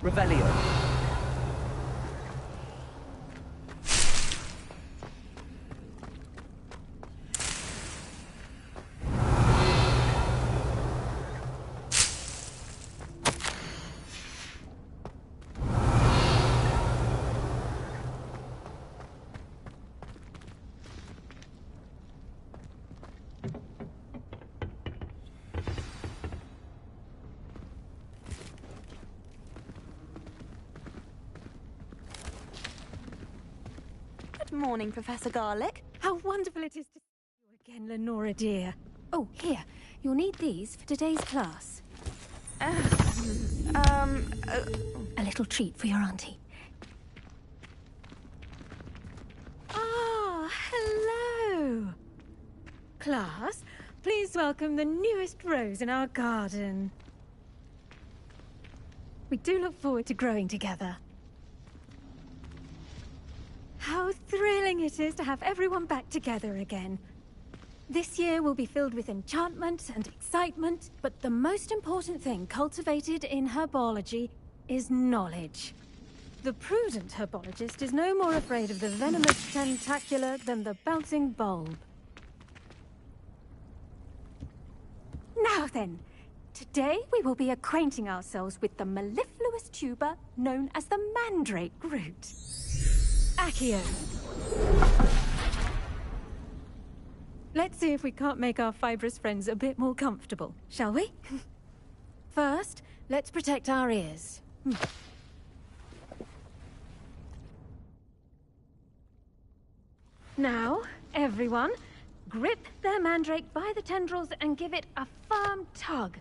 Revelio. Good morning, Professor Garlick. How wonderful it is to see you again, Lenora dear. Oh, here. You'll need these for today's class. A little treat for your auntie. Ah, hello. Class, please welcome the newest rose in our garden. We do look forward to growing together. How thrilling it is to have everyone back together again. This year will be filled with enchantment and excitement, but the most important thing cultivated in herbology is knowledge. The prudent herbologist is no more afraid of the venomous tentacular than the bouncing bulb. Now then, today we will be acquainting ourselves with the mellifluous tuber known as the mandrake root. Accio. Let's see if we can't make our fibrous friends a bit more comfortable, shall we? First, let's protect our ears. Now, everyone, grip their mandrake by the tendrils and give it a firm tug.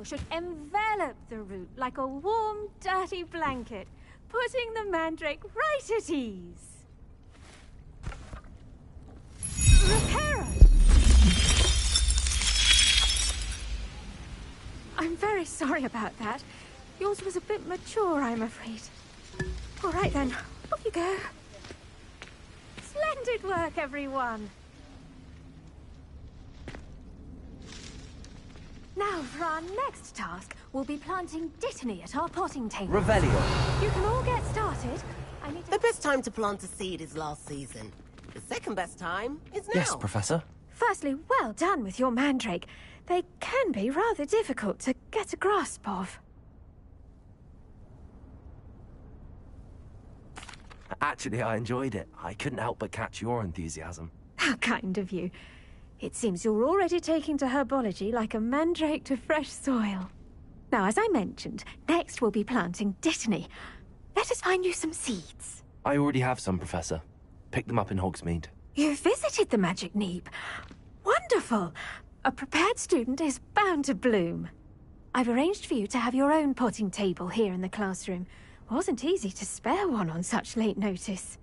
Should envelop the root like a warm, dirty blanket, putting the mandrake right at ease. Reparo! I'm very sorry about that. Yours was a bit mature, I'm afraid. All right then, off you go. Splendid work, everyone. Now, for our next task, we'll be planting Dittany at our potting table. Revelio. You can all get started. I need to... The best time to plant a seed is last season. The second best time is now. Yes, Professor. Firstly, well done with your mandrake. They can be rather difficult to get a grasp of. Actually, I enjoyed it. I couldn't help but catch your enthusiasm. How kind of you. It seems you're already taking to herbology like a mandrake to fresh soil. Now, as I mentioned, next we'll be planting Dittany. Let us find you some seeds. I already have some, Professor. Picked them up in Hogsmeade. You visited the Magic Neep. Wonderful! A prepared student is bound to bloom. I've arranged for you to have your own potting table here in the classroom. Wasn't easy to spare one on such late notice.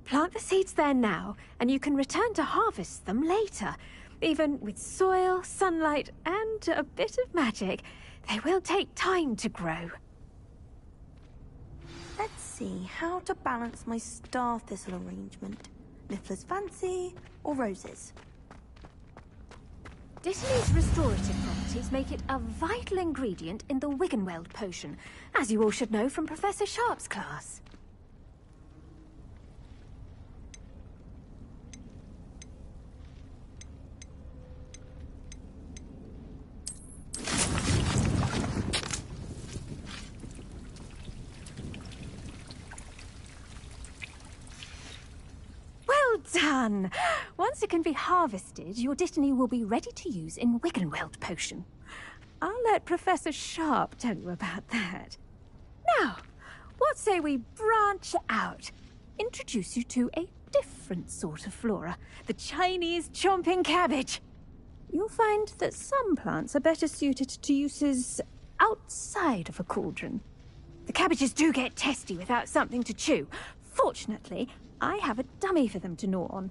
Plant the seeds there now, and you can return to harvest them later. Even with soil, sunlight, and a bit of magic, they will take time to grow. Let's see how to balance my star thistle arrangement. Niffler's fancy or roses? Dittany's restorative properties make it a vital ingredient in the Wiggenweld potion, as you all should know from Professor Sharp's class. Well done! Once it can be harvested, your Dittany will be ready to use in Wiggenweld potion. I'll let Professor Sharp tell you about that. Now, what say we branch out? Introduce you to a different sort of flora, the Chinese chomping cabbage. You'll find that some plants are better suited to uses outside of a cauldron. The cabbages do get testy without something to chew. Fortunately, I have a dummy for them to gnaw on.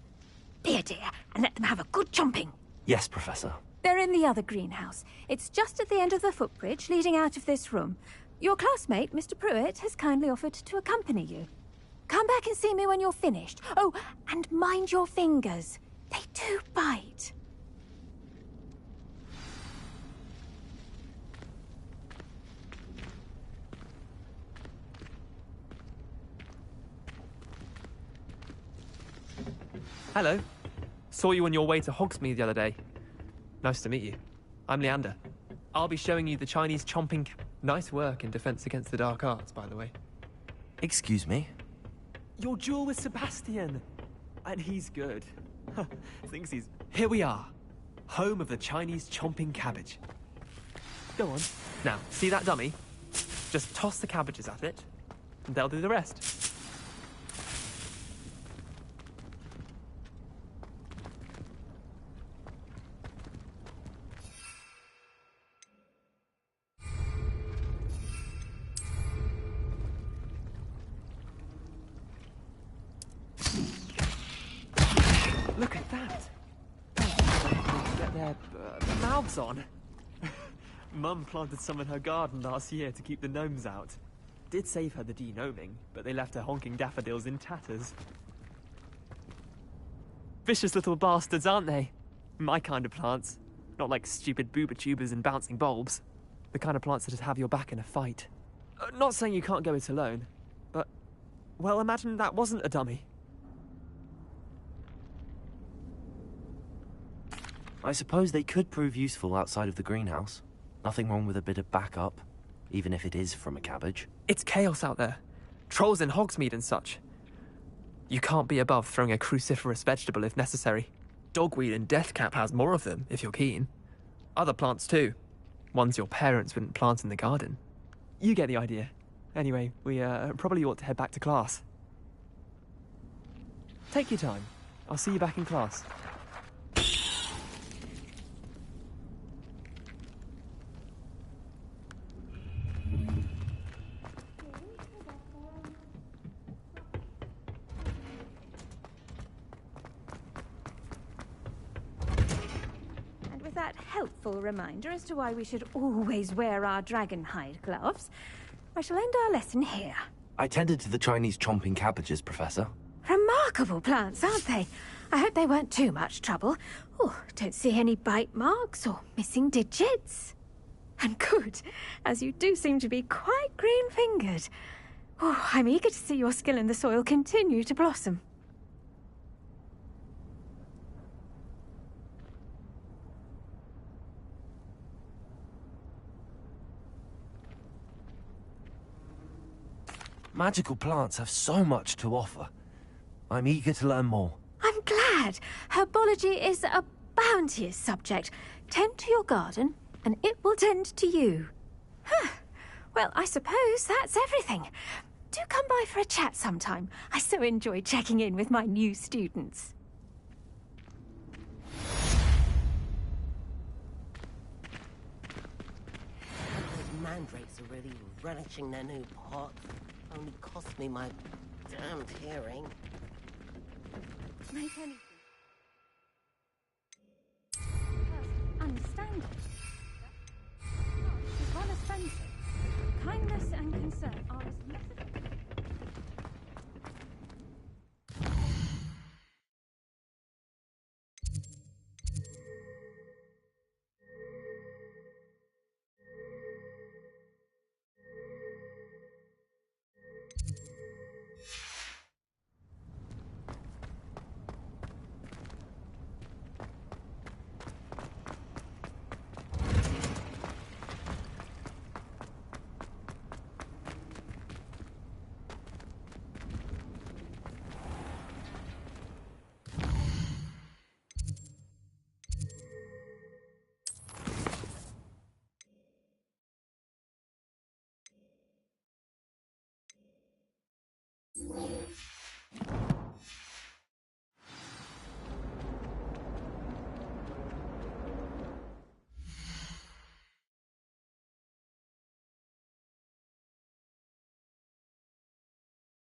Be a dear, and let them have a good chomping. Yes, Professor. They're in the other greenhouse. It's just at the end of the footbridge leading out of this room. Your classmate, Mr. Pruitt, has kindly offered to accompany you. Come back and see me when you're finished. Oh, and mind your fingers. They do bite. Hello. Saw you on your way to Hogsmeade the other day. Nice to meet you. I'm Leander. I'll be showing you the Chinese chomping... Nice work in Defense Against the Dark Arts, by the way. Excuse me? Your duel with Sebastian. And he's good. Thinks he's... Here we are. Home of the Chinese chomping cabbage. Go on. Now, see that dummy? Just toss the cabbages at it, and they'll do the rest. Look at that! Get their mouths on. Mum planted some in her garden last year to keep the gnomes out. Did save her the de-gnoming, but they left her honking daffodils in tatters. Vicious little bastards, aren't they? My kind of plants. Not like stupid booba tubers and bouncing bulbs. The kind of plants that'd have your back in a fight. Not saying you can't go it alone, but... Well, imagine that wasn't a dummy. I suppose they could prove useful outside of the greenhouse. Nothing wrong with a bit of backup, even if it is from a cabbage. It's chaos out there. Trolls in Hogsmeade and such. You can't be above throwing a cruciferous vegetable if necessary. Dogweed and deathcap has more of them, if you're keen. Other plants too. Ones your parents wouldn't plant in the garden. You get the idea. Anyway, we probably ought to head back to class. Take your time. I'll see you back in class. That helpful reminder as to why we should always wear our dragon hide gloves, I shall end our lesson here. I tended to the Chinese chomping cabbages, Professor. Remarkable plants, aren't they? I hope they weren't too much trouble. Oh, don't see any bite marks or missing digits. And good, as you do seem to be quite green-fingered. Oh, I'm eager to see your skill in the soil continue to blossom. Magical plants have so much to offer. I'm eager to learn more. I'm glad. Herbology is a bounteous subject. Tend to your garden, and it will tend to you. Well, I suppose that's everything. Do come by by for a chat sometime? I so enjoy checking in with my new students. Those mandrakes are really relishing their new pot. Only cost me my damned hearing. Make anything. Understand it. As well as friendship, kindness and concern are as necessary.